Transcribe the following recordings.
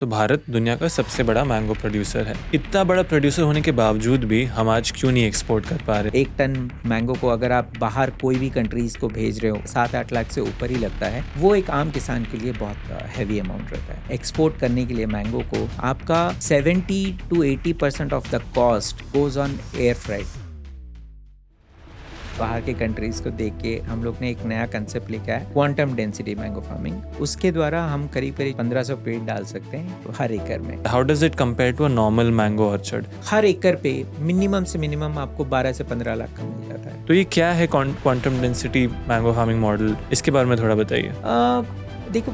तो भारत दुनिया का सबसे बड़ा मैंगो प्रोड्यूसर है। इतना बड़ा प्रोड्यूसर होने के बावजूद भी हम आज क्यों नहीं एक्सपोर्ट कर पा रहे? 1 टन मैंगो को अगर आप बाहर कोई भी कंट्रीज को भेज रहे हो 7-8 लाख से ऊपर ही लगता है। वो एक आम किसान के लिए बहुत हैवी अमाउंट रहता है। एक्सपोर्ट करने के लिए मैंगो को आपका 70 to 80% of the cost goes on air freight. बाहर के कंट्रीज को देख के हम लोग ने एक नया कंसेप्ट लेके आया, क्वांटम डेंसिटी मैंगो फार्मिंग। उसके द्वारा हम करीब 1500 पेड़ डाल सकते हैं हर एकड़ में। How does it compare to a normal mango orchard? हर एकड़ पे मिनिमम से मिनिमम आपको 12 से 15 लाख का मिल जाता है। तो ये क्या है quantum density mango farming model? इसके बारे में थोड़ा बताइए। देखो,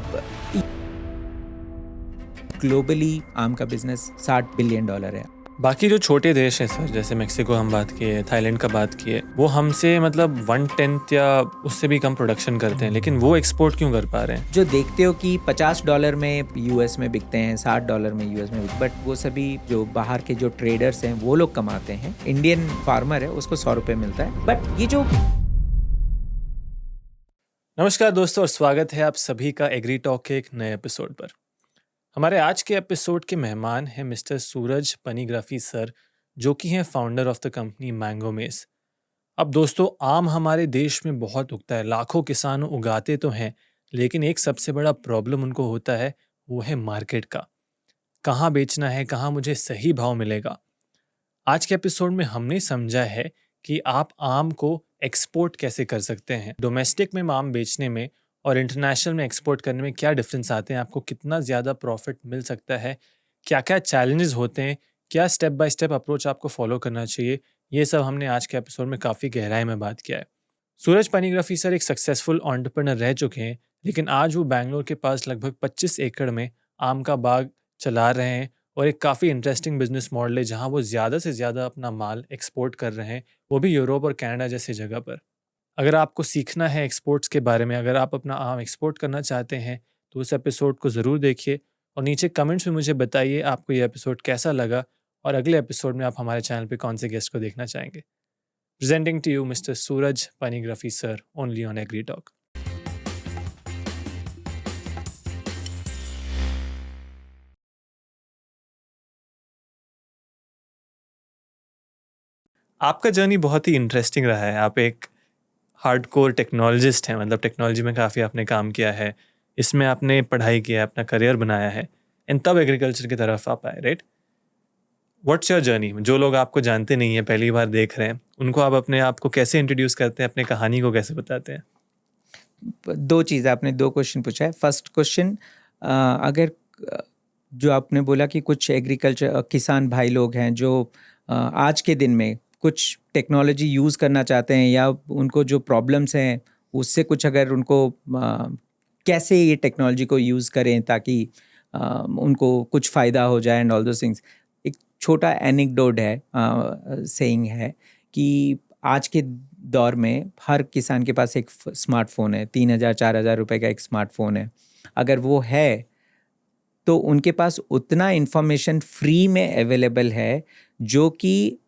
ग्लोबली आम का बिजनेस $60 बिलियन है। बाकी जो छोटे देश हैं सर, जैसे मेक्सिको हम बात किए, थाईलैंड का बात किए, वो हमसे मतलब 1/10 या उससे भी कम प्रोडक्शन करते हैं, लेकिन वो एक्सपोर्ट क्यों कर पा रहे हैं? जो देखते हो कि $50 में यूएस में बिकते हैं, $60 में यूएस में बिकते, बट वो सभी जो बाहर के जो ट्रेडर्स हैं वो लोग कमाते हैं। इंडियन फार्मर है उसको $100 मिलता है। बट ये जो नमस्कार दोस्तों और स्वागत है आप सभी का एग्री टॉक के एक नए एपिसोड पर। हमारे आज के एपिसोड के मेहमान हैं मिस्टर सूरज पनीग्राफी सर, जो कि हैं founder of the company mango mess. अब दोस्तों, आम हमारे देश में बहुत उगता है, लाखों किसान उगाते तो हैं, लेकिन एक सबसे बड़ा प्रॉब्लम उनको होता है, वो है मार्केट का। कहाँ बेचना है, कहाँ मुझे सही भाव मिलेगा। आज के एपिसोड में हमने समझा है कि आप आम को एक्सपोर्ट कैसे कर सकते हैं, डोमेस्टिक में आम बेचने में और इंटरनेशनल में एक्सपोर्ट करने में क्या डिफरेंस आते हैं, आपको कितना ज़्यादा प्रॉफिट मिल सकता है, क्या क्या चैलेंजेस होते हैं, क्या स्टेप बाय स्टेप अप्रोच आपको फॉलो करना चाहिए। ये सब हमने आज के एपिसोड में काफ़ी गहराई में बात किया है। सूरज पनीग्राफी सर एक सक्सेसफुल एंटरप्रेन्योर रह चुके हैं, लेकिन आज वो बैंगलोर के पास लगभग 25 एकड़ में आम का बाग चला रहे हैं और एक काफ़ी इंटरेस्टिंग बिजनेस मॉडल है जहाँ वो ज़्यादा से ज़्यादा अपना माल एक्सपोर्ट कर रहे हैं, वो भी यूरोप और कनाडा जैसी जगह पर। अगर आपको सीखना है एक्सपोर्ट्स के बारे में, अगर आप अपना आम एक्सपोर्ट करना चाहते हैं, तो उस एपिसोड को ज़रूर देखिए और नीचे कमेंट्स में मुझे बताइए आपको ये एपिसोड कैसा लगा और अगले एपिसोड में आप हमारे चैनल पे कौन से गेस्ट को देखना चाहेंगे। Presenting to you mister Suraj Panigrahi sir, only on agri talk. आपका जर्नी बहुत ही इंटरेस्टिंग रहा है। आप एक हार्डकोर टेक्नोलॉजिस्ट हैं, मतलब टेक्नोलॉजी में काफ़ी आपने काम किया है, इसमें आपने पढ़ाई किया है, अपना करियर बनाया है, एंड तब एग्रीकल्चर की तरफ आप आए, राइट? What's your journey? जो लोग आपको जानते नहीं हैं, पहली बार देख रहे हैं, उनको आप अपने आप को कैसे इंट्रोड्यूस करते हैं, अपने कहानी को कैसे बताते हैं? 2 चीज़ आपने 2 क्वेश्चन पूछा है। फर्स्ट क्वेश्चन, अगर जो आपने बोला कि कुछ एग्रीकल्चर किसान भाई लोग हैं जो आज के दिन में कुछ टेक्नोलॉजी यूज़ करना चाहते हैं या उनको जो प्रॉब्लम्स हैं उससे कुछ अगर उनको कैसे ये टेक्नोलॉजी को यूज़ करें ताकि उनको कुछ फ़ायदा हो जाए एंड ऑल दोस थिंग्स। एक छोटा एनेक्डोट है, सेइंग है कि आज के दौर में हर किसान के पास एक स्मार्टफोन है। 3,000-4,000 रुपए का एक स्मार्टफोन है। अगर वो है तो उनके पास उतना इंफॉर्मेशन फ्री में अवेलेबल है जो कि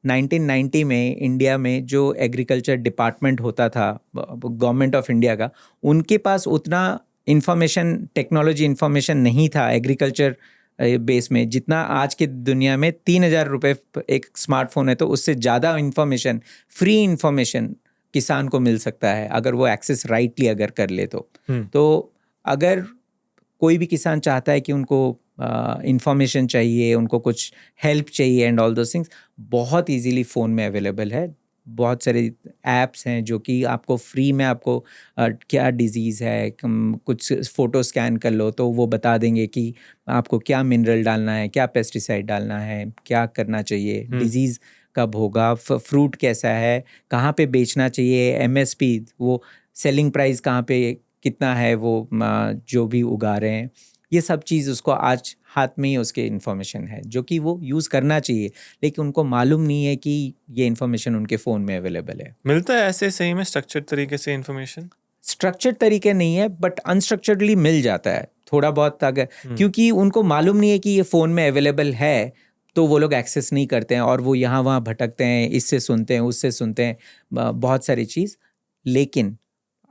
1990 में इंडिया में जो एग्रीकल्चर डिपार्टमेंट होता था गवर्नमेंट ऑफ इंडिया का, उनके पास उतना इंफॉर्मेशन, टेक्नोलॉजी इंफॉर्मेशन नहीं था एग्रीकल्चर बेस में, जितना आज की दुनिया में 3,000 रुपये एक स्मार्टफोन है तो उससे ज़्यादा इंफॉर्मेशन, फ्री इंफॉर्मेशन किसान को मिल सकता है अगर वो एक्सेस राइटली अगर कर ले तो अगर कोई भी किसान चाहता है कि उनको इंफॉर्मेशन चाहिए, उनको कुछ हेल्प चाहिए एंड ऑल दोस थिंग्स, बहुत इजीली फ़ोन में अवेलेबल है। बहुत सारे ऐप्स हैं जो कि आपको फ्री में आपको क्या डिज़ीज़ है, कुछ फ़ोटो स्कैन कर लो तो वो बता देंगे कि आपको क्या मिनरल डालना है, क्या पेस्टिसाइड डालना है, क्या करना चाहिए, डिज़ीज़ कब होगा, फ्रूट कैसा है, कहाँ पे बेचना चाहिए, एमएसपी, वो सेलिंग प्राइस कहाँ पे कितना है, वो जो भी उगा रहे हैं, ये सब चीज़ उसको आज हाथ में ही उसके इन्फॉर्मेशन है जो कि वो यूज़ करना चाहिए, लेकिन उनको मालूम नहीं है कि ये इन्फॉर्मेशन उनके फ़ोन में अवेलेबल है। मिलता है ऐसे सही में स्ट्रक्चर्ड तरीके से इन्फॉर्मेशन? स्ट्रक्चर्ड तरीके नहीं है बट अनस्ट्रक्चर्डली मिल जाता है थोड़ा बहुत, अगर क्योंकि उनको मालूम नहीं है कि ये फ़ोन में अवेलेबल है तो वो लोग एक्सेस नहीं करते हैं और वो यहाँ वहाँ भटकते हैं, इससे सुनते हैं, उससे सुनते हैं, बहुत सारी चीज़। लेकिन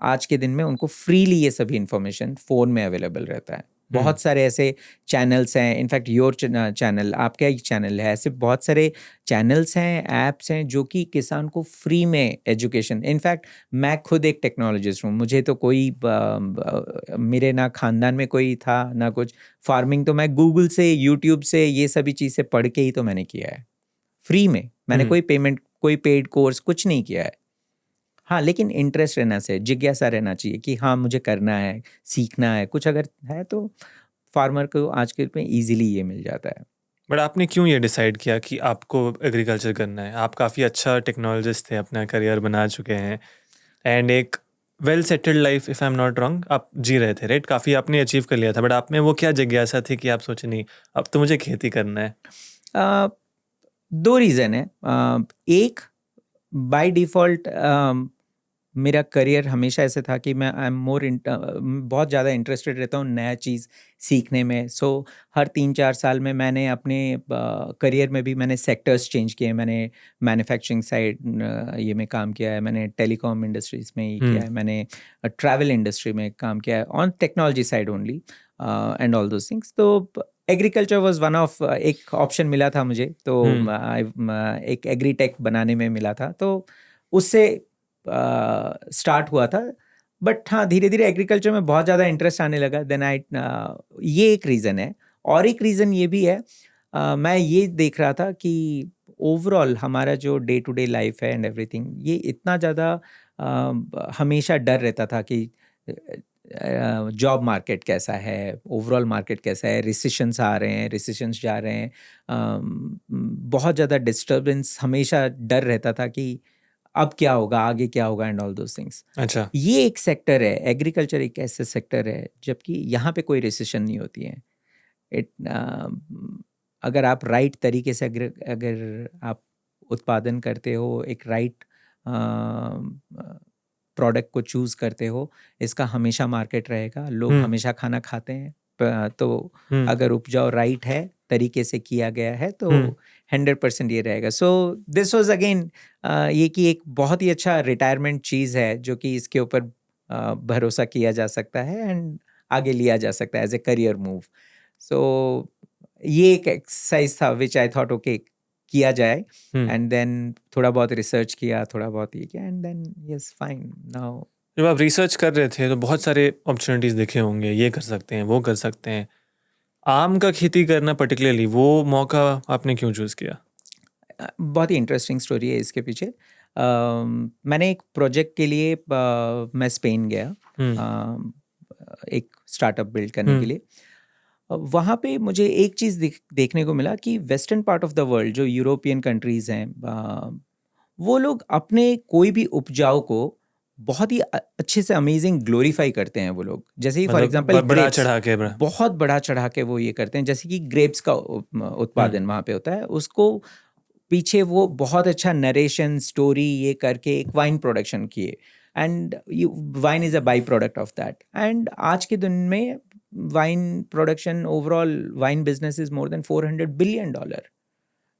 आज के दिन में उनको फ्रीली ये सभी इन्फॉर्मेशन फ़ोन में अवेलेबल रहता है। बहुत सारे ऐसे चैनल्स हैं, इनफैक्ट योर चैनल, आपका एक चैनल है, ऐसे बहुत सारे चैनल्स हैं, ऐप्स हैं जो कि किसान को फ्री में एजुकेशन, इनफैक्ट मैं खुद एक टेक्नोलॉजिस्ट हूँ, मुझे तो कोई मेरे ना खानदान में कोई था ना कुछ, फार्मिंग तो मैं गूगल से, यूट्यूब से, ये सभी चीज़ें पढ़ के ही तो मैंने किया है फ्री में, मैंने कोई पेमेंट, कोई पेड कोर्स कुछ नहीं किया है। हाँ, लेकिन इंटरेस्ट रहना चाहिए, जिज्ञासा रहना चाहिए कि हाँ मुझे करना है, सीखना है, कुछ अगर है तो फार्मर को आज के में इजीली ये मिल जाता है। बट आपने क्यों ये डिसाइड किया कि आपको एग्रीकल्चर करना है? आप काफ़ी अच्छा टेक्नोलॉजिस्ट थे, अपना करियर बना चुके हैं एंड एक well settled life, if I am not wrong, आप जी रहे थे, राइट? काफ़ी आपने अचीव कर लिया था, बट आप में वो क्या जिज्ञासा थी कि आप सोचे नहीं अब तो मुझे खेती करना है? अ, दो रीज़न है। एक, बाय डिफ़ॉल्ट मेरा करियर हमेशा ऐसे था कि मैं आई एम बहुत ज़्यादा इंटरेस्टेड रहता हूँ नया चीज़ सीखने में। सो हर 3-4 साल में मैंने अपने करियर में भी मैंने सेक्टर्स चेंज किए। मैंने मैन्युफैक्चरिंग साइड ये में काम किया है, मैंने टेलीकॉम इंडस्ट्रीज़ में ये किया है, मैंने ट्रैवल इंडस्ट्री में काम किया है, on technology side only and all those things. तो एग्रीकल्चर वाज वन ऑफ, एक ऑप्शन मिला था मुझे, तो एक एग्रीटेक बनाने में मिला था, तो उससे स्टार्ट हुआ था। बट हाँ, धीरे धीरे एग्रीकल्चर में बहुत ज़्यादा इंटरेस्ट आने लगा। देन ये एक रीज़न है, और एक रीज़न ये भी है, मैं ये देख रहा था कि ओवरऑल हमारा जो डे टू डे लाइफ है एंड एवरीथिंग, ये इतना ज़्यादा हमेशा डर रहता था कि जॉब मार्केट कैसा है, ओवरऑल मार्केट कैसा है, रिसेशंस आ रहे हैं, रिसेशंस जा रहे हैं, बहुत ज़्यादा डिस्टर्बेंस, हमेशा डर रहता था कि अब क्या होगा, आगे क्या होगा एंड ऑल दोज थिंग्स। अच्छा। ये एक सेक्टर है, एग्रीकल्चर एक ऐसे सेक्टर है जबकि यहाँ पे कोई रिसेशन नहीं होती है। इट अगर आप राइट तरीके से अगर आप उत्पादन करते हो, एक राइट प्रोडक्ट को चूज़ करते हो, इसका हमेशा मार्केट रहेगा, लोग हमेशा खाना खाते हैं। तो अगर उपजाऊ राइट है, तरीके से किया गया है, तो 100% ये रहेगा। सो दिस वाज अगेन ये कि एक बहुत ही अच्छा रिटायरमेंट चीज़ है जो कि इसके ऊपर भरोसा किया जा सकता है एंड आगे लिया जा सकता है एज ए करियर मूव। सो ये एक एक्सरसाइज था विच आई थॉट ओके किया जाए, एंड देन थोड़ा बहुत रिसर्च किया, थोड़ा बहुत ये किया, and then yes fine now. जब आप रिसर्च कर रहे थे तो बहुत सारे अपॉर्चुनिटीज़ देखे होंगे, ये कर सकते हैं, वो कर सकते हैं। आम का खेती करना पर्टिकुलरली, वो मौका आपने क्यों चूज़ किया? बहुत ही इंटरेस्टिंग स्टोरी है इसके पीछे। मैंने एक प्रोजेक्ट के लिए मैं स्पेन गया, एक स्टार्टअप बिल्ड करने के लिए। वहाँ पे मुझे एक चीज़ देखने को मिला कि western part of the world, जो यूरोपियन कंट्रीज़ हैं, वो लोग अपने कोई भी उपजाऊ को बहुत ही अच्छे से अमेजिंग ग्लोरीफाई करते हैं वो लोग। जैसे ही फॉर एग्जांपल बड़ा चढ़ा के बहुत बड़ा चढ़ा के वो ये करते हैं। जैसे कि ग्रेप्स का उत्पादन वहाँ पे होता है, उसको पीछे वो बहुत अच्छा नरेशन स्टोरी ये करके एक वाइन प्रोडक्शन किए, and wine is a by product of that. And आज के दिन में wine production, overall wine business is more than $400 billion,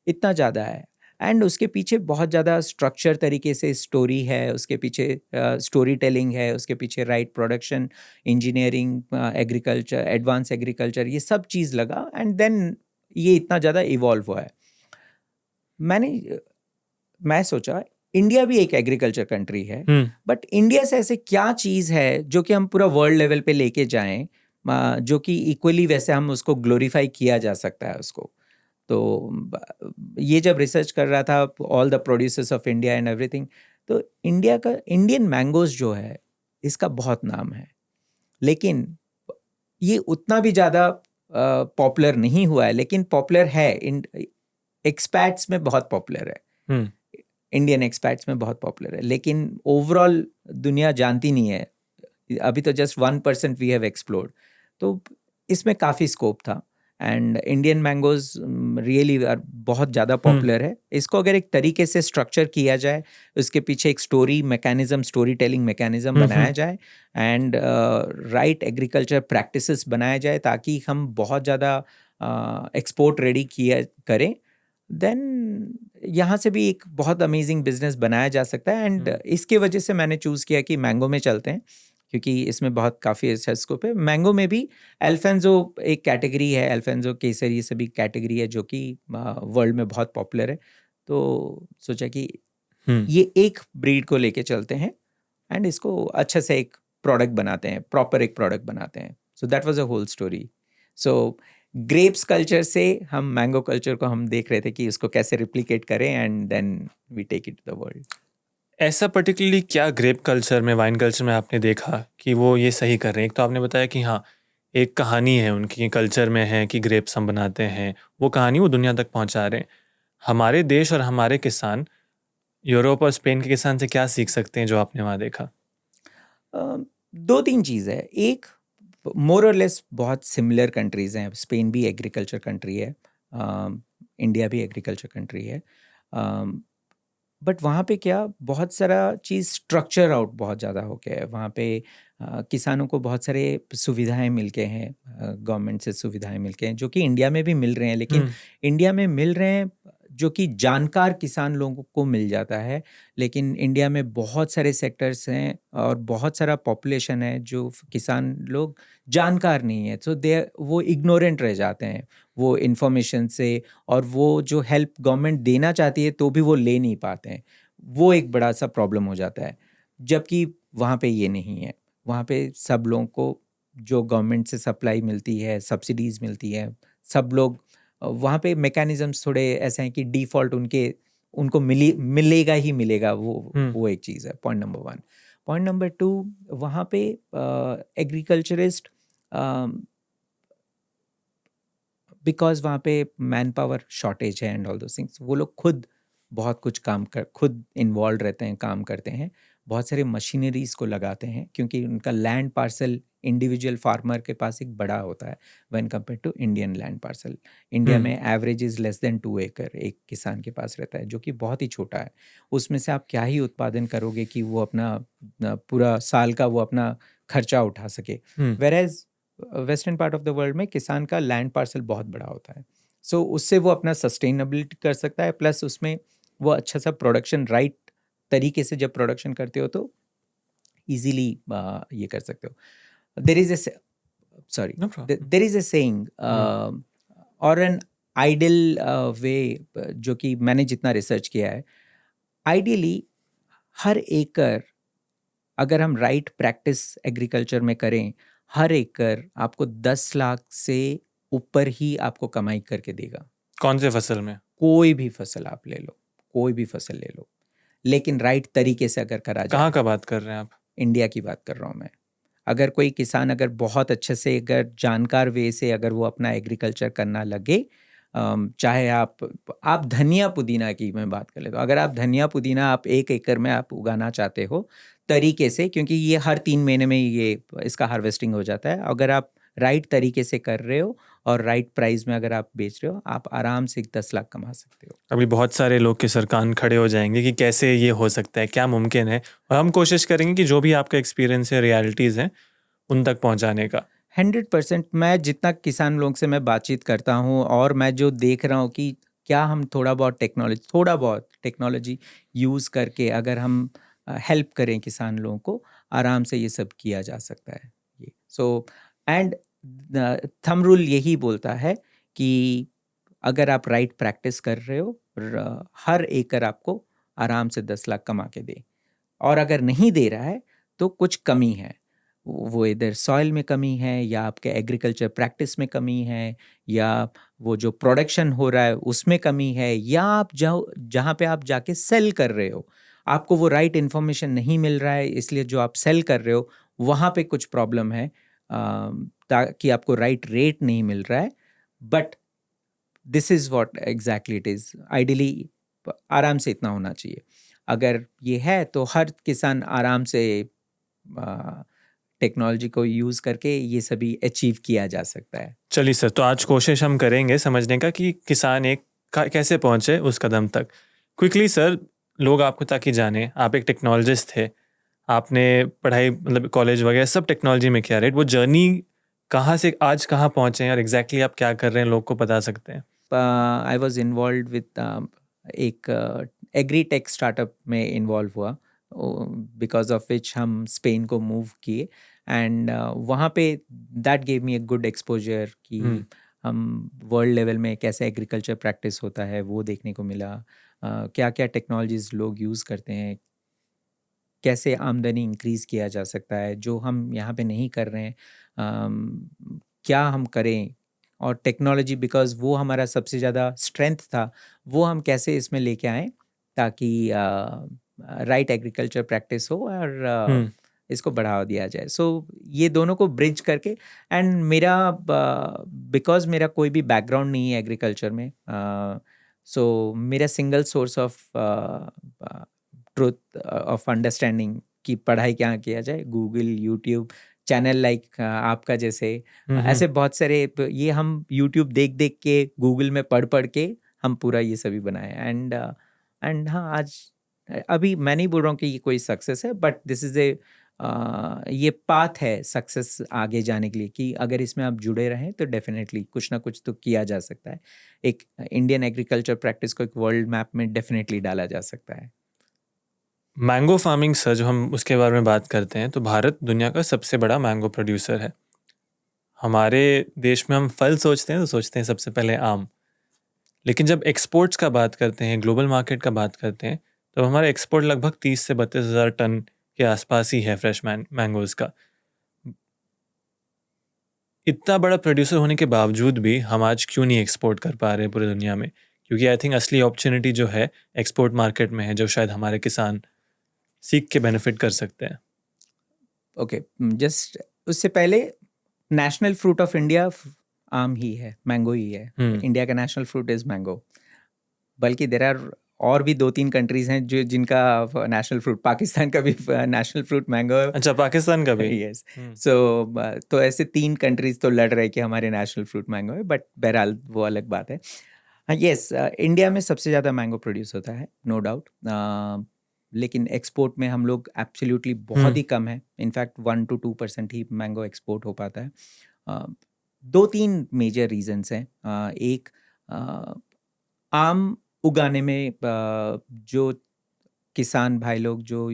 इतना ज़्यादा है। एंड उसके पीछे बहुत ज़्यादा स्ट्रक्चर तरीके से स्टोरी है, उसके पीछे स्टोरी टेलिंग है, उसके पीछे right production, engineering, agriculture, advance agriculture, ये सब चीज़ लगा, एंड देन ये इतना ज़्यादा इवॉल्व हुआ है। मैं सोचा इंडिया भी एक एग्रीकल्चर कंट्री है, बट इंडिया से ऐसे क्या चीज़ है जो कि हम पूरा वर्ल्ड लेवल पे लेके जाएं, जो कि इक्वली वैसे हम उसको ग्लोरीफाई किया जा सकता है उसको। तो ये जब रिसर्च कर रहा था, all the producers of India and everything, तो इंडिया का इंडियन मैंगोज जो है, इसका बहुत नाम है, लेकिन ये उतना भी ज़्यादा पॉपुलर नहीं हुआ है, लेकिन पॉपुलर है, एक्सपैट्स में बहुत पॉपुलर है, इंडियन एक्सपैट्स में बहुत पॉपुलर है, लेकिन ओवरऑल दुनिया जानती नहीं है। अभी तो जस्ट 1% वी हैव एक्सप्लोर्ड, तो इसमें काफ़ी स्कोप था। एंड इंडियन मैंगोज रियली बहुत ज़्यादा पॉपुलर है। इसको अगर एक तरीके से स्ट्रक्चर किया जाए, उसके पीछे एक स्टोरी टेलिंग मैकेनिज्म बनाया जाए, एंड राइट एग्रीकल्चर प्रैक्टिसेस बनाया जाए, ताकि हम बहुत ज़्यादा एक्सपोर्ट रेडी किया करें, देन यहाँ से भी एक बहुत अमेजिंग बिजनेस बनाया जा सकता है। एंड इसके वजह से मैंने चूज़ किया कि मैंगो में चलते हैं, क्योंकि इसमें बहुत काफ़ी अच्छा स्कोप है। मैंगो में भी अल्फेंजो एक कैटेगरी है, अल्फेंजो केसर, ये सभी कैटेगरी है जो कि वर्ल्ड में बहुत पॉपुलर है। तो सोचा कि ये एक ब्रीड को लेके चलते हैं एंड इसको अच्छे से एक प्रोडक्ट बनाते हैं, प्रॉपर एक प्रोडक्ट बनाते हैं। So that was a whole story. So grapes culture से हम मैंगो कल्चर को हम देख रहे थे कि उसको कैसे रिप्लिकेट करें and then we take it to the world. ऐसा पर्टिकुलरली क्या ग्रेप कल्चर में, वाइन कल्चर में आपने देखा कि वो ये सही कर रहे हैं? एक तो आपने बताया कि हाँ, एक कहानी है उनकी कल्चर में है कि ग्रेप्स हम बनाते हैं, वो कहानी वो दुनिया तक पहुंचा रहे हैं। हमारे देश और हमारे किसान यूरोप और स्पेन के किसान से क्या सीख सकते हैं जो आपने वहाँ देखा? दो तीन चीज़ है। एक, मोर और लेस बहुत सिमिलर कंट्रीज़ हैं। स्पेन भी एग्रीकल्चर कंट्री है, इंडिया भी एग्रीकल्चर कंट्री है, बट वहाँ पे क्या बहुत सारा चीज़ स्ट्रक्चर आउट बहुत ज़्यादा हो गया है। वहाँ पे किसानों को बहुत सारे सुविधाएं मिल के हैं, गवर्नमेंट से सुविधाएं मिल के हैं जो कि इंडिया में भी मिल रहे हैं, लेकिन इंडिया में मिल रहे हैं जो कि जानकार किसान लोगों को मिल जाता है। लेकिन इंडिया में बहुत सारे सेक्टर्स हैं और बहुत सारा पॉपुलेशन है जो किसान लोग जानकार नहीं है, तो दे वो इग्नोरेंट रह जाते हैं वो इन्फॉर्मेशन से, और वो जो हेल्प गवर्नमेंट देना चाहती है तो भी वो ले नहीं पाते हैं। वो एक बड़ा सा प्रॉब्लम हो जाता है, जबकि वहाँ पे ये नहीं है। वहाँ पे सब लोगों को जो गवर्नमेंट से सप्लाई मिलती है, सब्सिडीज़ मिलती है, सब लोग वहाँ पे मैकेनिज़म्स थोड़े ऐसे हैं कि डिफ़ॉल्ट उनको मिलेगा ही मिलेगा, वो एक चीज़ है, पॉइंट नंबर 1। पॉइंट नंबर 2, वहाँ पे एग्रीकल्चरिस्ट, बिकॉज़ वहाँ पे मैन पावर शॉर्टेज है एंड ऑल दोज़ थिंग्स, वो लोग खुद बहुत कुछ खुद इन्वॉल्व रहते हैं, काम करते हैं। बहुत सारे मशीनरीज़ को लगाते हैं क्योंकि उनका लैंड पार्सल इंडिविजुअल फार्मर के पास एक बड़ा होता है when compare to Indian land parcel. India में एवरेज इज़ लेस देन 2 एकड़ एक किसान के पास रहता है, जो कि बहुत ही छोटा है। उसमें से आप क्या ही उत्पादन करोगे कि वो अपना पूरा साल का वो अपना खर्चा उठा सके। Whereas western part of the world में किसान का लैंड पार्सल बहुत बड़ा होता है। सो उससे वो अपना सस्टेनेबिलिटी कर सकता है, प्लस उसमें वो अच्छा सा प्रोडक्शन, राइट तरीके से जब प्रोडक्शन करते हो तो इजीली ये कर सकते हो। There is a sorry No problem. There is a saying और एन आइडियल वे, जो कि मैंने जितना रिसर्च किया है, आइडियली हर एकड़ अगर हम राइट प्रैक्टिस एग्रीकल्चर में करें, हर एकड़ आपको 10 लाख से ऊपर ही आपको कमाई करके देगा। कौन से फसल में? कोई भी फसल आप ले लो, कोई भी फसल ले लो, लेकिन राइट तरीके से अगर करा जाए। कहाँ का बात कर रहे हैं आप? इंडिया की बात कर रहा हूँ मैं। अगर कोई किसान अगर बहुत अच्छे से, अगर जानकार वे से अगर वो अपना एग्रीकल्चर करना लगे, चाहे आप धनिया पुदीना की मैं बात कर लेता हूँ। अगर आप धनिया पुदीना आप 1 एकड़ में आप उगाना चाहते हो तरीके से, क्योंकि ये हर 3 महीने में ये इसका हार्वेस्टिंग हो जाता है। अगर आप राइट तरीके से कर रहे हो और राइट प्राइस में अगर आप बेच रहे हो, आप आराम से 10 लाख कमा सकते हो। अभी बहुत सारे लोग के सर कान खड़े हो जाएंगे कि कैसे ये हो सकता है, क्या मुमकिन है, और हम कोशिश करेंगे कि जो भी आपका एक्सपीरियंस है, रियलिटीज़ हैं, उन तक पहुंचाने का। 100% मैं जितना किसान लोग से मैं बातचीत करता हूँ और मैं जो देख रहा हूँ कि क्या हम थोड़ा बहुत टेक्नोलॉजी यूज़ करके अगर हम हेल्प करें किसान लोगों को, आराम से ये सब किया जा सकता है। ये सो एंड थंब रूल यही बोलता है कि अगर आप राइट प्रैक्टिस कर रहे हो, हर एकड़ आपको आराम से 10 लाख कमा के दे, और अगर नहीं दे रहा है तो कुछ कमी है। वो इधर सॉइल में कमी है, या आपके एग्रीकल्चर प्रैक्टिस में कमी है, या वो जो प्रोडक्शन हो रहा है उसमें कमी है, या आप जहाँ पे आप जाके सेल कर रहे हो आपको वो राइट इन्फॉर्मेशन नहीं मिल रहा है, इसलिए जो आप सेल कर रहे हो वहाँ पे कुछ प्रॉब्लम है, ताकि आपको राइट रेट नहीं मिल रहा है। But this is what exactly it is. Ideally आराम से इतना होना चाहिए। अगर ये है तो हर किसान आराम से टेक्नोलॉजी को यूज़ करके ये सभी अचीव किया जा सकता है। चलिए सर, तो आज कोशिश हम करेंगे समझने का कि किसान कैसे पहुंचे उस कदम तक। क्विकली सर, लोग आपको ताकि जाने, आप एक टेक्नोलॉजिस्ट थे, आपने पढ़ाई मतलब कॉलेज वगैरह सब टेक्नोलॉजी में किया, राइट? वो जर्नी कहाँ से आज कहाँ पहुँचे हैं और एग्जैक्टली आप क्या कर रहे हैं, लोग को बता सकते हैं? आई वॉज इन्वॉल्व विद एक एग्री टेक स्टार्टअप में इन्वॉल्व हुआ, बिकॉज ऑफ विच हम स्पेन को मूव किए एंड वहाँ पे that gave me a good exposure कि हम वर्ल्ड लेवल में कैसे एग्रीकल्चर प्रैक्टिस होता है वो देखने को मिला। क्या क्या टेक्नोलॉजीज लोग यूज़ करते हैं, कैसे आमदनी इंक्रीज़ किया जा सकता है जो हम यहाँ पे नहीं कर रहे हैं, क्या हम करें। और टेक्नोलॉजी बिकॉज़ वो हमारा सबसे ज़्यादा स्ट्रेंथ था, वो हम कैसे इसमें लेके आएँ ताकि राइट एग्रीकल्चर प्रैक्टिस हो और इसको बढ़ावा दिया जाए। सो ये दोनों को ब्रिज करके एंड मेरा बिकॉज़ मेरा कोई भी बैकग्राउंड नहीं है एग्रीकल्चर में, सो मेरा single source of truth of understanding कि पढ़ाई क्या किया जाए, गूगल, यूट्यूब, चैनल लाइक आपका जैसे ऐसे बहुत सारे ये हम यूट्यूब देख देख के, गूगल में पढ़ पढ़ के हम पूरा ये सभी बनाए एंड हाँ आज अभी मैं नहीं बोल रहा हूँ कि ये कोई सक्सेस है, बट दिस इज़ ए ये पाथ है सक्सेस आगे जाने के लिए कि अगर इसमें आप जुड़े रहें तो डेफिनेटली कुछ ना कुछ तो किया जा सकता है। एक इंडियन एग्रीकल्चर प्रैक्टिस को एक वर्ल्ड मैप में डेफिनेटली डाला जा सकता है। मैंगो फार्मिंग सर, जो हम उसके बारे में बात करते हैं, तो भारत दुनिया का सबसे बड़ा मैंगो प्रोड्यूसर है। हमारे देश में हम फल सोचते हैं तो सोचते हैं सबसे पहले आम, लेकिन जब एक्सपोर्ट्स का बात करते हैं, ग्लोबल मार्केट का बात करते हैं, तो हमारा एक्सपोर्ट लगभग 30 से 32 हज़ार टन के आसपास ही है फ्रेश मैंगोज़ का। इतना बड़ा प्रोड्यूसर होने के बावजूद भी हम आज क्यों नहीं एक्सपोर्ट कर पा रहे हैं पूरी दुनिया में? क्योंकि आई थिंक असली अपॉर्चुनिटी जो है एक्सपोर्ट मार्केट में है, जो शायद हमारे किसान सीख के बेनिफिट कर सकते हैं। ओके, जस्ट उससे पहले नेशनल फ्रूट ऑफ इंडिया आम ही है, मैंगो ही है। इंडिया का नेशनल फ्रूट इज मैंगो, बल्कि देर आर और भी 2-3 कंट्रीज हैं जो जिनका नेशनल फ्रूट, पाकिस्तान का भी नेशनल फ्रूट मैंगो है। अच्छा, पाकिस्तान का भी? यस। सो तो ऐसे 3 कंट्रीज तो लड़ रहे कि हमारे नेशनल फ्रूट मैंगो है, बट बहरहाल वो अलग बात है। हाँ, यस, इंडिया में सबसे ज़्यादा मैंगो प्रोड्यूस होता है, नो डाउट, लेकिन एक्सपोर्ट में हम लोग एब्सोल्युटली बहुत ही कम है। इनफैक्ट 1-2% ही मैंगो एक्सपोर्ट हो पाता है। 2-3 मेजर रीजंस हैं। एक, आम उगाने में जो किसान भाई लोग जो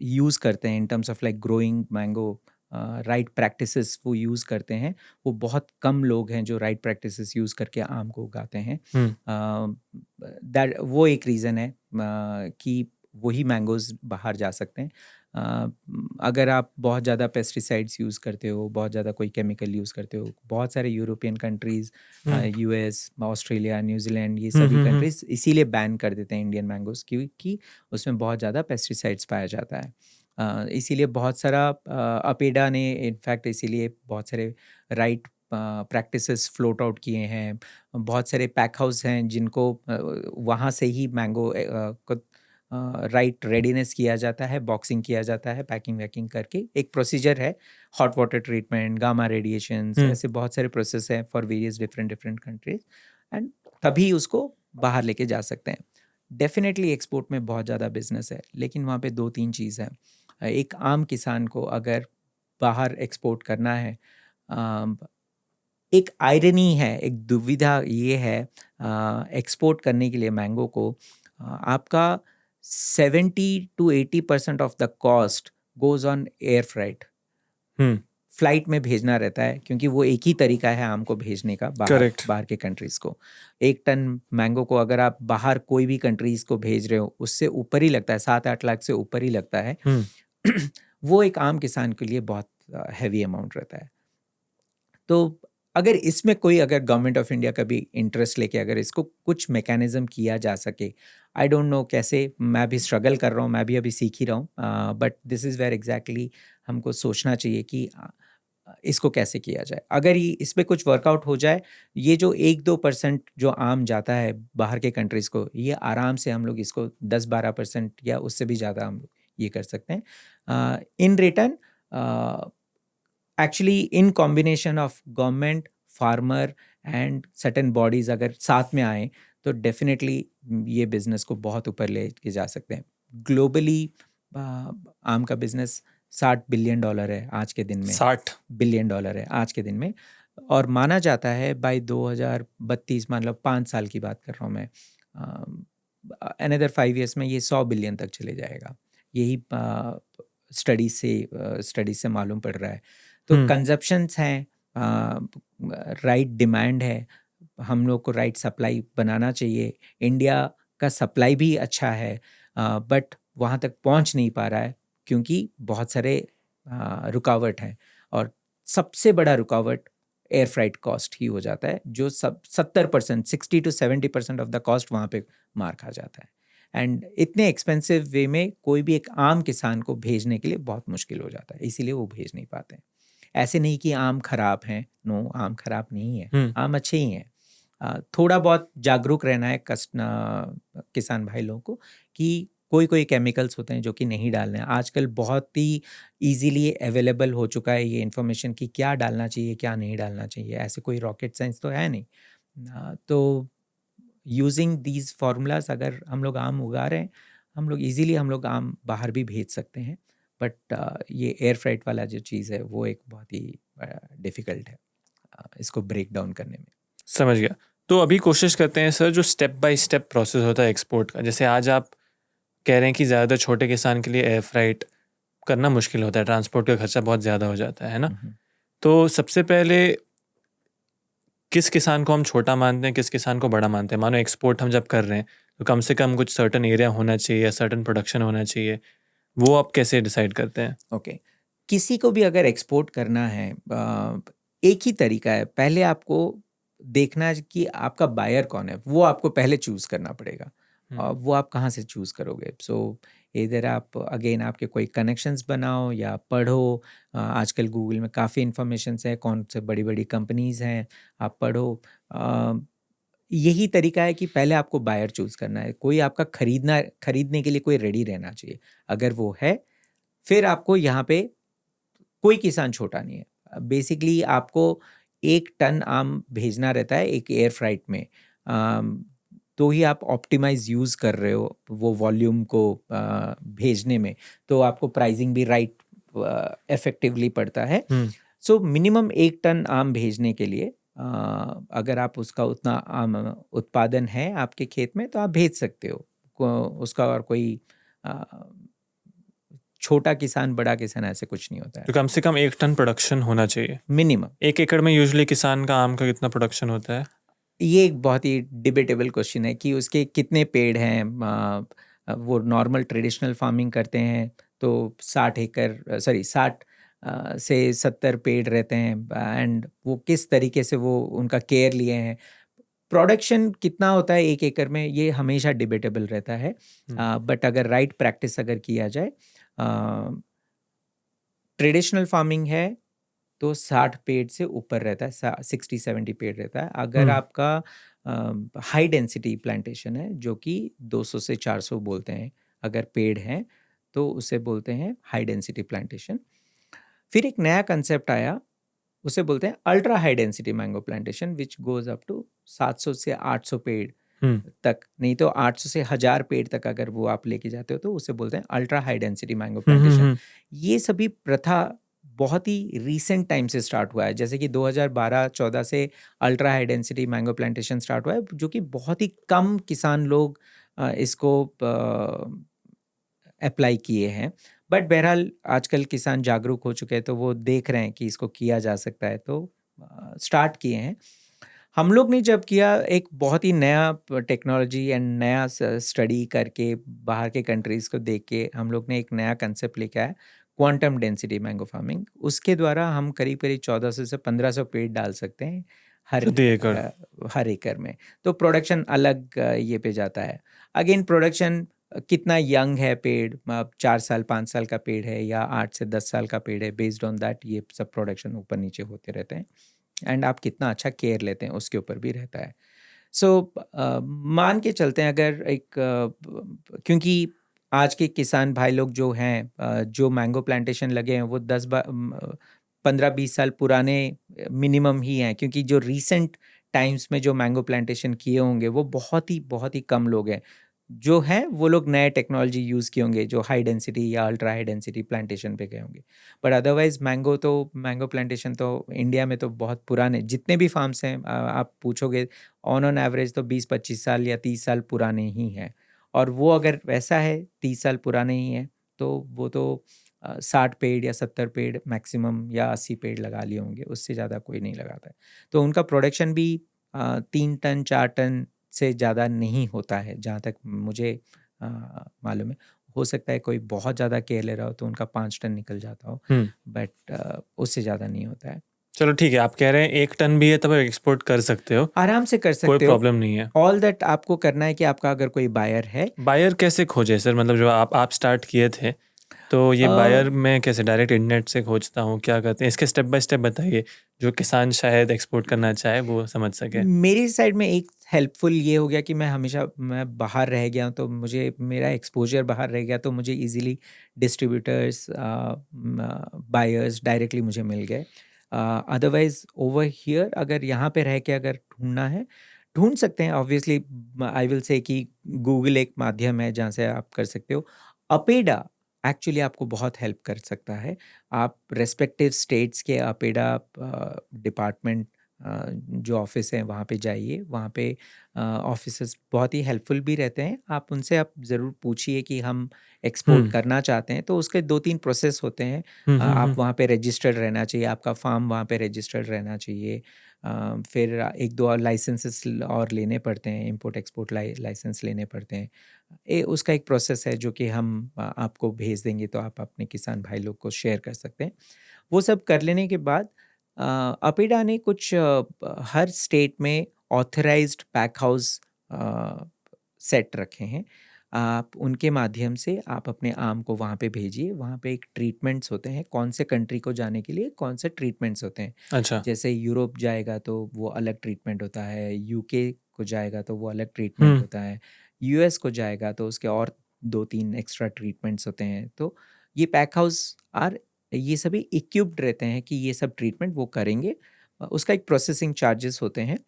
यूज़ करते हैं इन terms of like growing mango, right practices वो यूज़ करते हैं, वो बहुत कम लोग हैं जो राइट प्रैक्टिसेस यूज़ करके आम को उगाते हैं। दैट वो एक रीज़न है कि वही मैंगोज़ बाहर जा सकते हैं। अगर आप बहुत ज़्यादा पेस्टिसाइड्स यूज़ करते हो, बहुत ज़्यादा कोई केमिकल यूज़ करते हो, बहुत सारे European countries, US, Australia, New Zealand, ये सभी कंट्रीज़ इसीलिए बैन कर देते हैं इंडियन मैंगोज़ क्योंकि उसमें बहुत ज़्यादा पेस्टिसाइड्स पाया जाता है। इसीलिए बहुत सारा अपेडा ने इनफैक्ट इसीलिए बहुत सारे राइट प्रैक्टिसेस फ्लोट आउट किए हैं। बहुत सारे पैक हाउस हैं जिनको वहाँ से ही मैंगो को राइट रेडीनेस किया जाता है, बॉक्सिंग किया जाता है, पैकिंग वैकिंग करके एक प्रोसीजर है, hot water treatment, gamma radiations, ऐसे बहुत सारे प्रोसेस हैं for various different countries, and तभी उसको बाहर लेके जा सकते हैं। डेफिनेटली एक्सपोर्ट में बहुत ज़्यादा बिजनेस है, लेकिन वहाँ पे 2-3 चीज़ है। एक आम किसान को अगर बाहर एक्सपोर्ट करना है, एक आयरनी है, एक दुविधा ये है, एक्सपोर्ट करने के लिए मैंगो को आपका 70-80% of the cost goes on air freight. Flight में भेजना रहता है क्योंकि वो एक ही तरीका है आम को भेजने का बाहर के कंट्रीज़ को। 1 टन मैंगो को अगर आप बाहर कोई भी कंट्रीज़ को भेज रहे हो, उससे ऊपर ही लगता है, 7-8 लाख से ऊपर ही लगता है। वो एक आम किसान के लिए बहुत हैवी अमाउंट रहता है। तो अगर इसमें कोई अगर गवर्नमेंट ऑफ इंडिया का भी इंटरेस्ट लेके अगर इसको कुछ मैकेनिज्म किया जा सके, आई डोंट नो कैसे, मैं भी स्ट्रगल कर रहा हूँ, मैं भी अभी सीख ही रहा हूँ, but this is where exactly हमको सोचना चाहिए कि इसको कैसे किया जाए। अगर ये इस पर कुछ वर्कआउट हो जाए, ये जो 1-2% जो आम जाता है बाहर के कंट्रीज़ को, ये आराम से हम लोग इसको 10-12% या उससे भी ज़्यादा हम लोग ये कर सकते हैं। In return actually in combination of government, farmer and certain bodies अगर साथ में आए तो डेफिनेटली ये बिज़नेस को बहुत ऊपर ले के जा सकते हैं। ग्लोबली आम का बिज़नेस $60 बिलियन है आज के दिन में। $60 बिलियन है आज के दिन में, और माना जाता है बाय 2032, मतलब 5 साल की बात कर रहा हूँ मैं, अनदर 5 years में ये 100 बिलियन तक चले जाएगा, यही स्टडी से मालूम पड़ रहा है। तो कंजप्शंस हैं, राइट डिमांड है, हम लोग को राइट सप्लाई बनाना चाहिए। इंडिया का सप्लाई भी अच्छा है, बट वहाँ तक पहुँच नहीं पा रहा है क्योंकि बहुत सारे रुकावट हैं, और सबसे बड़ा रुकावट एयर फ्राइट कॉस्ट ही हो जाता है, जो 70%, 60 to 70% ऑफ द कॉस्ट वहाँ पे मार खा जाता है। एंड इतने एक्सपेंसिव वे में कोई भी एक आम किसान को भेजने के लिए बहुत मुश्किल हो जाता है, इसीलिए वो भेज नहीं पाते हैं। ऐसे नहीं कि आम खराब हैं, नो, आम खराब नहीं है, आम अच्छे ही हैं। थोड़ा बहुत जागरूक रहना है किसान भाई लोगों को कि कोई केमिकल्स होते हैं जो कि नहीं डालने हैं। आजकल बहुत ही इजीली अवेलेबल हो चुका है ये इन्फॉर्मेशन कि क्या डालना चाहिए, क्या नहीं डालना चाहिए। ऐसे कोई रॉकेट साइंस तो है नहीं। तो यूजिंग दीज फार्मूलाज, अगर हम लोग आम उगा रहे हैं, हम लोग आम बाहर भी भेज सकते हैं। बट ये एयर फ्राइट वाला जो चीज़ है वो एक बहुत ही डिफ़िकल्ट है इसको ब्रेक डाउन करने में। समझ गया। तो अभी कोशिश करते हैं सर, जो स्टेप बाय स्टेप प्रोसेस होता है एक्सपोर्ट का, जैसे आज आप कह रहे हैं कि ज़्यादातर छोटे किसान के लिए एयर फ्राइट करना मुश्किल होता है, ट्रांसपोर्ट का खर्चा बहुत ज़्यादा हो जाता है ना। तो सबसे पहले किस किसान को हम छोटा मानते हैं, किस किसान को बड़ा मानते हैं? मानो एक्सपोर्ट हम जब कर रहे हैं तो कम से कम कुछ सर्टन एरिया होना चाहिए या सर्टन प्रोडक्शन होना चाहिए, वो आप कैसे डिसाइड करते हैं? ओके, किसी को भी अगर एक्सपोर्ट करना है, एक ही तरीका है। पहले आपको देखना है कि आपका बायर कौन है, वो आपको पहले चूज़ करना पड़ेगा। वो आप कहाँ से चूज़ करोगे? सो इधर आप अगेन आपके कोई कनेक्शंस बनाओ या पढ़ो। आजकल गूगल में काफ़ी इन्फॉर्मेशंस है, कौन से बड़ी बड़ी कंपनीज़ हैं, आप पढ़ो। यही तरीका है कि पहले आपको बायर चूज़ करना है। कोई आपका खरीदने के लिए कोई रेडी रहना चाहिए। अगर वो है, फिर आपको यहाँ पे कोई किसान छोटा नहीं है। बेसिकली आपको 1 टन आम भेजना रहता है एक एयर फ्राइट में। तो ही आप ऑप्टिमाइज़ यूज़ कर रहे हो वो वॉल्यूम को भेजने में, तो आपको प्राइसिंग भी राइट इफ़ेक्टिवली पड़ता है। सो मिनिमम 1 टन आम भेजने के लिए अगर आप उसका उतना आम उत्पादन है आपके खेत में, तो आप भेज सकते हो। उसका और कोई छोटा किसान बड़ा किसान ऐसे कुछ नहीं होता है। तो कम से कम 1 टन प्रोडक्शन होना चाहिए मिनिमम। 1 एकड़ में यूजुअली किसान का आम का कितना प्रोडक्शन होता है? ये एक बहुत ही डिबेटेबल क्वेश्चन है कि उसके कितने पेड़ हैं। वो नॉर्मल ट्रेडिशनल फार्मिंग करते हैं तो 60 से 70 पेड़ रहते हैं, एंड वो किस तरीके से वो उनका केयर लिए हैं। प्रोडक्शन कितना होता है 1 एकड़ में, ये हमेशा डिबेटेबल रहता है। बट अगर राइट प्रैक्टिस अगर किया जाए, ट्रेडिशनल फार्मिंग है तो 60 पेड़ से ऊपर रहता है, 60-70 पेड़ रहता है। अगर आपका हाई डेंसिटी प्लांटेशन है, जो कि 200 से 400 बोलते हैं अगर पेड़ हैं, तो उसे बोलते हैं हाई डेंसिटी प्लांटेशन। फिर एक नया कंसेप्ट आया, उसे बोलते हैं ultra high density mango plantation, which goes up to 700 से 800 पेड़ तक, नहीं तो 800 से 1000 पेड़ तक अगर वो आप लेके जाते हो तो उसे बोलते हैं ultra high density mango plantation. ये सभी प्रथा बहुत ही रीसेंट टाइम से स्टार्ट हुआ है, जैसे कि 2012-14 से ultra high density mango plantation start हुआ है, जो कि बहुत ही कम किसान लोग इसको अप्लाई किए हैं। बट बहरहाल आजकल किसान जागरूक हो चुके हैं, तो वो देख रहे हैं कि इसको किया जा सकता है, तो स्टार्ट किए हैं। हम लोग ने जब किया, एक बहुत ही नया टेक्नोलॉजी एंड नया स्टडी करके बाहर के कंट्रीज़ को देख के हम लोग ने एक नया कंसेप्ट लेके आया, क्वांटम डेंसिटी मैंगो फार्मिंग। उसके द्वारा हम करीब करीब 1400 से 1500 पेड़ डाल सकते हैं हर एकड़ में। तो प्रोडक्शन अलग ये पे जाता है। अगेन प्रोडक्शन कितना यंग है पेड़, 4 साल 5 साल का पेड़ है या 8 से 10 साल का पेड़ है, बेस्ड ऑन दैट ये सब प्रोडक्शन ऊपर नीचे होते रहते हैं। एंड आप कितना अच्छा केयर लेते हैं उसके ऊपर भी रहता है। सो मान के चलते हैं, अगर एक क्योंकि आज के किसान भाई लोग जो हैं, जो मैंगो प्लांटेशन लगे हैं, वो 15-20 साल पुराने मिनिमम ही हैं, क्योंकि जो रीसेंट टाइम्स में जो मैंगो प्लांटेशन किए होंगे वो बहुत ही कम लोग हैं। जो हैं वो लोग नए टेक्नोलॉजी यूज़ किए होंगे, जो हाई डेंसिटी या अल्ट्रा हाई डेंसिटी प्लांटेशन पे गए होंगे। बट अदरवाइज मैंगो प्लांटेशन तो इंडिया में तो बहुत पुराने, जितने भी फार्म्स हैं आप पूछोगे ऑन एवरेज तो 20-25 साल या 30 साल पुराने ही हैं। और वो अगर वैसा है 30 साल पुराना ही है तो वो तो 60 पेड़ या 70 पेड़ मैक्सिमम या 80 पेड़ लगा लिए होंगे, उससे ज़्यादा कोई नहीं लगाता है। तो उनका प्रोडक्शन भी 3 टन 4 टन से ज़्यादा नहीं होता है, जहाँ तक मुझे मालूम है। हो सकता है कोई बहुत ज़्यादा केयर ले रहा हो तो उनका 5 टन निकल जाता हो, बट उससे ज़्यादा नहीं होता है। चलो ठीक है, आप कह रहे हैं 1 टन भी है तब एक्सपोर्ट कर सकते हो, आराम से कर कोई सकते हो। प्रॉब्लम नहीं है। ऑल दैट आपको करना है कि आपका अगर कोई बायर है। बायर कैसे खोजे सर? मतलब जो आप स्टार्ट किए थे, तो ये बायर मैं कैसे डायरेक्ट इंटरनेट से खोजता हूँ, क्या करते हैं? इसके स्टेप बाय स्टेप बताइए, जो किसान शायद एक्सपोर्ट करना चाहे वो समझ सके। मेरी साइड में एक हेल्पफुल ये हो गया कि मैं बाहर रह गया हूँ, तो मुझे मेरा एक्सपोजर बाहर रह गया, तो मुझे इजीली डिस्ट्रीब्यूटर्स बायर्स डायरेक्टली मुझे मिल गए। अदरवाइज ओवर हियर अगर यहाँ पे रह के अगर ढूंढना है, ढूंढ सकते हैं। ऑब्वियसली आई विल से कि गूगल एक माध्यम है जहाँ से आप कर सकते हो। अपेडा एक्चुअली आपको बहुत हेल्प कर सकता है। आप रेस्पेक्टिव स्टेट्स के अपेडा डिपार्टमेंट जो ऑफिस है वहाँ पे जाइए। वहाँ पे ऑफिसर्स बहुत ही हेल्पफुल भी रहते हैं। आप उनसे आप ज़रूर पूछिए कि हम एक्सपोर्ट करना चाहते हैं, तो उसके 2-3 प्रोसेस होते हैं। आप वहाँ पे रजिस्टर्ड रहना चाहिए, आपका फार्म वहाँ पे रजिस्टर्ड रहना चाहिए। फिर 1-2 और लाइसेंसेस और लेने पड़ते हैं, इम्पोर्ट एक्सपोर्ट लाइसेंस लेने पड़ते हैं। उसका एक प्रोसेस है जो कि हम आपको भेज देंगे, तो आप अपने किसान भाई लोग को शेयर कर सकते हैं। वो सब कर लेने के बाद अपेडा ने कुछ हर स्टेट में ऑथराइज्ड पैक हाउस सेट रखे हैं। आप उनके माध्यम से आप अपने आम को वहाँ पे भेजिए। वहाँ पे एक ट्रीटमेंट्स होते हैं, कौन से कंट्री को जाने के लिए कौन से ट्रीटमेंट्स होते हैं। अच्छा। जैसे यूरोप जाएगा तो वो अलग ट्रीटमेंट होता है, यूके को जाएगा तो वो अलग ट्रीटमेंट होता है, यूएस को जाएगा तो उसके और 2-3 एक्स्ट्रा ट्रीटमेंट्स होते हैं। तो ये पैक हाउस ये सभी इक्विप्ड रहते हैं कि ये सब ट्रीटमेंट वो करेंगे। उसका एक प्रोसेसिंग चार्जेस होते हैं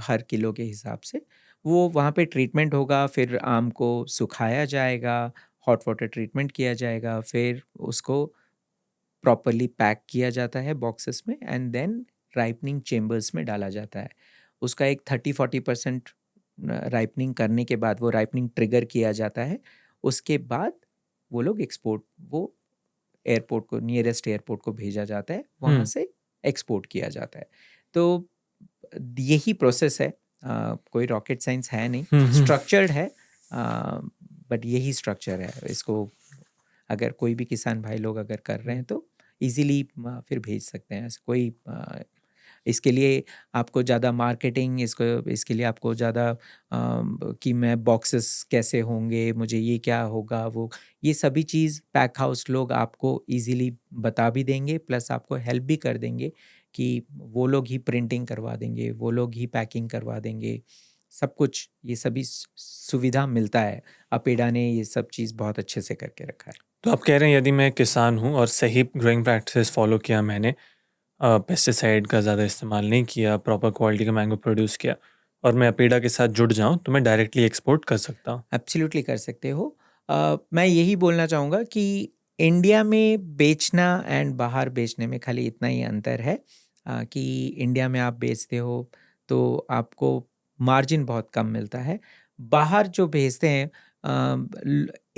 हर किलो के हिसाब से। वो वहाँ पे ट्रीटमेंट होगा, फिर आम को सुखाया जाएगा, हॉट वाटर ट्रीटमेंट किया जाएगा, फिर उसको प्रॉपरली पैक किया जाता है बॉक्सेस में एंड देन राइपनिंग चेम्बर्स में डाला जाता है। उसका एक 30-40% राइपनिंग करने के बाद वो राइपनिंग ट्रिगर किया जाता है। उसके बाद वो लोग वो एयरपोर्ट को, नियरेस्ट एयरपोर्ट को भेजा जाता है, वहाँ से एक्सपोर्ट किया जाता है। तो यही प्रोसेस है। कोई रॉकेट साइंस है नहीं, स्ट्रक्चर्ड है, बट यही स्ट्रक्चर है। इसको अगर कोई भी किसान भाई लोग अगर कर रहे हैं तो इजीली फिर भेज सकते हैं। ऐसे कोई इसके लिए आपको ज़्यादा मार्केटिंग, इसके लिए आपको ज़्यादा कि मैं बॉक्सेस कैसे होंगे, मुझे ये क्या होगा, वो ये सभी चीज़ पैक हाउस लोग आपको इजीली बता भी देंगे, प्लस आपको हेल्प भी कर देंगे कि वो लोग ही प्रिंटिंग करवा देंगे, वो लोग ही पैकिंग करवा देंगे, सब कुछ ये सभी सुविधा मिलता है। अपेडा ने ये सब चीज़ बहुत अच्छे से करके रखा है। तो आप कह रहे हैं यदि मैं किसान हूँ और सही ग्रोइंग प्रैक्टिसेस फॉलो किया मैंने, पेस्टिसाइड का ज़्यादा इस्तेमाल नहीं किया, प्रॉपर क्वालिटी का मैंगो प्रोड्यूस किया और मैं अपेडा के साथ जुड़ जाऊँ, तो मैं डायरेक्टली एक्सपोर्ट कर सकता हूँ? एब्सोल्युटली कर सकते हो। मैं यही बोलना चाहूँगा कि इंडिया में बेचना एंड बाहर बेचने में खाली इतना ही अंतर है कि इंडिया में आप बेचते हो तो आपको मार्जिन बहुत कम मिलता है। बाहर जो भेजते हैं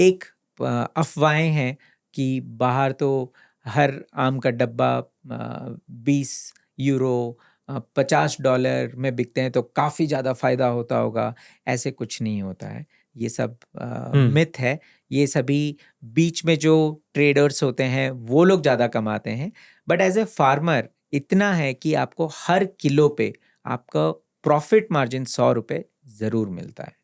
एक अफवाहें हैं कि बाहर तो हर आम का डब्बा 20 यूरो $50 में बिकते हैं, तो काफ़ी ज़्यादा फ़ायदा होता होगा। ऐसे कुछ नहीं होता है, ये सब मिथ है। ये सभी बीच में जो ट्रेडर्स होते हैं वो लोग ज़्यादा कमाते हैं, बट एज ए फार्मर इतना है कि आपको हर किलो पे आपका प्रॉफिट मार्जिन ₹100 ज़रूर मिलता है।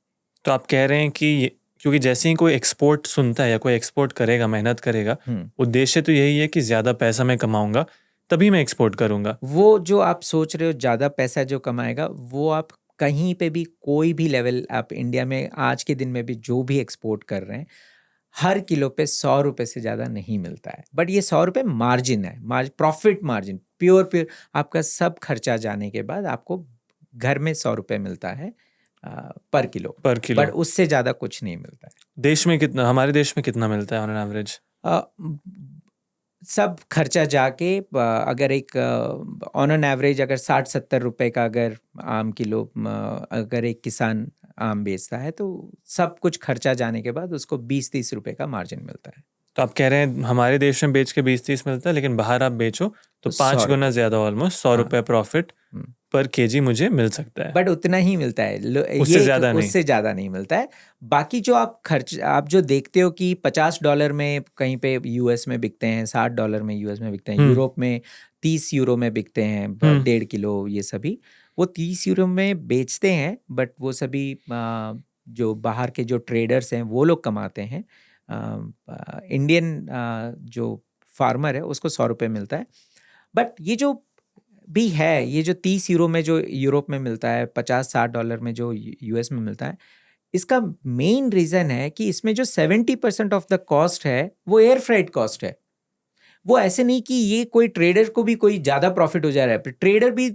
तो आप कह रहे हैं कि क्योंकि जैसे ही कोई एक्सपोर्ट सुनता है या कोई एक्सपोर्ट करेगा, मेहनत करेगा, उद्देश्य तो यही है कि ज़्यादा पैसा मैं कमाऊंगा तभी मैं एक्सपोर्ट करूंगा। वो जो आप सोच रहे हो ज़्यादा पैसा जो कमाएगा, वो आप कहीं पे भी कोई भी लेवल आप इंडिया में आज के दिन में भी जो भी एक्सपोर्ट कर रहे हैं, हर किलो पे ₹100 से ज़्यादा नहीं मिलता है। बट ये ₹100 मार्जिन है, प्रॉफिट मार्जिन, प्योर आपका सब खर्चा जाने के बाद आपको घर में ₹100 मिलता है पर किलो, पर किलो। बट उससे ज़्यादा कुछ नहीं मिलता है। देश में कितना, हमारे देश में कितना मिलता है ऑन एन एवरेज? सब खर्चा जाके अगर एक ऑन एन एवरेज अगर ₹60-70 का अगर आम किलो अगर एक किसान आम बेचता है, तो सब कुछ खर्चा जाने के बाद उसको 20-30 रुपए का मार्जिन मिलता है। तो आप कह रहे हैं हमारे देश में बेच के 20-30 मिलता है, लेकिन बाहर आप बेचो तो 5 100 गुना रुपए। ज़्यादा, ऑलमोस्ट 100 हाँ। रुपये प्रॉफिट हम्म। पर केजी मुझे मिल सकता है, बट उतना ही मिलता है, उससे ज़्यादा नहीं। उससे ज़्यादा नहीं मिलता है। बाकी जो आप जो देखते हो कि $50 में कहीं पे यूएस में बिकते हैं, $60 में यूएस में बिकते हैं, यूरोप में 30 यूरो में बिकते हैं 1.5 किलो, ये सभी वो 30 यूरो में बेचते हैं। बट वो सभी जो बाहर के जो ट्रेडर्स हैं वो लोग कमाते हैं। इंडियन जो फार्मर है उसको 100 रुपये मिलता है। बट ये जो भी है, ये जो 30 यूरो में जो यूरोप में मिलता है, $50-60 में जो यूएस में मिलता है, इसका मेन रीज़न है कि इसमें जो 70% ऑफ द कॉस्ट है वो एयर फ्राइट कॉस्ट है। वो ऐसे नहीं कि ये कोई ट्रेडर को भी कोई ज़्यादा प्रॉफिट हो जा रहा है। ट्रेडर भी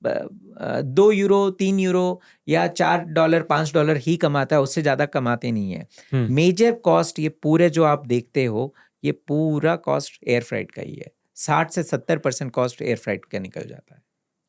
2 यूरो 3 यूरो या $4 $5 ही कमाता है, उससे ज़्यादा कमाते नहीं है। मेजर कॉस्ट ये पूरे जो आप देखते हो, ये पूरा कॉस्ट एयर फ्राइट का ही है। 60 से 70% कॉस्ट एयर फ्राइट का निकल जाता है।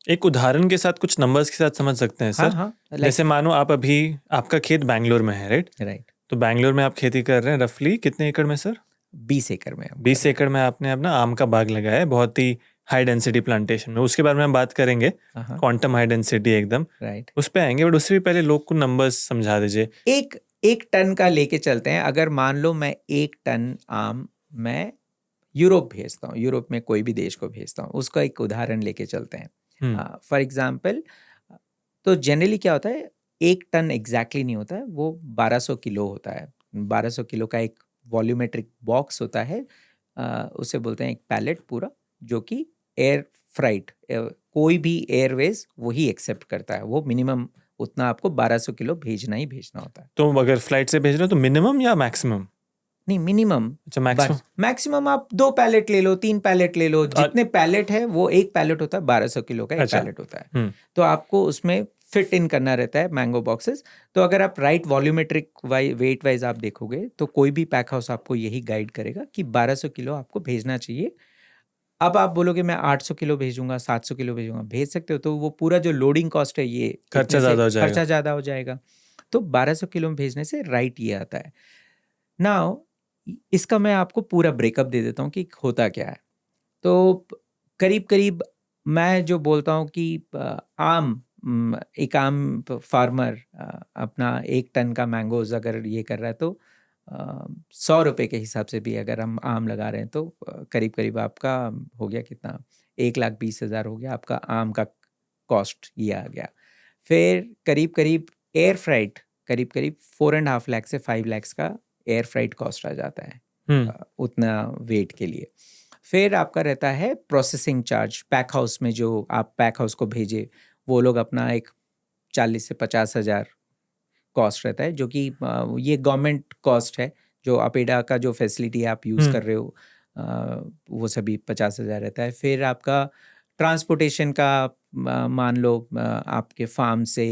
एक उदाहरण के साथ, कुछ नंबर्स के साथ समझ सकते हैं हाँ सर। हाँ, जैसे मानो आप अभी, आपका खेत बैंगलोर में है, राइट? राइट। तो बैंगलोर में आप खेती कर रहे हैं, रफली कितने एकड़ में सर? 20 एकड़ में हम 20 एकड़ में आपने अपना आम का बाग लगाया है, बहुत ही हाई डेंसिटी प्लांटेशन में। उसके बारे में हम बात करेंगे, क्वांटम हाई डेंसिटी एकदम, राइट। उस पे आएंगे। बट उससे भी पहले लोग को नंबर्स समझा दीजिए। एक टन का लेके चलते हैं। अगर मान लो मैं 1 टन आम मैं यूरोप भेजता हूँ, यूरोप में कोई भी देश को भेजता हूँ, उसका एक उदाहरण लेके चलते हैं। फॉर एग्जाम्पल, तो जनरली क्या होता है, 1 टन एग्जैक्टली नहीं होता है, वो 1200 किलो होता है। 1200 किलो का एक वॉल्यूमेट्रिक बॉक्स होता है, उसे बोलते हैं एक पैलेट पूरा, जो कि एयर फ्राइट, कोई भी एयरवेज वही एक्सेप्ट करता है। वो मिनिमम उतना आपको 1200 किलो भेजना ही भेजना होता है। तो अगर फ्लाइट से भेज रहे हो तो मिनिमम या मैक्सिमम? नहीं, मिनिमम। अच्छा, मैक्सिमम। मैक्सिमम आप 2 पैलेट ले लो, 3 पैलेट ले लो, जितने पैलेट है वो एक पैलेट होता है, 1200 किलो का एक पैलेट होता है। तो आपको उसमें फिट इन करना रहता है मैंगो बॉक्सेस। तो अगर आप राइट वॉल्यूमेट्रिक वेट वाइज आप देखोगे तो कोई भी पैक हाउस आपको यही गाइड करेगा कि 1200 किलो आपको भेजना चाहिए। अब आप बोलोगे मैं 800 किलो भेजूंगा, 700 किलो भेजूंगा, भेज सकते हो। तो वो पूरा जो लोडिंग कॉस्ट है, ये खर्चा ज़्यादा हो जाएगा। तो 1200 किलो में भेजने से राइट ये आता है। नाउ इसका मैं आपको पूरा ब्रेकअप दे देता हूँ कि होता क्या है। तो करीब करीब मैं जो बोलता हूँ कि एक आम फार्मर अपना 1 टन का मैंगोज अगर ये कर रहा है, तो 100 रुपये के हिसाब से भी अगर हम आम लगा रहे हैं, तो करीब करीब आपका हो गया कितना, 1,20,000 हो गया आपका आम का कॉस्ट, ये आ गया। फिर करीब करीब एयर फ्राइट करीब करीब 4.5 लाख से 5 लाख का एयर फ्राइट कॉस्ट आ जाता है उतना वेट के लिए। फिर आपका रहता है प्रोसेसिंग चार्ज। पैक हाउस में जो आप पैक हाउस को भेजे, वो लोग अपना एक 40 से 50 हज़ार कॉस्ट रहता है, जो कि ये गवर्नमेंट कॉस्ट है। जो अपेडा का जो फैसिलिटी आप यूज़ कर रहे हो, वो सभी 50 हज़ार रहता है। फिर आपका ट्रांसपोर्टेशन का मान लो आपके फार्म से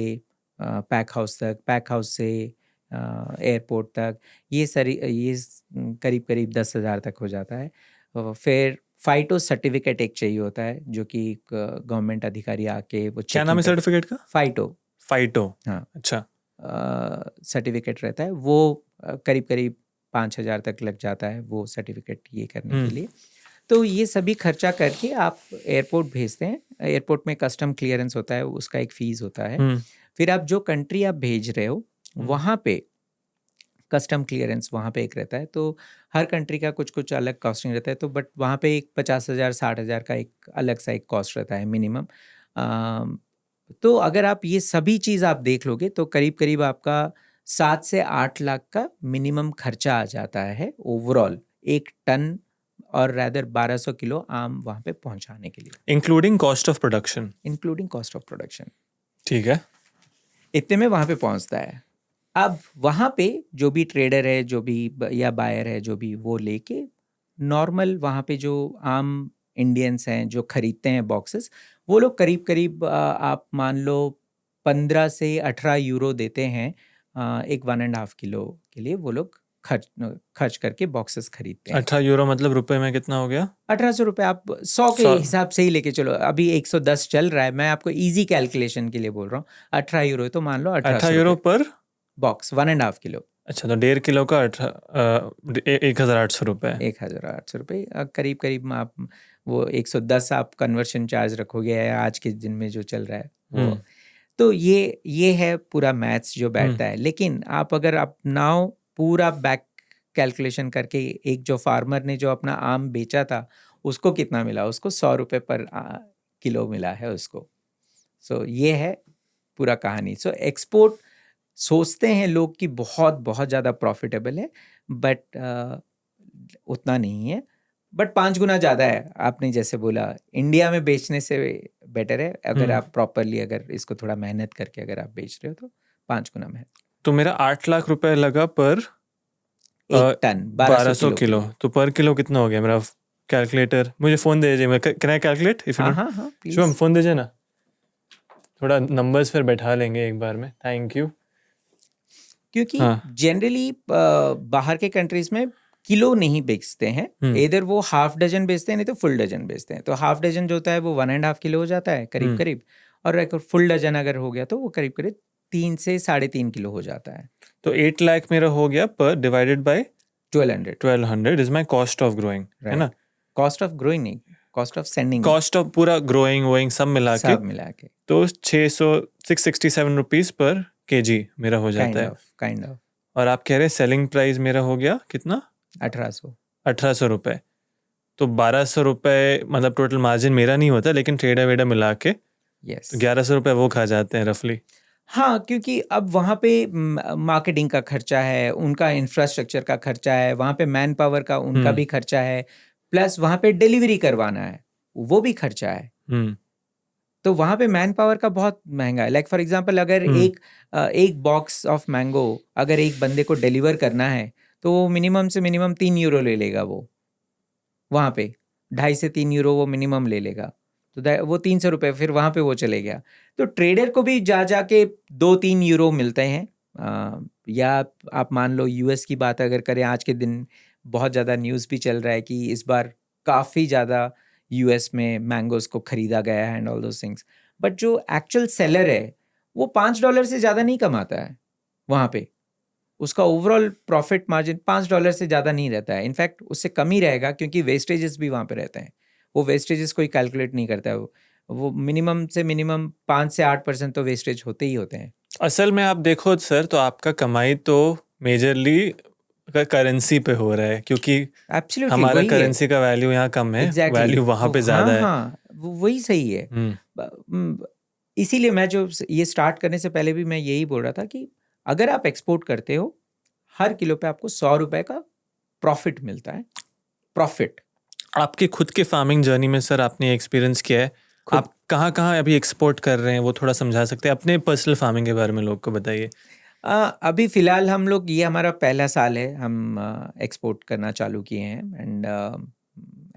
पैक हाउस तक, पैक हाउस से एयरपोर्ट तक, ये करीब करीब 10,000 तक हो जाता है। फिर फाइटो सर्टिफिकेट एक चाहिए होता है, जो कि गवर्नमेंट अधिकारी आके वो क्या नाम है सर्टिफिकेट का? फाइटो। हाँ, अच्छा। सर्टिफिकेट रहता है, वो करीब करीब 5,000 तक लग जाता है वो सर्टिफिकेट ये करने के लिए। तो ये सभी खर्चा करके आप एयरपोर्ट भेजते हैं। एयरपोर्ट में कस्टम क्लियरेंस होता है, उसका एक फ़ीस होता है। फिर आप जो कंट्री आप भेज रहे हो वहाँ पे कस्टम क्लियरेंस वहाँ पे एक रहता है। तो हर कंट्री का कुछ कुछ अलग कॉस्टिंग रहता है। तो बट वहाँ पे एक 50,000 60,000 का एक अलग सा एक कॉस्ट रहता है मिनिमम। तो अगर आप ये सभी चीज़ आप देख लोगे तो करीब करीब आपका 7 से 8 लाख का मिनिमम खर्चा आ जाता है ओवरऑल 1 टन और रैदर 1200 किलो आम वहाँ पे पहुँचाने के लिए, including cost of production. Including cost of production. ठीक है, इतने में वहाँ पे पहुँचता है। अब वहाँ पे जो भी ट्रेडर है, जो भी या बायर है, जो भी वो लेके नॉर्मल वहाँ पे जो आम इंडियंस हैं जो खरीदते हैं बॉक्सेस, वो लोग करीब करीब आप मान लो 15 से 18 यूरो देते हैं एक 1.5 किलो के लिए वो लोग खर्च करके बॉक्सेस खरीदते हैं। 18 यूरो मतलब रुपए में कितना हो गया? 1800 रुपये आप 100 के 100 हिसाब से ही लेके चलो। अभी 110 चल रहा है, मैं आपको इजी कैलकुलेशन के लिए बोल रहा हूँ। 18 यूरो तो मान लो 18 1800 यूरो रुपये पर बॉक्स, 1.5 किलो। अच्छा, तो 1.5 किलो का 1800 रुपये। 1800 रुपये करीब करीब आप वो 110 आप कन्वर्शन चार्ज रखोगे या आज के दिन में जो चल रहा है वो। तो ये है पूरा मैथ्स जो बैठता है। लेकिन आप अगर अपनाओ पूरा बैक कैलकुलेशन करके, एक जो फार्मर ने जो अपना आम बेचा था उसको कितना मिला, उसको 100 रुपये पर किलो मिला है उसको। सो ये है पूरा कहानी। सो एक्सपोर्ट सोचते हैं लोग कि बहुत बहुत ज़्यादा प्रॉफिटेबल है, बट उतना नहीं है। बट 5 गुना ज़्यादा है। आपने जैसे बोला, इंडिया में बेचने से बेटर है अगर आप प्रॉपरली, अगर इसको थोड़ा मेहनत करके अगर आप बेच रहे हो तो 5 गुना में। तो मेरा 8 लाख रुपए लगा पर 1 टन 1200 किलो। तो पर किलो कितना हो गया? मेरा कैलकुलेटर मुझे फ़ोन दे दीजिए, मैं can I calculate if you हाँ शुभम, प्लीज। फ़ोन दीजिए ना, थोड़ा नंबर्स फिर बैठा लेंगे एक बार में। Thank you. क्योंकि हाँ। जनरली बाहर के कंट्रीज में किलो नहीं बेचते हैं, इधर वो हाफ डजन बेचते हैं, नहीं तो फुल डजन बेचते हैं। तो हाफ डजन जो होता है वो 1.5 किलो हो जाता है करीब करीब, और एक फुल डजन अगर हो गया तो वो करीब करीब 3 से 3.5 किलो हो जाता है। तो 8 लाख मेरा हो गया पर divided by 1200 is my cost of growing, है ना? कॉस्ट ऑफ ग्रोइंग नहीं, cost of sending, cost of पूरा ग्रोइंग वोइंग सब मिला के तो 667 रुपीज पर केजी मेरा हो जाता है। Kind of. और आप कह रहे हैं सेलिंग प्राइस मेरा हो गया कितना? 1800 रुपए। तो 1200 रुपए मतलब टोटल मार्जिन मेरा नहीं होता, लेकिन ट्रेडर वेडर मिला के यस तो 1100 रुपए वो खा जाते हैं रफली। हाँ, क्योंकि अब वहाँ पे मार्केटिंग का खर्चा है, उनका इंफ्रास्ट्रक्चर का खर्चा है, वहाँ पे मैन पावर का उनका भी खर्चा है, प्लस वहाँ पे डिलीवरी करवाना है, वो भी खर्चा है। तो वहाँ पे मैन पावर का बहुत महंगा है। लाइक फॉर एग्जांपल अगर एक बॉक्स ऑफ मैंगो अगर एक बंदे को डिलीवर करना है तो वो मिनिमम से मिनिमम 3 यूरो ले लेगा। वो वहाँ पे 2.5 से 3 यूरो वो मिनिमम ले लेगा। तो वो 300 रुपये फिर वहाँ पे वो चले गया। तो ट्रेडर को भी जाके 2-3 यूरो मिलते हैं। या आप मान लो यूएस की बात अगर करें, आज के दिन बहुत ज़्यादा न्यूज़ भी चल रहा है कि इस बार काफ़ी ज़्यादा यूएस में मैंगोज़ को ख़रीदा गया है and all those things. But जो एक्चुअल सेलर है वो $5 से ज़्यादा नहीं कमाता है वहाँ पे। उसका ओवरऑल प्रॉफिट मार्जिन $5 से ज़्यादा नहीं रहता है। इनफैक्ट उससे कम ही रहेगा, क्योंकि वेस्टेजेस भी वहाँ पे रहते हैं। वो वेस्टेजेस कोई कैलकुलेट नहीं करता है। वो मिनिमम से मिनिमम 5 से 8% तो वेस्टेज होते ही होते हैं। असल में आप देखो सर, तो आपका कमाई तो मेजरली करेंसी पे हो रहा है, क्योंकि हमारा करेंसी का वैल्यू यहाँ कम है, वैल्यू वहाँ पे ज़्यादा है। हाँ, वही सही है। इसीलिए मैं जो ये स्टार्ट करने से पहले भी मैं यही बोल रहा था कि अगर आप एक्सपोर्ट करते हो, हर किलो पे आपको 100 रुपए का प्रॉफिट मिलता है। प्रॉफिट आपकी खुद के फार्मिंग जर्नी में सर आपने एक्सपीरियंस किया है, आप कहाँ कहाँ अभी एक्सपोर्ट कर रहे हैं वो थोड़ा समझा सकते हैं? अपने पर्सनल फार्मिंग के बारे में लोग को बताइए। अभी फ़िलहाल हम लोग, ये हमारा पहला साल है, हम एक्सपोर्ट करना चालू किए हैं एंड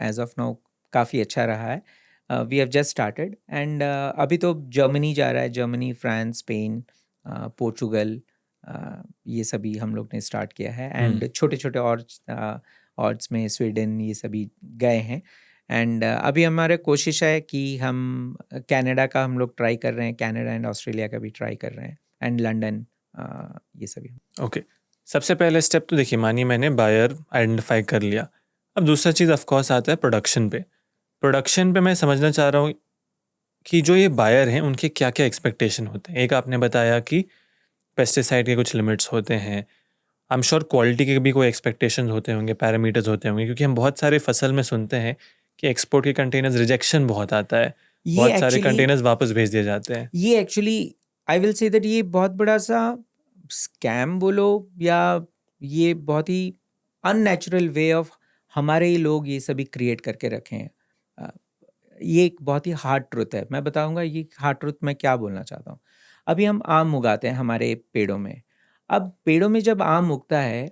एज ऑफ नाउ काफ़ी अच्छा रहा है। We have just started and अभी तो जर्मनी जा रहा है, जर्मनी, फ्रांस, स्पेन, पोर्चुगल, ये सभी हम लोग ने स्टार्ट किया है। एंड छोटे छोटे ऑर्ड्स में स्वीडन, ये सभी गए हैं। एंड अभी हमारा कोशिश है कि हम कनाडा का हम लोग ट्राई कर रहे हैं, कनाडा एंड ऑस्ट्रेलिया का भी ट्राई कर रहे हैं, एंड लंदन, ये सभी। ओके, सबसे पहले स्टेप तो देखिए, मानिए मैंने बायर आइडेंटिफाई कर लिया। अब दूसरा चीज़ ऑफ कोर्स आता है प्रोडक्शन पे। प्रोडक्शन पे मैं समझना चाह रहा हूँ कि जो ये बायर हैं उनके क्या क्या एक्सपेक्टेशन होते हैं। एक आपने बताया कि पेस्टिसाइड के कुछ लिमिट्स होते हैं, आई एम श्योर क्वालिटी के भी कोई एक्सपेक्टेशन होते होंगे, पैरामीटर्स होते होंगे, क्योंकि हम बहुत सारे फसल में सुनते हैं कि एक्सपोर्ट के कंटेनर्स रिजेक्शन बहुत आता है, बहुत सारे कंटेनर्स वापस भेज दिए जाते हैं। ये actually I will say that ये बहुत बड़ा सा स्कैम बोलो, या ये बहुत ही अननेचुरल वे ऑफ हमारे लोग ये सभी क्रिएट करके रखे हैं। ये एक बहुत ही हार्ड ट्रुथ है। मैं बताऊंगा ये हार्ड ट्रुथ मैं क्या बोलना चाहता हूँ। अभी हम आम उगाते हैं हमारे पेड़ों में। अब पेड़ों में जब आम उगता है,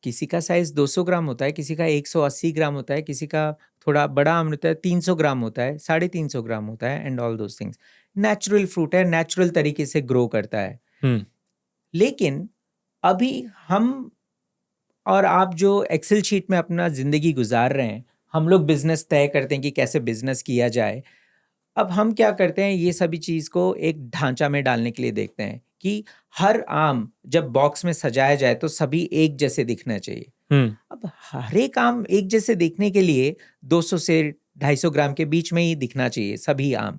किसी का साइज़ 200 ग्राम होता है, किसी का 180 ग्राम होता है, किसी का थोड़ा बड़ा आम होता है 300 ग्राम होता है, 350 ग्राम होता है, and all those things. Natural fruit है, नेचुरल तरीके से ग्रो करता है। लेकिन अभी हम और आप जो एक्सेल शीट में अपना ज़िंदगी गुजार रहे हैं, हम लोग बिजनेस तय करते हैं कि कैसे बिजनेस किया जाए। अब हम क्या करते हैं, ये सभी चीज़ को एक ढांचा में डालने के लिए देखते हैं कि हर आम जब बॉक्स में सजाया जाए तो सभी एक जैसे दिखना चाहिए। अब हर एक आम एक जैसे दिखने के लिए 200 से 250 ग्राम के बीच में ही दिखना चाहिए सभी आम।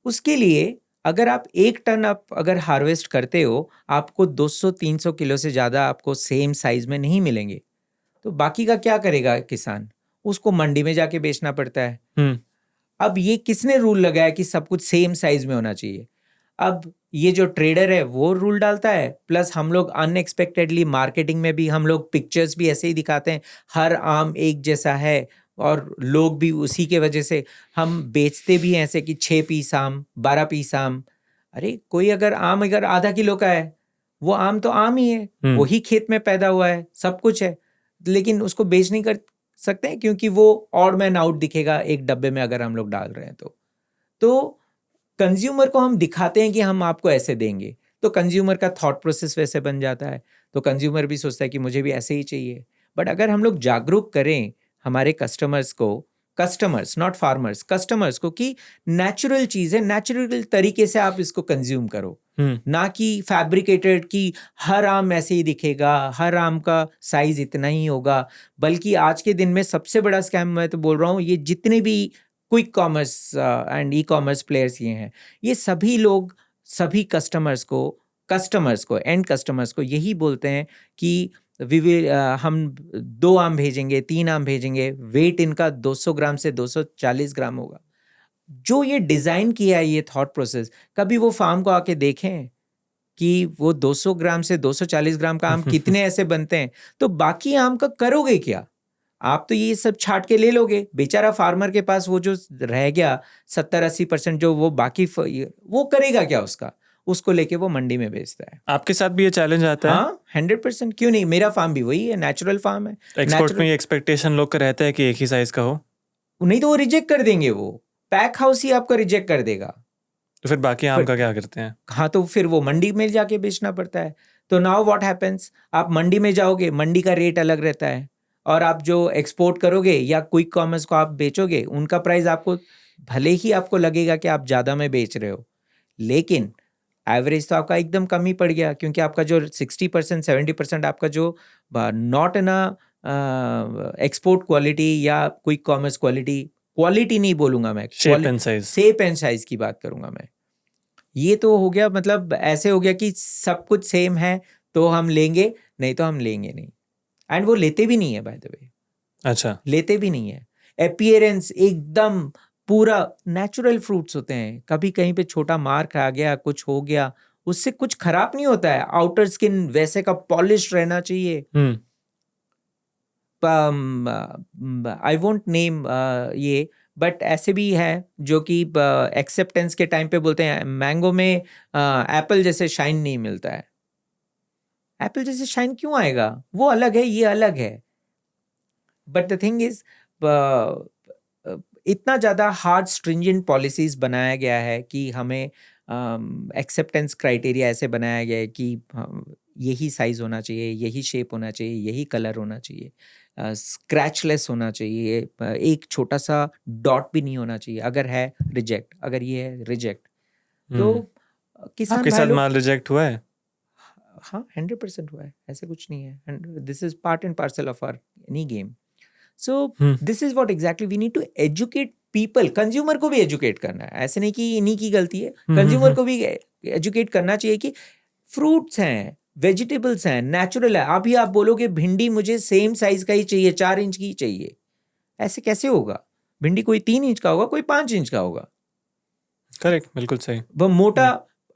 उसके लिए अगर आप 1 टन आप अगर हार्वेस्ट करते हो, आपको 200-300 किलो से ज़्यादा आपको सेम साइज़ में नहीं मिलेंगे। तो बाकी का क्या करेगा किसान? उसको मंडी में जाके बेचना पड़ता है। अब ये किसने रूल लगाया कि सब कुछ सेम साइज़ में होना चाहिए? अब ये जो ट्रेडर है वो रूल डालता है, प्लस हम लोग अनएक्सपेक्टेडली मार्केटिंग में भी हम लोग पिक्चर्स भी ऐसे ही दिखाते हैं, हर आम एक जैसा है और लोग भी उसी के वजह से हम बेचते भी हैं ऐसे कि 6 पीस आम, 12 पीस आम। अरे कोई अगर आम अगर आधा किलो का है, वो आम तो आम ही है, वही खेत में पैदा हुआ है, सब कुछ है, लेकिन उसको बेच नहीं कर सकते हैं क्योंकि वो ऑड मैन आउट दिखेगा एक डब्बे में अगर हम लोग डाल रहे हैं तो कंज्यूमर को हम दिखाते हैं कि हम आपको ऐसे देंगे, तो कंज्यूमर का थॉट प्रोसेस वैसे बन जाता है, तो कंज्यूमर भी सोचता है कि मुझे भी ऐसे ही चाहिए। बट अगर हम लोग जागरूक करें हमारे कस्टमर्स को, कस्टमर्स नॉट फार्मर्स, कस्टमर्स को, कि नेचुरल चीज़ है, नेचुरल तरीके से आप इसको कंज्यूम करो, ना कि फैब्रिकेटेड कि हर आम ऐसे ही दिखेगा, हर आम का साइज इतना ही होगा। बल्कि आज के दिन में सबसे बड़ा स्कैम मैं तो बोल रहा हूँ, ये जितने भी quick commerce and e commerce players ये हैं, ये सभी लोग सभी कस्टमर्स को एंड कस्टमर्स को यही बोलते हैं कि हम 2 आम भेजेंगे, 3 आम भेजेंगे, वेट इनका 200 ग्राम से 240 ग्राम होगा। जो ये डिज़ाइन किया है ये थॉट प्रोसेस, कभी वो फार्म को आके देखें कि वो 200 ग्राम से 240 ग्राम का आम कितने ऐसे बनते हैं, तो बाकी आम का करोगे क्या? आप तो ये सब छाट के ले लोगे, बेचारा फार्मर के पास वो जो रह गया 70-80% जो वो बाकी वो करेगा क्या उसका? उसको लेके वो मंडी में बेचता है। आपके साथ भी ये चैलेंज आता है? हाँ, 100%, क्यों नहीं? मेरा फार्म भी वही है, नेचुरल फार्म है। एक्सपोर्ट में ये एक्सपेक्टेशन लोग का रहता है कि एक ही साइज का हो, नहीं तो वो रिजेक्ट कर देंगे, वो पैक हाउस ही आपका रिजेक्ट कर देगा। तो फिर बाकी आम का क्या करते हैं? हाँ, तो फिर वो मंडी में जाके बेचना पड़ता है। तो नाउ व्हाट हैपेंस, आप मंडी में जाओगे, मंडी का रेट अलग रहता है, और आप जो एक्सपोर्ट करोगे या क्विक कॉमर्स को आप बेचोगे, उनका प्राइस आपको भले ही आपको लगेगा कि आप ज़्यादा में बेच रहे हो, लेकिन एवरेज तो आपका एकदम कम ही पड़ गया, क्योंकि आपका जो 60% 70% आपका जो नॉट इन एक्सपोर्ट क्वालिटी या क्विक कॉमर्स क्वालिटी नहीं बोलूँगा मैं, shape and size, shape and size की बात करूँगा मैं। ये तो हो गया, मतलब ऐसे हो गया कि सब कुछ सेम है तो हम लेंगे, नहीं तो हम लेंगे नहीं। एंड वो लेते भी नहीं है, बाय द वे। अच्छा, लेते भी नहीं है। अपीयरेंस एकदम पूरा नेचुरल फ्रूट्स होते हैं, कभी कहीं पे छोटा मार्क आ गया, कुछ हो गया, उससे कुछ खराब नहीं होता है। आउटर स्किन वैसे का पॉलिश रहना चाहिए। आई वोंट नेम ये, बट ऐसे भी है जो कि एक्सेप्टेंस के टाइम पे बोलते हैं मैंगो में एप्पल जैसे शाइन नहीं मिलता है। एप्पल जैसे शाइन क्यों आएगा? वो अलग है, ये अलग है। बट द थिंग इज, इतना ज़्यादा हार्ड स्ट्रिंजेंट पॉलिसीज बनाया गया है कि हमें एक्सेप्टेंस क्राइटेरिया ऐसे बनाया गया है कि यही साइज होना चाहिए, यही शेप होना चाहिए, यही कलर होना चाहिए, स्क्रैचलेस होना चाहिए, एक छोटा सा डॉट भी नहीं होना चाहिए, अगर है रिजेक्ट, अगर ये है रिजेक्ट। तो किसान आपके भाई साथ लोग, माल रिजेक्ट हुआ है? हाँ 100% हुआ है, ऐसे कुछ नहीं है। This is part and parcel of our any game. So this is what exactly we need to educate people. Consumer को भी एजुकेट करना है, ऐसे नहीं कि इन्हीं की गलती है, कंज्यूमर को भी एजुकेट करना चाहिए कि फ्रूट्स हैं, वेजिटेबल्स हैं, नेचुरल है। अभी आप बोलोगे भिंडी मुझे सेम साइज का ही चाहिए, 4 इंच की ही चाहिए, ऐसे कैसे होगा? भिंडी कोई 3 इंच का होगा, कोई 5 इंच का होगा। करेक्ट, बिल्कुल सही। वह मोटा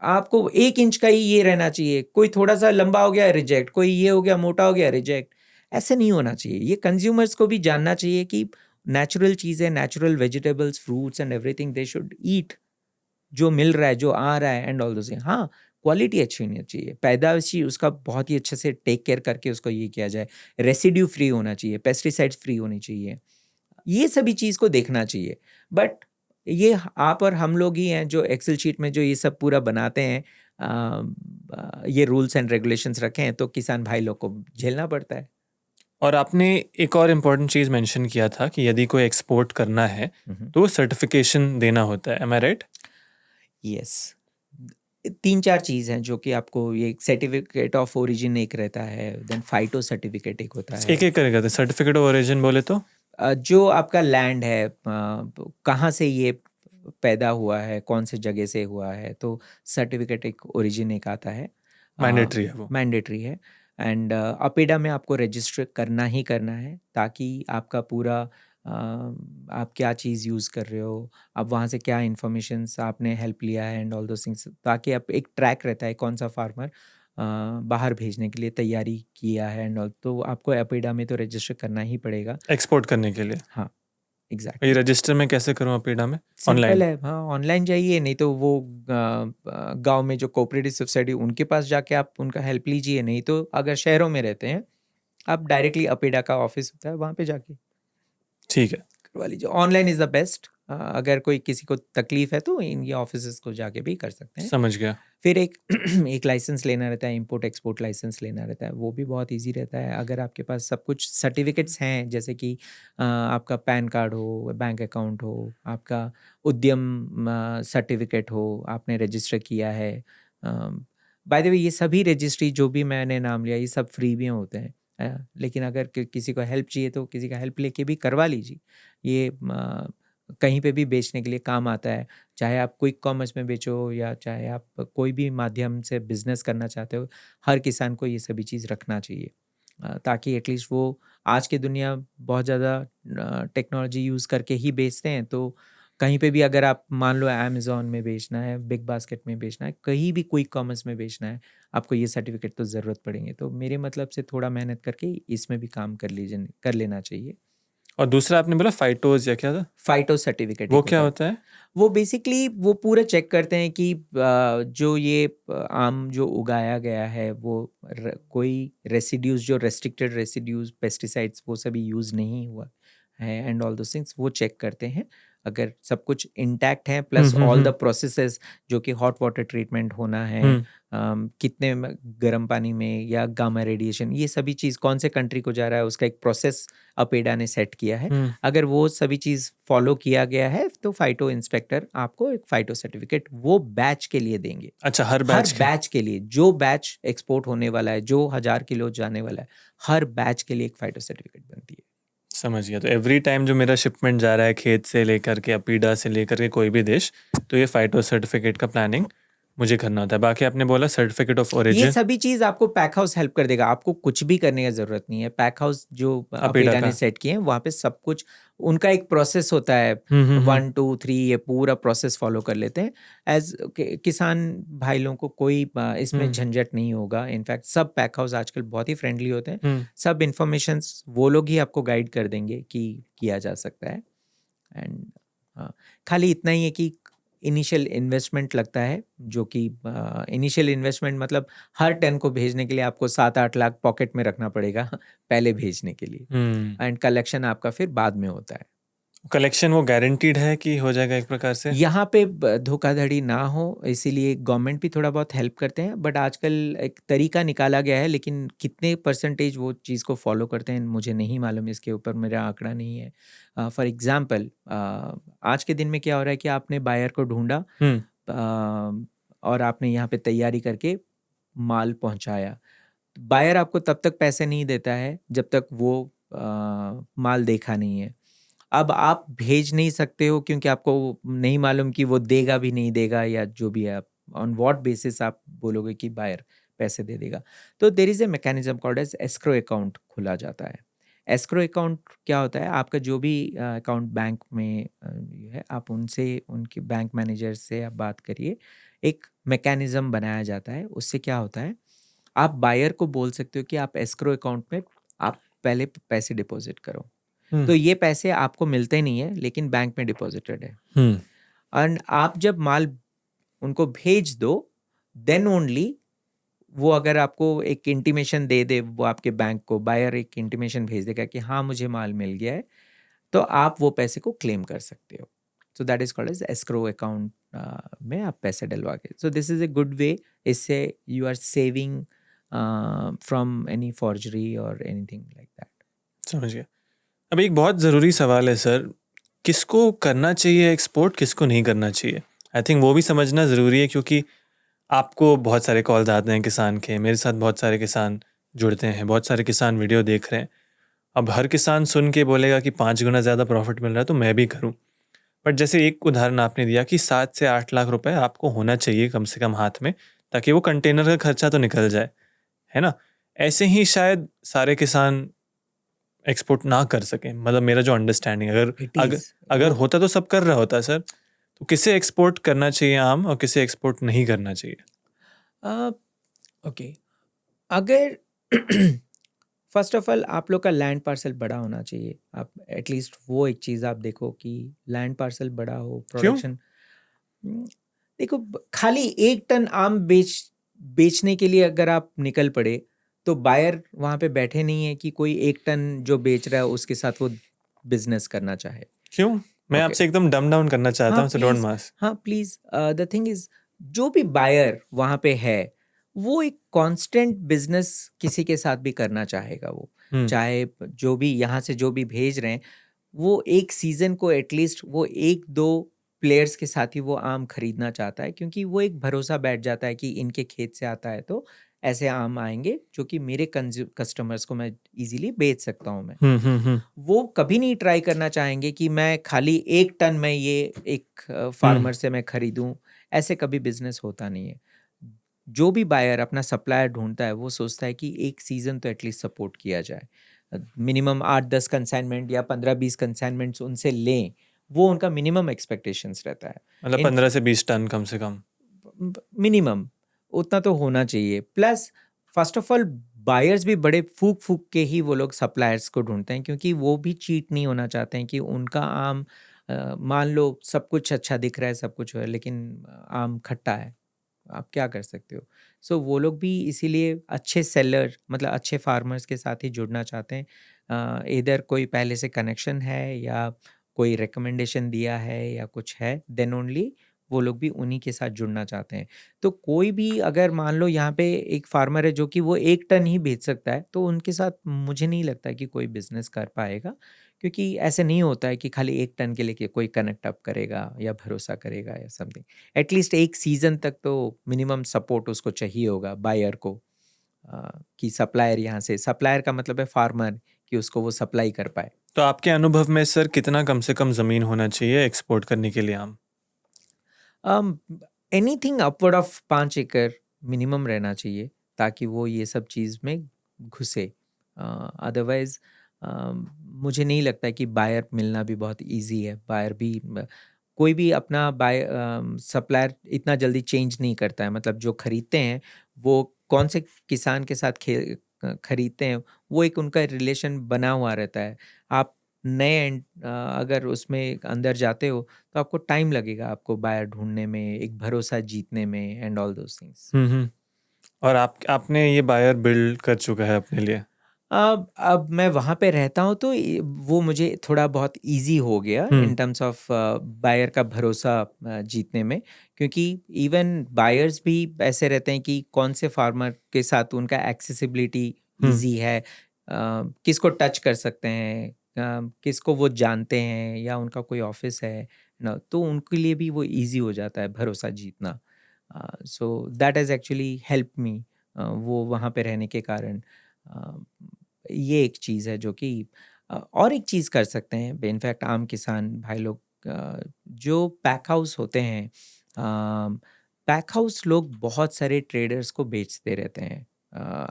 आपको 1 इंच का ही ये रहना चाहिए, कोई थोड़ा सा लंबा हो गया रिजेक्ट, कोई ये हो गया मोटा हो गया रिजेक्ट। ऐसे नहीं होना चाहिए। ये कंज्यूमर्स को भी जानना चाहिए कि नेचुरल चीज़ें, natural vegetables, fruits and everything they should eat, जो मिल रहा है, जो आ रहा है एंड ऑल दोस। हाँ, क्वालिटी अच्छी होनी चाहिए, पैदाइशी उसका बहुत ही अच्छे से टेक केयर करके उसको ये किया जाए, रेसिड्यू फ्री होना चाहिए, पेस्टिसाइड्स फ्री होनी चाहिए, ये सभी चीज़ को देखना चाहिए। बट ये आप और हम लोग ही हैं जो एक्सेल शीट में जो ये सब पूरा बनाते हैं। ये रूल्स एंड रेगुलेशंस रखे हैं तो किसान भाई लोग को झेलना पड़ता है। और आपने एक और इम्पोर्टेंट चीज़ मेंशन किया था कि यदि कोई एक्सपोर्ट करना है तो सर्टिफिकेशन देना होता है, एम आई राइट? यस, 3-4 चीज़ हैं जो कि आपको, ये सर्टिफिकेट ऑफ ओरिजिन एक रहता है, देन फाइटो सर्टिफिकेट एक होता है। एक एक करके करते सर्टिफिकेट ऑफ ओरिजिन बोले तो? जो आपका लैंड है, कहाँ से ये पैदा हुआ है, कौन से जगह से हुआ है, तो सर्टिफिकेट एक ओरिजिन एक आता है, मैंडेटरी है वो? मैंडेटरी है। एंड अपेडा में आपको रजिस्टर करना ही करना है ताकि आपका पूरा आप क्या चीज़ यूज़ कर रहे हो, आप वहाँ से क्या इन्फॉर्मेशंस आपने हेल्प लिया है एंड ऑल दो थिंग्स, ताकि आप एक ट्रैक रहता है कौन सा फार्मर बाहर भेजने के लिए तैयारी किया है एंड ऑल, तो आपको अपेडा में तो रजिस्टर करना ही पड़ेगा। एक्सपोर्ट करने के लिए? हाँ, ये एग्जैक्टली। रजिस्टर में कैसे करूँ अपेडा में? Simple online? है, हाँ, ऑनलाइन जाइए, नहीं तो वो गांव में जो कोऑपरेटिव सोसाइटी उनके पास जाके आप उनका हेल्प लीजिए, नहीं तो अगर शहरों में रहते हैं आप डायरेक्टली अपेडा का ऑफिस होता है वहाँ पे जाके ठीक है, करवा लीजिए। Online is the best. अगर कोई किसी को तकलीफ है तो इन ये ऑफिस को जाके भी कर सकते हैं। समझ गया। फिर एक एक लाइसेंस लेना रहता है, इंपोर्ट एक्सपोर्ट लाइसेंस लेना रहता है, वो भी बहुत इजी रहता है। अगर आपके पास सब कुछ सर्टिफिकेट्स हैं, जैसे कि आपका पैन कार्ड हो, बैंक अकाउंट हो, आपका उद्यम सर्टिफिकेट हो, आपने रजिस्टर किया है, बाय द वे ये सभी रजिस्ट्री जो भी मैंने नाम लिया ये सब फ्री भी होते हैं। लेकिन अगर किसी को हेल्प चाहिए तो किसी का हेल्प लेके भी करवा लीजिए। ये कहीं पे भी बेचने के लिए काम आता है, चाहे आप क्विक कॉमर्स में बेचो या चाहे आप कोई भी माध्यम से बिजनेस करना चाहते हो, हर किसान को ये सभी चीज़ रखना चाहिए, ताकि एटलीस्ट वो, आज की दुनिया बहुत ज़्यादा टेक्नोलॉजी यूज़ करके ही बेचते हैं, तो कहीं पे भी अगर आप मान लो अमेज़न में बेचना है, बिग बास्केट में बेचना है, कहीं भी क्विक कॉमर्स में बेचना है, आपको ये सर्टिफिकेट तो ज़रूरत पड़ेंगे। तो मेरे मतलब से थोड़ा मेहनत करके इसमें भी काम कर लेना चाहिए। और दूसरा आपने बोला फाइटोज या क्या था? फाइटो सर्टिफिकेट वो एक क्या होता है। होता है? वो बेसिकली वो पूरा चेक करते हैं कि जो ये आम जो उगाया गया है वो कोई रेसिड्यूज, जो रेस्ट्रिक्टेड रेसिड्यूज, पेस्टिसाइड्स, वो सभी यूज़ नहीं हुआ है एंड ऑल दो थिंग्स वो चेक करते हैं। अगर सब कुछ इंटैक्ट है, प्लस ऑल द प्रोसेसेस, जो कि हॉट वाटर ट्रीटमेंट होना है, कितने गर्म पानी में या गामा रेडिएशन, ये सभी चीज़ कौन से कंट्री को जा रहा है, उसका एक प्रोसेस अपेडा ने सेट किया है। अगर वो सभी चीज़ फॉलो किया गया है तो फाइटो इंस्पेक्टर आपको एक फाइटो सर्टिफिकेट वो बैच के लिए देंगे। अच्छा, हर बैच के लिए, जो बैच एक्सपोर्ट होने वाला है, जो 1000 किलो जाने वाला है, हर बैच के लिए एक फाइटो सर्टिफिकेट बनती है। समझ गया। तो एवरी टाइम जो मेरा शिपमेंट जा रहा है खेत से लेकर के अपेडा से लेकर के कोई भी देश, तो ये फाइटो सर्टिफिकेट का प्लानिंग मुझे करना होता है। बाकी आपने बोला सर्टिफिकेट ऑफ ये ओरिजिन सभी चीज आपको पैक हाउस हेल्प कर देगा, आपको कुछ भी करने की जरूरत नहीं है। पैक हाउस जो अपेडा का। ने सेट किए हैं वहाँ पे सब कुछ, उनका एक प्रोसेस होता है, 1 2 3 ये पूरा प्रोसेस फॉलो कर लेते हैं। एज किसान भाई लोगों को कोई इसमें झंझट नहीं होगा। इनफैक्ट सब पैक हाउस आजकल बहुत ही फ्रेंडली होते हैं। सब इंफॉर्मेशन वो लोग ही आपको गाइड कर देंगे कि किया जा सकता है। एंड खाली इतना ही है कि इनिशियल इन्वेस्टमेंट लगता है, जो कि इनिशियल इन्वेस्टमेंट मतलब हर टन को भेजने के लिए आपको 7-8 लाख पॉकेट में रखना पड़ेगा पहले भेजने के लिए, एंड कलेक्शन आपका फिर बाद में होता है। कलेक्शन वो गारंटीड है कि हो जाएगा एक प्रकार से? यहाँ पे धोखाधड़ी ना हो इसीलिए गवर्नमेंट भी थोड़ा बहुत हेल्प करते हैं, बट आजकल एक तरीका निकाला गया है, लेकिन कितने परसेंटेज वो चीज़ को फॉलो करते हैं मुझे नहीं मालूम, इसके ऊपर मेरा आंकड़ा नहीं है। फॉर एग्जांपल आज के दिन में क्या हो रहा है कि आपने बायर को ढूंढा और आपने यहाँ पे तैयारी करके माल पहुँचाया, बायर आपको तब तक पैसे नहीं देता है जब तक वो माल देखा नहीं है। अब आप भेज नहीं सकते हो क्योंकि आपको नहीं मालूम कि वो देगा भी नहीं देगा, या जो भी है, आप ऑन व्हाट बेसिस आप बोलोगे कि बायर पैसे दे देगा। तो there is a mechanism called as escrow account खुला जाता है। एस्क्रो अकाउंट क्या होता है, आपका जो भी अकाउंट बैंक में है, आप उनसे, उनके बैंक मैनेजर से आप बात करिए, एक मैकेनिज्म बनाया जाता है। उससे क्या होता है, आप बायर को बोल सकते हो कि आप एस्क्रो अकाउंट में आप पहले पैसे डिपॉजिट करो, तो ये पैसे आपको मिलते नहीं है लेकिन बैंक में डिपॉजिटेड है। एंड आप जब माल उनको भेज दो, देन ओनली वो अगर आपको एक इंटीमेशन दे दे, वो आपके बैंक को बायर एक इंटीमेशन भेज देगा कि हाँ मुझे माल मिल गया है, तो आप वो पैसे को क्लेम कर सकते हो। So that is called as escrow account में आप पैसे डलवा के, so this is a good way. इससे you are saving from any forgery और एनीथिंग लाइक दैट. समझ गया। अब एक बहुत ज़रूरी सवाल है सर, किसको करना चाहिए एक्सपोर्ट, किसको नहीं करना चाहिए? आई थिंक वो भी समझना ज़रूरी है, क्योंकि आपको बहुत सारे कॉल्स आते हैं किसान के, मेरे साथ बहुत सारे किसान जुड़ते हैं, बहुत सारे किसान वीडियो देख रहे हैं। अब हर किसान सुन के बोलेगा कि 5 गुना ज़्यादा प्रॉफिट मिल रहा है तो मैं भी करूं। बट जैसे एक उदाहरण आपने दिया कि 7 से 8 लाख रुपए आपको होना चाहिए कम से कम हाथ में, ताकि वो कंटेनर का खर्चा तो निकल जाए, है ना? ऐसे ही शायद सारे किसान एक्सपोर्ट ना कर सकें, मतलब मेरा जो अंडरस्टैंडिंग, अगर इट अगर इज़ अगर वो. होता तो सब कर रहा होता सर। तो किसे एक्सपोर्ट करना चाहिए आम, और किसे एक्सपोर्ट नहीं करना चाहिए? ओके, अगर फर्स्ट ऑफ ऑल आप लोग का लैंड पार्सल बड़ा होना चाहिए. आप एटलीस्ट वो एक चीज़ आप देखो कि लैंड पार्सल बड़ा हो, क्यों? प्रोडक्शन. देखो, खाली 1 टन आम बेचने के लिए अगर आप निकल पड़े, तो बायर वहाँ पे बैठे नहीं है कि कोई 1 टन जो बेच रहा है उसके साथ वो बिजनेस करना चाहे. क्यों? मैं ओके. आपसे एकदम डम डाउन करना चाहता हाँ हूँ, सो डोंट प्लीज, मास। हाँ प्लीज. द थिंग इज, जो भी बायर वहाँ पे है, वो एक कांस्टेंट बिजनेस किसी के साथ भी करना चाहेगा. वो हम्म। चाहे जो भी यहाँ से जो भी भेज रहे हैं, वो एक सीजन को एटलीस्ट वो 1-2 प्लेयर्स के साथ ही वो आम खरीदना चाहता है, क्योंकि वो एक भरोसा बैठ जाता है कि इनके खेत से आता है तो ऐसे आम आएंगे जो कि मेरे कस्टमर्स को मैं इजीली बेच सकता हूँ मैं. हम्म। वो कभी नहीं ट्राई करना चाहेंगे कि मैं खाली 1 टन में ये एक फार्मर से मैं खरीदूं. ऐसे कभी बिजनेस होता नहीं है. जो भी बायर अपना सप्लायर ढूंढता है, वो सोचता है कि एक सीजन तो एटलीस्ट सपोर्ट किया जाए. मिनिमम 8-10 कंसाइनमेंट या 15-20 कंसाइनमेंट्स उनसे लें, वो उनका मिनिमम एक्सपेक्टेशंस रहता है. मतलब इन 15 से 20 टन कम से कम। मिनिमम उतना तो होना चाहिए. Plus first of all buyers भी बड़े फूक फूक के ही वो लोग सप्लायर्स को ढूंढते हैं, क्योंकि वो भी चीट नहीं होना चाहते हैं कि उनका आम, मान लो सब कुछ अच्छा दिख रहा है, सब कुछ है, लेकिन आम खट्टा है, आप क्या कर सकते हो. सो वो लोग भी इसीलिए अच्छे सेलर, मतलब अच्छे फार्मर्स के साथ ही जुड़ना चाहते हैं. इधर कोई पहले से कनेक्शन है या कोई रिकमेंडेशन दिया है या कुछ है, देन ओनली वो लोग भी उन्हीं के साथ जुड़ना चाहते हैं. तो कोई भी अगर मान लो यहाँ पे एक फार्मर है जो कि वो 1 टन ही बेच सकता है, तो उनके साथ मुझे नहीं लगता कि कोई बिजनेस कर पाएगा, क्योंकि ऐसे नहीं होता है कि खाली 1 टन के लिए कोई कनेक्ट अप करेगा या भरोसा करेगा या समथिंग. एटलीस्ट एक सीजन तक तो मिनिमम सपोर्ट उसको चाहिए होगा बायर को. कि सप्लायर, यहाँ से सप्लायर का मतलब है फार्मर, कि उसको वो सप्लाई कर पाए. तो आपके अनुभव में सर कितना कम से कम ज़मीन होना चाहिए एक्सपोर्ट करने के लिए आम? एनीथिंग अपवर्ड ऑफ 5 एकड़ मिनिमम रहना चाहिए, ताकि वो ये सब चीज़ में घुसे. अदरवाइज मुझे नहीं लगता कि बायर मिलना भी बहुत इजी है. बायर भी कोई भी अपना सप्लायर इतना जल्दी चेंज नहीं करता है. मतलब जो खरीदते हैं, वो कौन से किसान के साथ खरीदते हैं, वो एक उनका रिलेशन बना हुआ रहता है. आप नए अगर उसमें अंदर जाते हो, तो आपको टाइम लगेगा आपको बायर ढूंढने में, एक भरोसा जीतने में, एंड ऑल दोज थिंग्स. हम्म। और आपने ये बायर बिल्ड कर चुका है अपने लिए? अब मैं वहाँ पे रहता हूँ, तो वो मुझे थोड़ा बहुत इजी हो गया इन हम्म। टर्म्स ऑफ बायर का भरोसा जीतने में. क्योंकि इवन बायर्स भी ऐसे रहते हैं कि कौन से फार्मर के साथ उनका एक्सेसिबिलिटी हम्म। इजी है, किसको टच कर सकते हैं, किसको वो जानते हैं, या उनका कोई ऑफिस है ना, तो उनके लिए भी वो इजी हो जाता है भरोसा जीतना. So that has actually help me, वो वहाँ पे रहने के कारण. ये एक चीज़ है जो कि और एक चीज़ कर सकते हैं इनफैक्ट आम किसान भाई लोग, जो पैक हाउस होते हैं, पैक हाउस लोग बहुत सारे ट्रेडर्स को बेचते रहते हैं,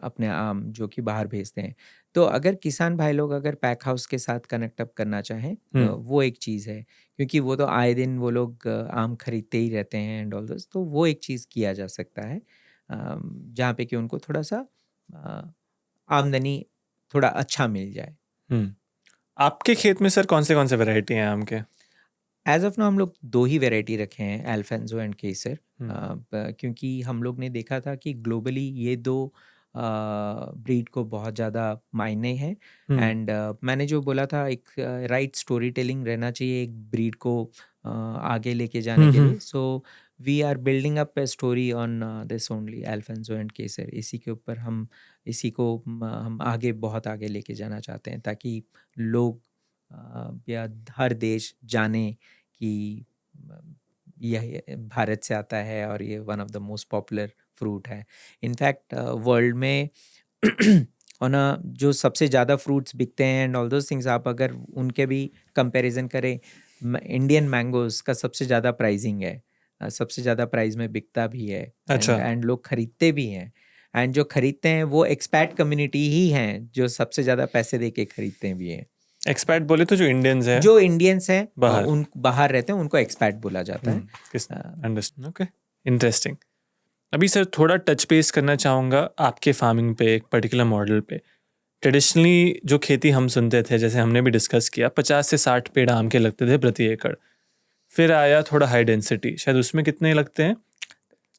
अपने आम जो कि बाहर भेजते हैं. तो अगर किसान भाई लोग अगर पैक हाउस के साथ कनेक्ट अप करना चाहें, वो एक चीज़ है, क्योंकि वो तो आए दिन वो लोग आम खरीदते ही रहते हैं एंड ऑल दिस. तो वो एक चीज़ किया जा सकता है, जहाँ पे कि उनको थोड़ा सा आमदनी थोड़ा अच्छा मिल जाए. हम्म। आपके खेत में सर कौन से वैरायटी हैं आम के? एज ऑफ नाउ हम लोग 2 ही वैरायटी रखे हैं, अल्फांसो एंड केसर. हम्म। क्योंकि हम लोग ने देखा था कि ग्लोबली ये 2 ब्रीड को बहुत ज़्यादा मायने हैं. हम्म। एंड मैंने जो बोला था, एक राइट स्टोरी टेलिंग रहना चाहिए एक ब्रीड को आगे लेके जाने के लिए. So we are building up a story on this only Alphonso and Kesar. इसी के ऊपर हम आगे बहुत आगे लेके जाना चाहते हैं ताकि लोग या हर देश जाने कि यह भारत से आता है और ये one of the most popular fruit है. इनफैक्ट वर्ल्ड में और ना जो सबसे ज़्यादा फ्रूट्स बिकते हैं एंड ऑल दोज थिंग्स, आप अगर उनके भी कंपैरिजन करें, इंडियन मैंगोज का सबसे ज़्यादा प्राइसिंग है, सबसे ज़्यादा प्राइस में बिकता भी है. अच्छा. एंड लोग खरीदते भी हैं. एंड जो खरीदते हैं वो एक्सपैट कम्युनिटी ही हैं जो सबसे ज़्यादा पैसे दे के खरीदते भी हैं. एक्सपैट बोले तो जो इंडियंस हैं जो इंडियंस हैं बाहर. उन बाहर रहते हैं उनको एक्सपैट बोला जाता है. अंडरस्टैंड. Okay, interesting. अभी सर थोड़ा टच बेस करना चाहूँगा आपके फार्मिंग पे, एक पर्टिकुलर मॉडल पे. ट्रेडिशनली जो खेती हम सुनते थे, जैसे हमने भी डिस्कस किया, 50 से 60 पेड़ आम के लगते थे प्रति एकड़. फिर आया थोड़ा हाई डेंसिटी, शायद उसमें कितने लगते हैं?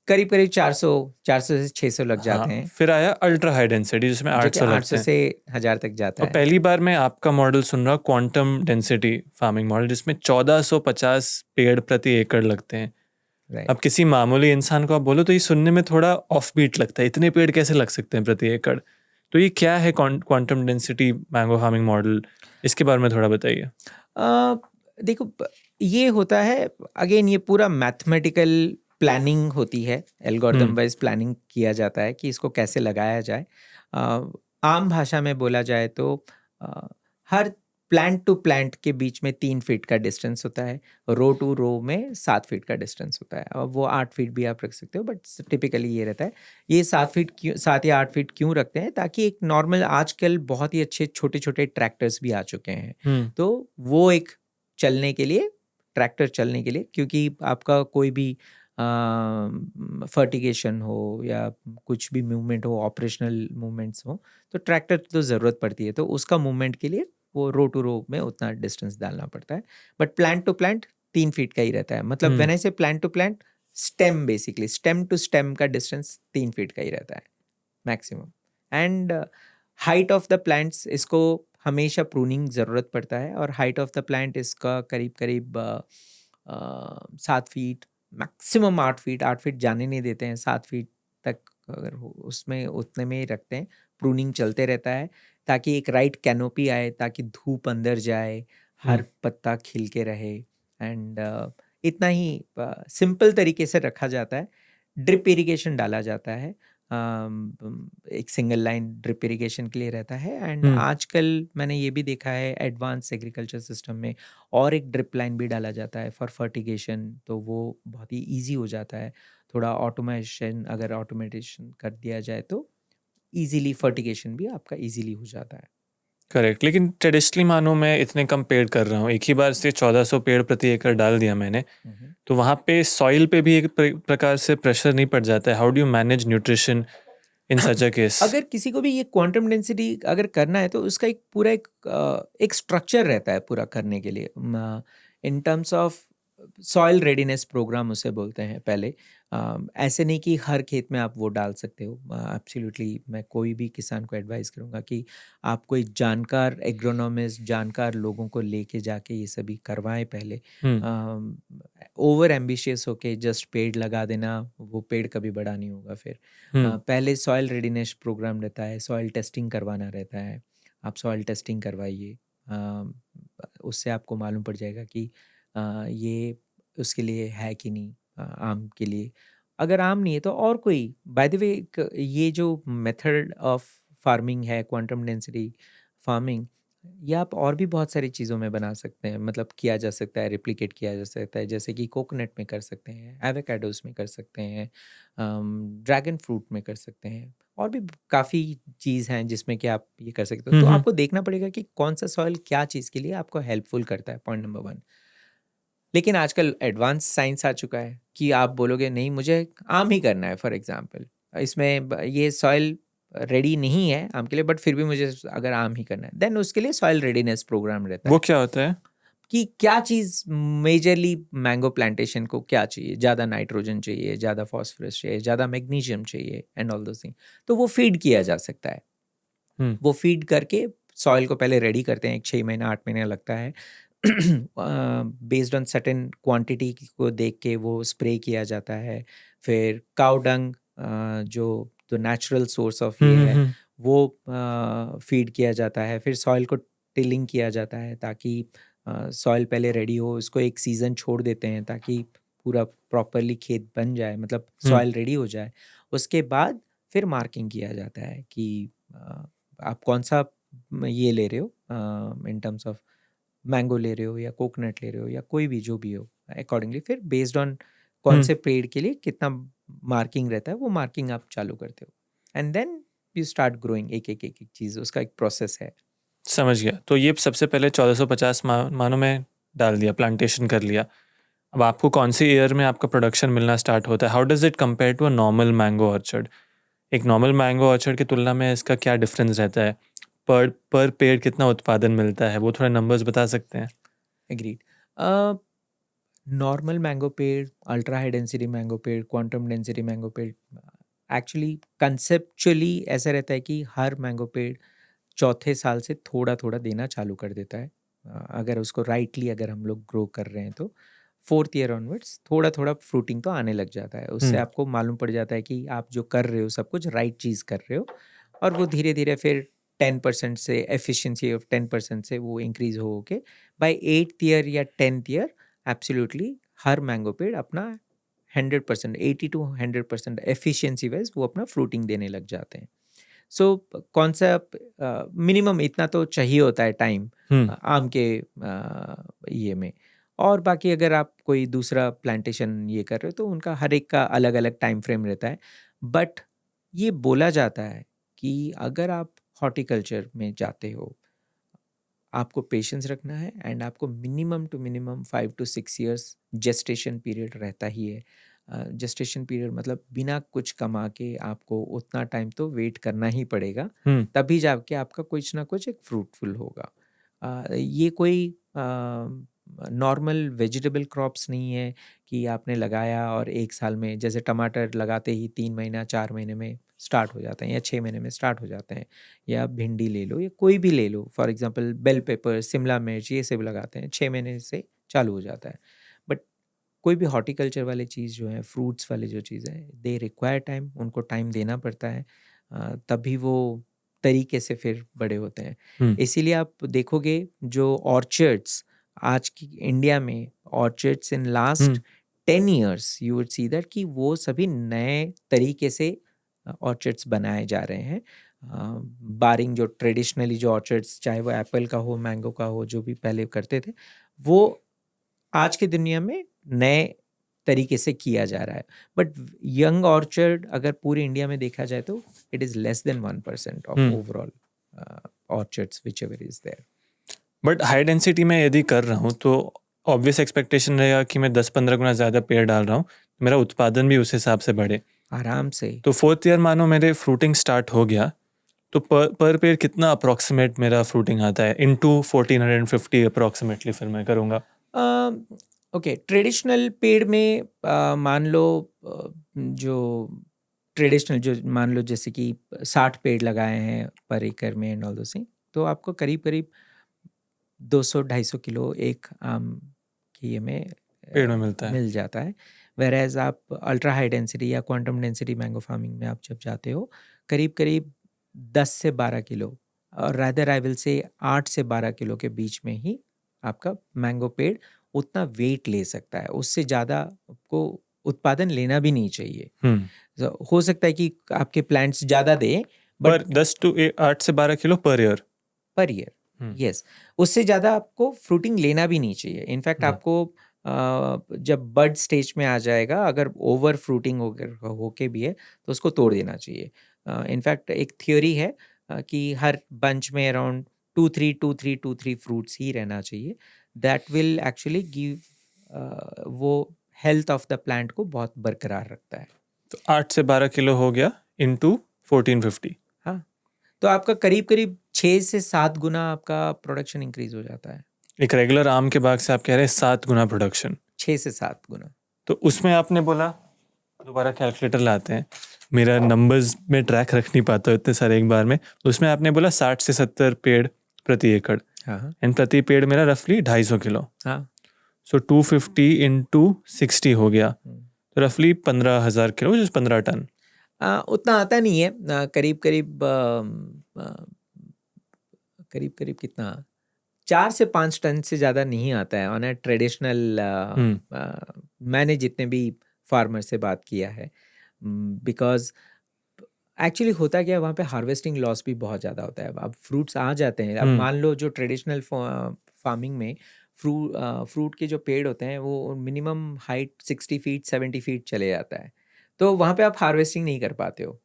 करीब करीब 400 से 600 लग जाते हैं. फिर आया अल्ट्रा हाई डेंसिटी जिसमें 800 लगते 800 हैं. से 1000 तक जाता और है. पहली बार मैं आपका मॉडल सुन रहा हूँ, क्वांटम डेंसिटी फार्मिंग मॉडल, जिसमें 1450 पेड़ प्रति एकड़ लगते हैं. Right. अब किसी मामूली इंसान को आप बोलो तो ये सुनने में थोड़ा ऑफ बीट लगता है, इतने पेड़ कैसे लग सकते हैं प्रति एकड़. तो ये क्या है quantum density mango farming model, इसके बारे में थोड़ा बताइए. देखो, ये होता है अगेन, ये पूरा मैथमेटिकल प्लानिंग होती है, एल्गोरिथम वाइज प्लानिंग किया जाता है कि इसको कैसे लगाया जाए. आम भाषा में बोला जाए तो हर प्लांट टू प्लांट के बीच में 3 फीट का डिस्टेंस होता है, रो टू रो में 7 फीट का डिस्टेंस होता है. अब वो 8 फीट भी आप रख सकते हो, बट टिपिकली ये रहता है. ये 7 या 8 फीट क्यों रखते हैं? ताकि एक नॉर्मल, आजकल बहुत ही अच्छे छोटे छोटे ट्रैक्टर्स भी आ चुके हैं, तो वो एक चलने के लिए, ट्रैक्टर चलने के लिए, क्योंकि आपका कोई भी फर्टिगेशन हो या कुछ भी मूवमेंट हो, ऑपरेशनल मूवमेंट्स हो, तो ट्रैक्टर तो ज़रूरत पड़ती है. तो उसका मूवमेंट के लिए वो रो टू रो में उतना डिस्टेंस डालना पड़ता है. But plant to plant 3 feet का ही रहता है. मतलब when I say plant to plant, stem basically, stem to stem का डिस्टेंस 3 फीट का ही रहता है maximum. And height of the plants, इसको हमेशा प्रूनिंग ज़रूरत पड़ता है, और हाइट ऑफ द प्लांट इसका करीब करीब 7 फीट, मैक्सिमम 8 फीट. 8 फीट जाने नहीं देते हैं, 7 फीट तक अगर हो उसमें उतने में ही रखते हैं. प्रूनिंग चलते रहता है ताकि एक राइट कैनोपी आए, ताकि धूप अंदर जाए, हर पत्ता खिल के रहे. एंड इतना ही सिंपल तरीके से रखा जाता है. ड्रिप इरिगेशन डाला जाता है, एक सिंगल लाइन ड्रिप इरिगेशन के लिए रहता है. एंड आजकल मैंने ये भी देखा है एडवांस एग्रीकल्चर सिस्टम में और एक ड्रिप लाइन भी डाला जाता है फॉर फर्टिगेशन. तो वो बहुत ही ईजी हो जाता है. थोड़ा अगर ऑटोमेटेशन कर दिया जाए तो ईजीली फर्टिगेशन भी आपका ईजीली हो जाता है. करेक्ट. लेकिन ट्रेडिशनली मानो मैं इतने कम पेड़ कर रहा हूँ, एक ही बार से 1400 पेड़ प्रति एकड़ डाल दिया मैंने, तो वहाँ पे सॉइल पे भी एक प्रकार से प्रेशर नहीं पड़ जाता है? How do you manage nutrition in such a case? अगर किसी को भी ये क्वांटम डेंसिटी अगर करना है तो उसका एक पूरा एक स्ट्रक्चर रहता है पूरा करने के लिए. In terms of soil readiness program उसे बोलते हैं पहले. ऐसे नहीं कि हर खेत में आप वो डाल सकते हो. एब्सोल्युटली मैं कोई भी किसान को एडवाइस करूँगा कि आप कोई जानकार एग्रोनॉमिस्ट, जानकार लोगों को लेके जाके ये सभी करवाएं पहले. ओवर एम्बिशियस होके जस्ट पेड़ लगा देना, वो पेड़ कभी बड़ा नहीं होगा. फिर पहले सॉइल रेडीनेस प्रोग्राम रहता है, सॉइल टेस्टिंग करवाना रहता है. आप सॉइल टेस्टिंग करवाइए, उससे आपको मालूम पड़ जाएगा कि ये उसके लिए है कि नहीं. आम के लिए अगर आम नहीं है तो और कोई, बाय द वे, ये जो मेथड ऑफ फार्मिंग है क्वांटम डेंसिटी फार्मिंग, ये आप और भी बहुत सारी चीज़ों में बना सकते हैं. मतलब किया जा सकता है, रिप्लिकेट किया जा सकता है. जैसे कि कोकोनट में कर सकते हैं, एवोकाडोस में कर सकते हैं, ड्रैगन फ्रूट में कर सकते हैं. और भी काफ़ी चीज़ हैं जिसमें कि आप ये कर सकते हो. तो आपको देखना पड़ेगा कि कौन सा सॉइल क्या चीज़ के लिए आपको हेल्पफुल करता है, पॉइंट नंबर 1. लेकिन आजकल एडवांस साइंस आ चुका है कि आप बोलोगे नहीं मुझे आम ही करना है, फॉर एग्जांपल, इसमें ये सॉइल रेडी नहीं है आम के लिए, बट फिर भी मुझे अगर आम ही करना है, देन उसके लिए सॉइल रेडीनेस प्रोग्राम रहता है. वो क्या होता है? कि क्या चीज़ मेजरली मैंगो प्लांटेशन को क्या चाहिए, ज़्यादा नाइट्रोजन चाहिए, ज़्यादा फॉस्फोरस चाहिए, ज़्यादा मैग्नीशियम चाहिए, एंड ऑल दोस थिंग. तो वो फीड किया जा सकता है. वो फीड करके सॉइल को पहले रेडी करते हैं. 6 महीना 8 महीना लगता है बेस्ड ऑन सर्टेन क्वांटिटी को देख के वो स्प्रे किया जाता है। फिर काउ डंग जो नेचुरल सोर्स ऑफ ये है वो फीड किया जाता है। फिर सॉइल को टिलिंग किया जाता है ताकि सॉइल पहले रेडी हो, उसको एक सीज़न छोड़ देते हैं ताकि पूरा प्रॉपरली खेत बन जाए, मतलब सॉइल रेडी हो जाए। उसके बाद फिर मार्किंग किया जाता है कि आप कौन सा ये ले रहे हो, इन टर्म्स ऑफ मैंगो ले रहे हो या कोकोनट ले रहे हो या कोई भी जो भी हो, अकॉर्डिंगली फिर बेस्ड ऑन कौन से पेड़ के लिए कितना मार्किंग रहता है वो मार्किंग आप चालू करते हो, and then you start growing. एक एक एक एक चीज़, उसका एक प्रोसेस है। समझ गया। तो ये सबसे पहले 1450 मानों में डाल दिया, प्लांटेशन कर लिया। अब आपको कौन सी ईयर में आपका प्रोडक्शन मिलना स्टार्ट होता है? How does it compare to a normal mango orchard? एक नॉर्मल मैंगो ऑर्चर्ड की तुलना में इसका क्या डिफरेंस रहता है? पर पेड़ कितना उत्पादन मिलता है, वो थोड़ा नंबर्स बता सकते हैं? एग्रीड। नॉर्मल मैंगो पेड़, अल्ट्रा हाई डेंसिटी मैंगो पेड़, क्वांटम डेंसिटी मैंगो पेड़, एक्चुअली कंसेप्चुअली ऐसा रहता है कि हर मैंगो पेड़ चौथे साल से थोड़ा थोड़ा देना चालू कर देता है। अगर उसको राइटली अगर हम लोग ग्रो कर रहे हैं तो 4th ईयर ऑनवर्ड्स थोड़ा थोड़ा फ्रूटिंग तो आने लग जाता है। उससे आपको मालूम पड़ जाता है कि आप जो कर रहे हो सब कुछ राइट चीज़ कर रहे हो, और वो धीरे धीरे फिर 10% से एफिशिएंसी ऑफ 10% से वो इंक्रीज हो के बाय 8th ईयर या 10th ईयर एब्सोल्युटली हर मैंगो पेड़ अपना 100%, 80 to 100% एफिशिएंसी वाइज वो अपना फ्रूटिंग देने लग जाते हैं। सो कौन सा मिनिमम इतना तो चाहिए होता है टाइम आम के ये में। और बाकी अगर आप कोई दूसरा प्लांटेशन ये कर रहे हो तो उनका हर एक का अलग अलग टाइम फ्रेम रहता है। बट ये बोला जाता है कि अगर आप हॉर्टिकल्चर में जाते हो, आपको पेशेंस रखना है एंड आपको minimum to minimum 5 to 6 years gestation period रहता ही है। जेस्टेशन पीरियड मतलब बिना कुछ कमा के आपको उतना टाइम तो वेट करना ही पड़ेगा, तभी जाके आपका कुछ ना कुछ एक फ्रूटफुल होगा। ये कोई नॉर्मल वेजिटेबल क्रॉप्स नहीं है कि आपने लगाया और एक साल में, जैसे टमाटर लगाते ही 3 महीना 4 महीने में स्टार्ट हो जाते हैं या 6 महीने में स्टार्ट हो जाते हैं, या भिंडी ले लो या कोई भी ले लो, for example bell pepper, Shimla मिर्च, ये सब लगाते हैं 6 महीने से चालू हो जाता है। बट कोई भी हॉर्टिकल्चर वाले चीज़ जो है, फ्रूट्स वाले जो चीज़ है, दे रिक्वायर टाइम, उनको टाइम देना पड़ता है, तभी वो तरीके से फिर बड़े होते हैं। इसीलिए आप देखोगे जो ऑर्चर्ड्स आज की इंडिया में, orchards in last 10 years you would see that कि वो सभी नए तरीके से ऑर्चर्ड्स बनाए जा रहे हैं। बारिंग जो ट्रेडिशनली जो ऑर्चर्ड्स, चाहे वो एप्पल का हो, मैंगो का हो, जो भी पहले करते थे, वो आज की दुनिया में नए तरीके से किया जा रहा है। बट यंग ऑर्चर्ड अगर पूरे इंडिया में देखा जाए तो it is less than 1% of overall orchards which ever is there. But high density में यदि कर रहा हूँ तो ऑब्वियस एक्सपेक्टेशन रहेगा कि मैं 10-15 गुना ज़्यादा पेड़ डाल रहा हूँ, मेरा उत्पादन भी उस हिसाब से बढ़े आराम से। तो 4th ईयर मानो मेरे फ्रूटिंग स्टार्ट हो गया, तो पर पेड़ कितना अप्रॉक्सीमेट मेरा फ्रूटिंग आता है इनटू 1450 अप्रॉक्सीमेटली फिर मैं करूँगा? ओके, ट्रेडिशनल पेड़ में मान लो जो ट्रेडिशनल जो मान लो जैसे कि 60 पेड़ लगाए हैं पर एकड़ में एंड ऑल दो थिंग, तो आपको करीब करीब 200-250 किलो एक आम की ये में पेड़ में मिलता है। मिल जाता है। वेरएज आप अल्ट्रा हाई डेंसिटी या क्वांटम डेंसिटी मैंगो फार्मिंग में आप जब जाते हो, करीब करीब 10 से 12 किलो, और रादर आई विल से 8 से 12 किलो के बीच में ही आपका मैंगो पेड़ उतना वेट ले सकता है। उससे ज़्यादा आपको उत्पादन लेना भी नहीं चाहिए। तो हो सकता है कि आपके प्लांट्स ज़्यादा दें, पर 8 से 12 किलो पर ईयर। यस, उससे ज़्यादा आपको फ्रूटिंग लेना भी नहीं चाहिए। इनफैक्ट आपको जब बड स्टेज में आ जाएगा, अगर ओवर फ्रूटिंग होके भी है तो उसको तोड़ देना चाहिए। इनफैक्ट एक थ्योरी है कि हर बंच में अराउंड 2-3 फ्रूट्स ही रहना चाहिए। दैट विल एक्चुअली गिव वो हेल्थ ऑफ द प्लांट को बहुत बरकरार रखता है। तो 8 से 12 किलो हो गया इनटू 1450। हाँ, तो आपका करीब करीब 6 से 7 गुना आपका प्रोडक्शन इंक्रीज हो जाता है। एक रेगुलर आम के बाग से आप कह रहे हैं 7 गुना प्रोडक्शन? 6 से 7 गुना। तो उसमें आपने बोला, दोबारा कैलकुलेटर लाते हैं, मेरा नंबर्स में ट्रैक रख नहीं पाता इतने सारे एक बार में, उसमें आपने बोला 60 से 70 पेड़ प्रति एकड़। हाँ एंड प्रति पेड़ मेरा रफली 250 किलो. हाँ. सो 250 इंटू 60 हो गया, तो रफली 15,000 किलो, जिस 15 टन. उतना आता नहीं है. करीब करीब कितना 4 से 5 टन से ज़्यादा नहीं आता है ऑन अ ट्रेडिशनल. मैंने जितने भी फार्मर से बात किया है, बिकॉज एक्चुअली होता क्या है वहाँ पे हार्वेस्टिंग लॉस भी बहुत ज़्यादा होता है. अब फ्रूट्स आ जाते हैं, अब मान लो जो ट्रेडिशनल फार्मिंग में फ्रूट के जो पेड़ होते हैं वो मिनिमम हाइट 60 फीट 70 फीट चले जाता है, तो वहाँ पे आप हार्वेस्टिंग नहीं कर पाते हो.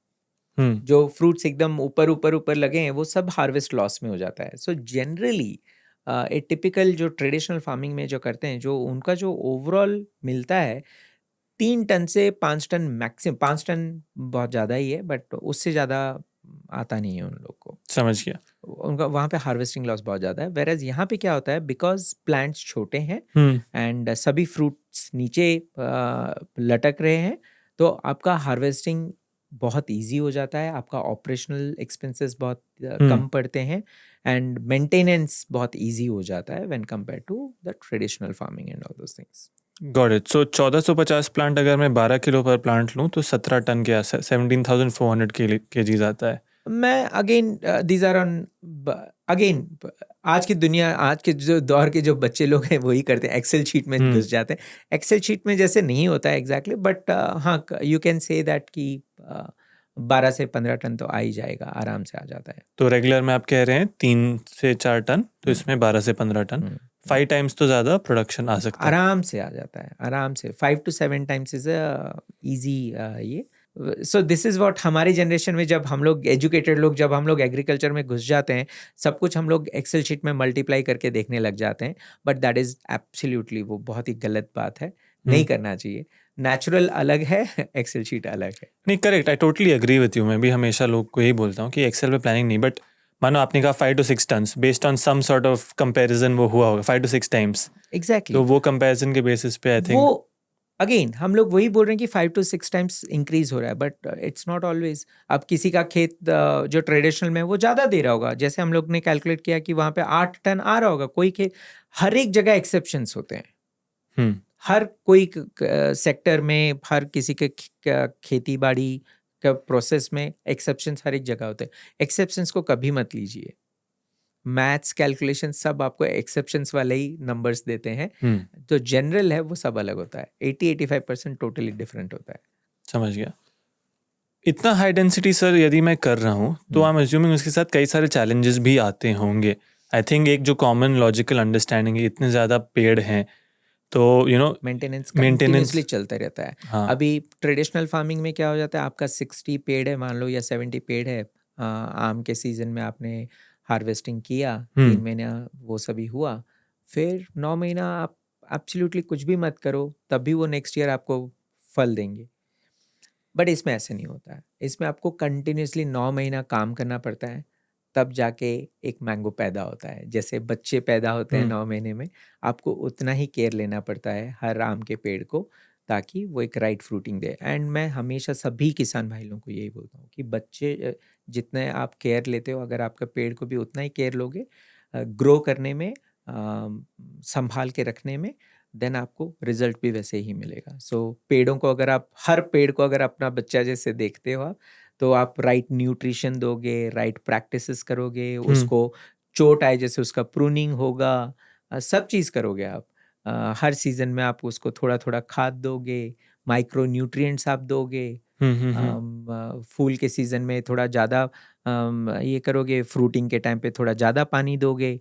जो फ्रूट्स एकदम ऊपर ऊपर ऊपर लगे हैं वो सब हार्वेस्ट लॉस में हो जाता है. सो जनरली ए टिपिकल जो ट्रेडिशनल फार्मिंग में जो करते हैं, जो उनका जो ओवरऑल मिलता है 3 टन से 5 टन मैक्सिमम. 5 टन बहुत ज़्यादा ही है, बट उससे ज़्यादा आता नहीं है उन लोग को. समझ गया. उनका वहाँ पे हार्वेस्टिंग लॉस बहुत ज़्यादा है. वेरएज यहाँ पे क्या होता है, बिकॉज प्लांट्स छोटे हैं एंड सभी फ्रूट्स नीचे लटक रहे हैं, तो आपका हार्वेस्टिंग बहुत इजी हो जाता है. आपका ऑपरेशनल एक्सपेंसेस बहुत कम पड़ते हैं एंड मेंटेनेंस बहुत इजी हो जाता है when compare to the traditional farming and all those things. Got it. So 1450 plant अगर मैं 12 किलो पर प्लांट लूँ तो 17 टन के आसपास 17,400 केजीज आता है. मैं again these are on again आज की दुनिया, आज के जो दौर के जो बच्चे लोग हैं वही करते हैं, एक्सेल शीट में घुस जाते हैं. एक्सेल शीट में जैसे नहीं होता है एग्जैक्टली, बट हाँ यू कैन से दैट कि 12 से 15 टन तो आ ही जाएगा, आराम से आ जाता है. तो रेगुलर में आप कह रहे हैं 3 से 4 टन, तो इसमें 12 से 15 टन, 5 टाइम्स तो ज़्यादा प्रोडक्शन आ सकता है. आराम से आ जाता है, आराम से 5 to 7 टाइम्स इज ईजी. ये सो दिस इज़ व्हाट हमारी जनरेशन में, जब हम लोग एजुकेटेड लोग, जब हम लोग एग्रीकल्चर में घुस जाते हैं, सब कुछ हम लोग एक्सेल शीट में मल्टीप्लाई करके देखने लग जाते हैं. बट दैट इज़ एब्सोल्युटली, वो बहुत ही गलत बात है, नहीं करना चाहिए. नेचुरल अलग है, एक्सेल शीट अलग है. नहीं, correct, I totally agree with you. मैं भी हमेशा लोग को यही बोलता हूँ कि एक्सेल पे प्लानिंग नहीं, बट मानो आपने कहा 5 to 6 tons, based on some sort of comparison वो हुआ होगा 5 to 6 टाइम्स. एग्जैक्टली. तो वो कंपैरिजन के बेसिस पे आई थिंक वो अगेन हम लोग वही बोल रहे हैं कि 5 to 6 टाइम्स इंक्रीज हो रहा है, बट इट्स नॉट ऑलवेज. अब किसी का खेत जो ट्रेडिशनल में वो ज़्यादा दे रहा होगा, जैसे हम लोग ने कैलकुलेट किया कि वहाँ पे 8 टन आ रहा होगा. कोई खेत, हर एक जगह एक्सेप्शंस होते हैं. हर कोई सेक्टर में, हर किसी के खेती बाड़ी का प्रोसेस में एक्सेप्शंस हर एक जगह होते हैं. एक्सेप्शंस को कभी मत लीजिए. मैथ्स कैलकुलेशन सब आपको एक्सेप्शंस वाले ही नंबर्स देते हैं. तो जनरल है वो सब अलग होता है. 80-85% टोटली डिफरेंट होता है. समझ गया. इतना हाई डेंसिटी सर यदि मैं कर रहा हूँ तो आई एम अज्यूमिंग उसके साथ कई सारे चैलेंजेस भी आते होंगे. आई थिंक एक जो कॉमन लॉजिकल अंडरस्टैंडिंग है, इतने ज़्यादा पेड़ हैं तो मेंटेनेंस कंटिन्यूसली चलता रहता है. हाँ. अभी ट्रेडिशनल फार्मिंग में क्या हो जाता है, आपका 60 पेड़ है मान लो या 70 पेड़ है, आम के सीजन में आपने हार्वेस्टिंग किया, 3 महीना वो सभी हुआ, फिर 9 महीना आप एब्सोल्युटली कुछ भी मत करो, तब भी वो नेक्स्ट ईयर आपको फल देंगे. बट इसमें ऐसे नहीं होता है. इसमें आपको कंटिन्यूसली 9 महीना काम करना पड़ता है, तब जाके एक मैंगो पैदा होता है. जैसे बच्चे पैदा होते हैं 9 महीने में, आपको उतना ही केयर लेना पड़ता है हर आम के पेड़ को, ताकि वो एक राइट फ्रूटिंग दे. एंड मैं हमेशा सभी किसान भाई लोगों को यही बोलता हूँ कि बच्चे जितने आप केयर लेते हो, अगर आपका पेड़ को भी उतना ही केयर लोगे, ग्रो करने में, संभाल के रखने में, देन आपको रिजल्ट भी वैसे ही मिलेगा. सो पेड़ों को अगर आप, हर पेड़ को अगर अपना बच्चा जैसे देखते हो आप, तो आप राइट न्यूट्रिशन दोगे, राइट प्रैक्टिसेस करोगे, उसको चोट आए जैसे उसका प्रूनिंग होगा, सब चीज़ करोगे आप. हर सीजन में आप उसको थोड़ा थोड़ा खाद दोगे, माइक्रो न्यूट्रिएंट्स आप दोगे. फूल के सीजन में थोड़ा ज़्यादा ये करोगे, फ्रूटिंग के टाइम पे थोड़ा ज़्यादा पानी दोगे.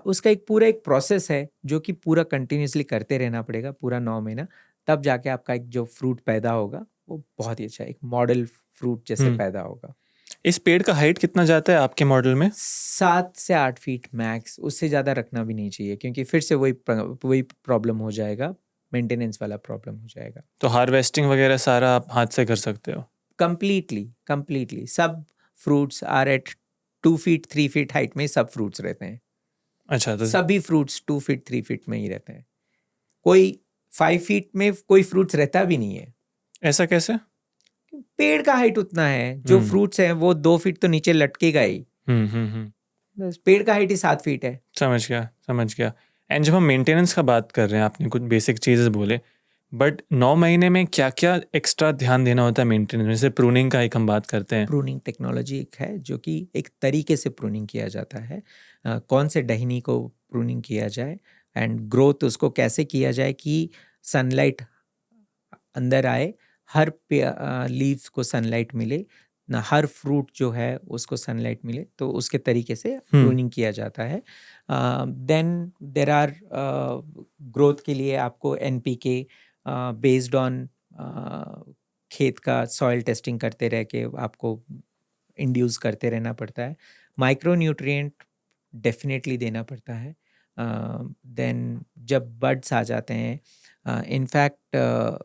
उसका एक पूरा एक प्रोसेस है जो कि पूरा कंटिन्यूसली करते रहना पड़ेगा पूरा 9 महीना, तब जाके आपका एक जो फ्रूट पैदा होगा वो बहुत ही अच्छा, एक मॉडल फ्रूट जैसे पैदा होगा. इस पेड़ का हाइट कितना जाता है आपके मॉडल में? 7 से 8 फीट मैक्स, उससे ज़्यादा रखना भी नहीं चाहिए, क्योंकि फिर से वही प्रॉब्लम हो जाएगा, मेंटेनेंस वाला प्रॉब्लम हो जाएगा. तो हार्वेस्टिंग वगैरह सारा आप हाथ से कर सकते हो? कंप्लीटली सब fruits are at 2 feet 3 feet height में सब फ्रूट्स रहते हैं. अच्छा. तो सभी फ्रूट्स 2 फीट 3 फीट में ही रहते हैं. कोई 5 फीट में कोई फ्रूट्स रहता भी नहीं है. ऐसा कैसे? पेड़ का हाइट उतना है, जो फ्रूट्स हैं वो 2 फीट तो नीचे लटकेगा ही. पेड़ का हाइट ही 7 फीट है। समझ गया। एंड जब हम मेंटेनेंस का बात कर रहे हैं, आपने कुछ बेसिक चीज़ें बोले, बट 9 महीने में क्या-क्या एक्स्ट्रा ध्यान देना होता है मेंटेनेंस में? जैसे प्रूनिंग का एक हम बात करते हैं। प्रूनिंग टेक्नोलॉजी एक है जो कि एक तरीके से प्रूनिंग किया जाता है। कौन से डहनी को प्रूनिंग किया जाए एंड ग्रोथ उसको कैसे किया जाए कि सनलाइट अंदर आए, हर लीव्स को सनलाइट मिले ना, हर फ्रूट जो है उसको सनलाइट मिले, तो उसके तरीके से प्रूनिंग किया जाता है। देन देर आर ग्रोथ के लिए आपको NPK बेस्ड ऑन खेत का सॉइल टेस्टिंग करते रह के आपको इंड्यूस करते रहना पड़ता है। माइक्रो न्यूट्रिएंट डेफिनेटली देना पड़ता है। देन जब बड्स आ जाते हैं, इनफैक्ट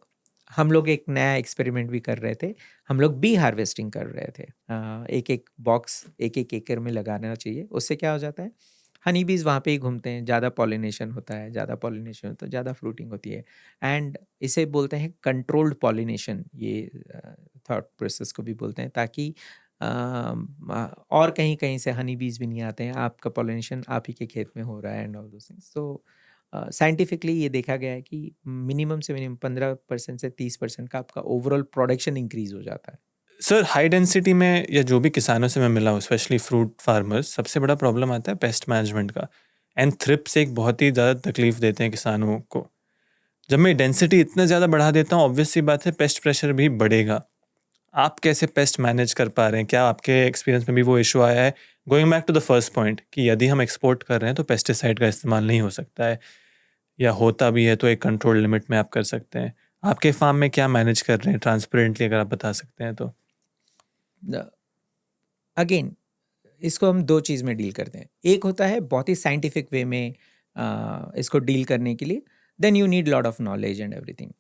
हम लोग एक नया एक्सपेरिमेंट भी कर रहे थे, हम लोग बी हार्वेस्टिंग कर रहे थे। एक एक बॉक्स एक एक एकड़ में लगाना चाहिए। उससे क्या हो जाता है, हनी बीज वहाँ पे ही घूमते हैं, ज़्यादा पॉलिनेशन होता है, ज़्यादा पॉलिनेशन होता है, ज़्यादा फ्रूटिंग होती है। एंड इसे बोलते हैं कंट्रोल्ड पॉलिनेशन, ये थॉट प्रोसेस को भी बोलते हैं, ताकि और कहीं कहीं से हनी बीज भी नहीं आते हैं, आपका पॉलिनेशन आप ही के खेत में हो रहा है and all those things. So scientifically ये देखा गया है कि मिनिमम से मिनिमम 15% से 30% का आपका ओवरऑल प्रोडक्शन इंक्रीज हो जाता है। सर, हाई डेंसिटी में या जो भी किसानों से मैं मिला हूँ, स्पेशली फ्रूट फार्मर्स, सबसे बड़ा प्रॉब्लम आता है पेस्ट मैनेजमेंट का। एंड थ्रिप्स एक बहुत ही ज़्यादा तकलीफ देते हैं किसानों को। जब मैं डेंसिटी इतना ज़्यादा बढ़ा देता हूँ, ऑब्वियस सी बात है पेस्ट प्रेशर भी बढ़ेगा। आप कैसे पेस्ट मैनेज कर पा रहे हैं? क्या आपके एक्सपीरियंस में भी वो इशू आया है? Going back to the first point कि यदि हम एक्सपोर्ट कर रहे हैं तो पेस्टिसाइड का इस्तेमाल नहीं हो सकता है, या होता भी है तो एक कंट्रोल लिमिट में आप कर सकते हैं। आपके फार्म में क्या मैनेज कर रहे हैं ट्रांसपेरेंटली, अगर आप बता सकते हैं तो? अगेन इसको हम दो चीज़ में डील करते हैं। एक होता है बहुत ही साइंटिफिक वे में इसको डील करने के लिए, then you need lot of knowledge and everything.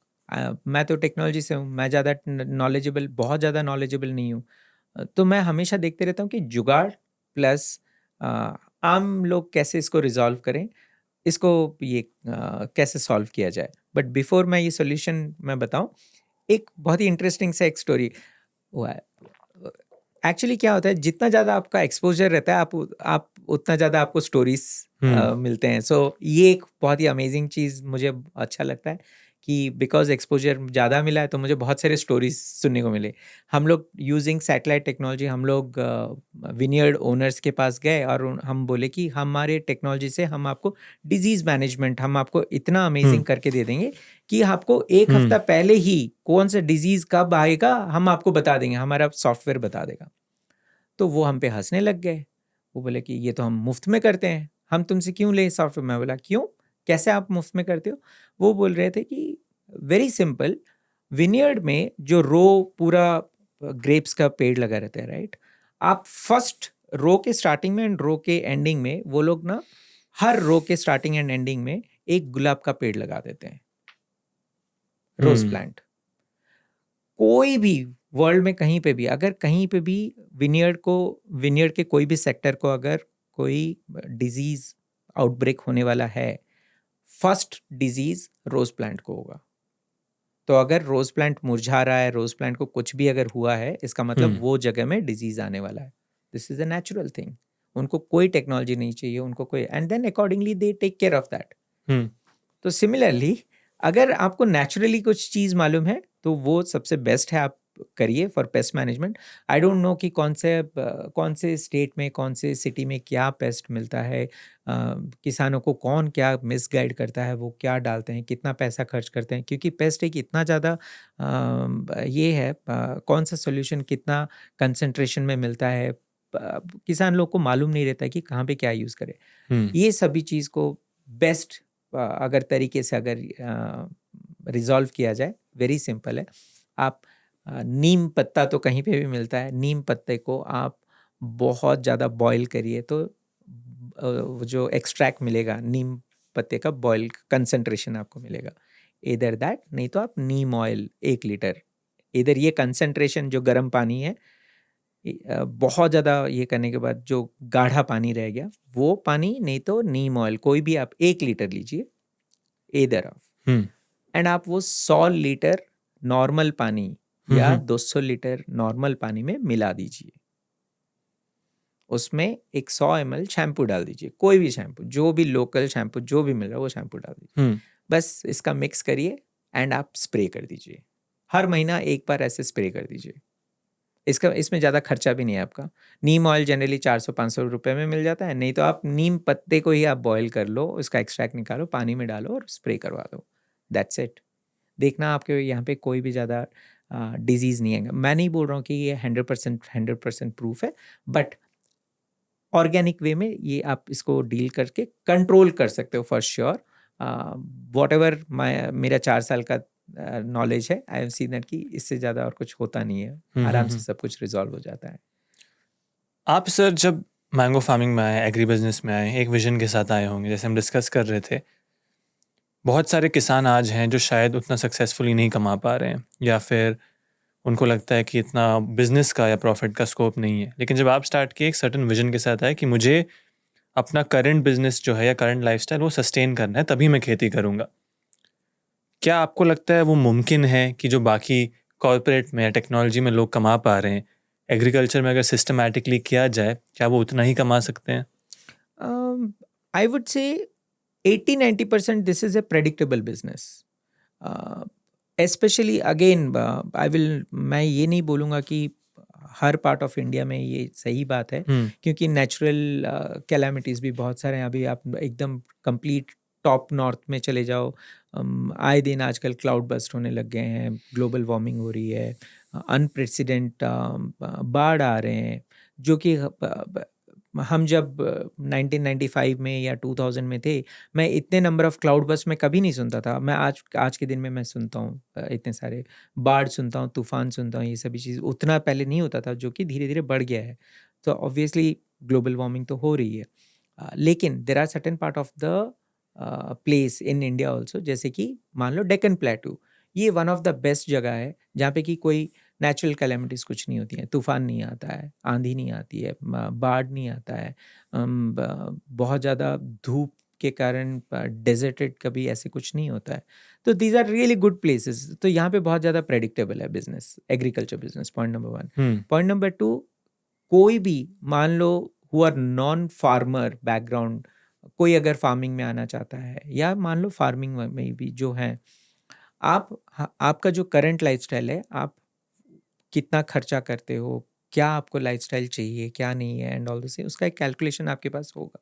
मैं तो टेक्नोलॉजी से हूँ, मैं ज़्यादा नॉलेजेबल, बहुत ज़्यादा नॉलेजेबल नहीं हूँ। तो मैं हमेशा देखते रहता हूँ कि जुगाड़ प्लस आम लोग कैसे इसको रिजॉल्व करें, इसको ये कैसे सॉल्व किया जाए। बट बिफोर मैं ये सोल्यूशन मैं बताऊँ, एक बहुत ही इंटरेस्टिंग सा एक स्टोरी हुआ है। एक्चुअली क्या होता है, जितना ज़्यादा आपका एक्सपोजर रहता है, आप उतना ज़्यादा आपको स्टोरीज मिलते हैं। सो ये एक बहुत ही अमेजिंग चीज़ मुझे अच्छा लगता है कि बिकॉज एक्सपोजर ज़्यादा मिला है तो मुझे बहुत सारे स्टोरीज सुनने को मिले। हम लोग यूजिंग सैटेलाइट टेक्नोलॉजी, हम लोग विनियर्ड ओनर्स के पास गए और हम बोले कि हमारे टेक्नोलॉजी से हम आपको डिजीज़ मैनेजमेंट हम आपको इतना अमेजिंग करके दे देंगे कि आपको एक हफ्ता पहले ही कौन सा डिजीज़ कब आएगा हम आपको बता देंगे, हमारा सॉफ्टवेयर बता देगा। तो वो हम पे हंसने लग गए। वो बोले कि ये तो हम मुफ्त में करते हैं, हम तुमसे क्यों ले सॉफ्टवेयर? मैं बोला क्यों, कैसे आप मुफ्त में करते हो? वो बोल रहे थे कि वेरी सिंपल, विनियर्ड में जो रो पूरा ग्रेप्स का पेड़ लगा रहता है, राइट? आप फर्स्ट रो के स्टार्टिंग में एंड रो के एंडिंग में, वो लोग ना हर रो के स्टार्टिंग एंड एंडिंग में एक गुलाब का पेड़ लगा देते हैं, रोज प्लांट। कोई भी वर्ल्ड में कहीं पे भी, अगर कहीं पे भी विनियर्ड के कोई भी सेक्टर को अगर कोई डिजीज आउटब्रेक होने वाला है, फर्स्ट डिजीज रोज प्लांट को होगा। तो अगर रोज प्लांट मुरझा रहा है, रोज प्लांट को कुछ भी अगर हुआ है, इसका मतलब वो जगह में डिजीज आने वाला है। This is a natural thing. उनको कोई टेक्नोलॉजी नहीं चाहिए, उनको कोई, and then accordingly they take care of that. तो सिमिलरली अगर आपको नेचुरली कुछ चीज़ मालूम है तो वो सबसे बेस्ट है, आप करिए for pest management. I don't know कि कौन से स्टेट में, कौन से सिटी में क्या पेस्ट मिलता है, किसानों को कौन क्या मिसगाइड करता है, वो क्या डालते हैं, कितना पैसा खर्च करते हैं, क्योंकि पेस्ट एक इतना ज़्यादा ये है, कौन सा सोल्यूशन कितना कंसंट्रेशन में मिलता है, किसान लोग को मालूम नहीं रहता कि कहाँ पे क्या यूज़ करें। ये सभी चीज़ को बेस्ट अगर तरीके से अगर रिजॉल्व किया जाए, वेरी सिंपल है। आप नीम पत्ता तो कहीं पे भी मिलता है, नीम पत्ते को आप बहुत ज़्यादा बॉईल करिए तो जो एक्सट्रैक्ट मिलेगा नीम पत्ते का, बॉयल कंसंट्रेशन आपको मिलेगा। इधर दैट, नहीं तो आप नीम ऑयल 1 लीटर, इधर ये कंसंट्रेशन जो गर्म पानी है, बहुत ज़्यादा ये करने के बाद जो गाढ़ा पानी रह गया, वो पानी, नहीं तो नीम ऑयल कोई भी आप 1 लीटर लीजिए इधर ऑफ, एंड आप वो 100 लीटर नॉर्मल पानी या 200 लीटर नॉर्मल पानी में मिला दीजिए। उसमें एक 100 ml शैम्पू डाल दीजिए, कोई भी शैम्पू, जो भी लोकल शैम्पू जो भी मिल रहा है वो शैम्पू डाल दीजिए। बस इसका मिक्स करिए एंड आप स्प्रे कर दीजिए। हर महीना एक बार ऐसे स्प्रे कर दीजिए। इसमें ज़्यादा खर्चा भी नहीं है आपका। नीम ऑयल जनरली 400-500 रुपए में मिल जाता है, नहीं तो आप नीम पत्ते को ही आप बॉयल कर लो, उसका एक्सट्रैक्ट निकालो, पानी में डालो और स्प्रे करवा दो, दैट्स इट। देखना आपके यहाँ पे कोई भी ज़्यादा डिजीज़ नहीं है। मैं नहीं बोल रहा हूँ कि ये 100% प्रूफ है, बट ऑर्गेनिक वे में ये आप इसको डील करके कंट्रोल कर सकते हो फॉर श्योर। व्हाटएवर मेरा 4 साल का नॉलेज है, आई हैव सीन दैट कि इससे ज़्यादा और कुछ होता नहीं है, आराम से सब कुछ रिजॉल्व हो जाता है। आप सर जब मैंगो फार्मिंग में आए, एग्री बिजनेस में आए, एक विजन के साथ आए होंगे, जैसे हम डिस्कस कर रहे थे। बहुत सारे किसान आज हैं जो शायद उतना सक्सेसफुली नहीं कमा पा रहे हैं, या फिर उनको लगता है कि इतना बिजनेस का या प्रॉफिट का स्कोप नहीं है। लेकिन जब आप स्टार्ट किए एक सर्टन विजन के साथ आए कि मुझे अपना करंट बिजनेस जो है या करंट लाइफस्टाइल वो सस्टेन करना है, तभी मैं खेती करूँगा। क्या आपको लगता है वो मुमकिन है कि जो बाकी कॉर्पोरेट में या टेक्नोलॉजी में लोग कमा पा रहे हैं, एग्रीकल्चर में अगर सिस्टमैटिकली किया जाए, क्या वो उतना ही कमा सकते हैं? I would say 80-90% this is a predictable business. Specially again मैं ये नहीं बोलूँगा कि हर पार्ट ऑफ इंडिया में ये सही बात है, क्योंकि नेचुरल कैलामिटीज़ भी बहुत सारे हैं। अभी आप एकदम कंप्लीट टॉप नॉर्थ में चले जाओ, आए दिन आजकल क्लाउड बस्ट होने लग गए हैं, ग्लोबल वार्मिंग हो रही है, अनप्रेसिडेंट बाढ़ आ रहे हैं, जो कि हम जब 1995 में या 2000 में थे, मैं इतने नंबर ऑफ क्लाउड बस्ट में कभी नहीं सुनता था। मैं आज के दिन में मैं सुनता हूँ, इतने सारे बाढ़ सुनता हूँ, तूफान सुनता हूँ, ये सभी चीज़ उतना पहले नहीं होता था, जो कि धीरे-धीरे बढ़ गया है। तो ऑब्वियसली ग्लोबल वार्मिंग तो हो रही है। लेकिन there are certain part of the place in India also, जैसे कि मान लो डेक्कन प्लेटू, ये वन ऑफ द बेस्ट जगह है जहाँ पे कि कोई नेचुरल कैलेमिटीज़ कुछ नहीं होती हैं, तूफ़ान नहीं आता है, आंधी नहीं आती है, बाढ़ नहीं आता है, बहुत ज़्यादा धूप के कारण डेजर्टेड कभी ऐसे कुछ नहीं होता है। तो these are really good places. तो यहाँ पे बहुत ज़्यादा प्रेडिक्टेबल है business, agriculture business, point number 1। Point number 2, कोई भी मान लो who are non farmer background, कोई अगर फार्मिंग में आना चाहता है, या मान लो फार्मिंग में भी जो है, आपका जो करंट लाइफस्टाइल है, आप कितना खर्चा करते हो, क्या आपको लाइफस्टाइल चाहिए, क्या नहीं है, एंड ऑल दिस, उसका एक कैलकुलेशन आपके पास होगा।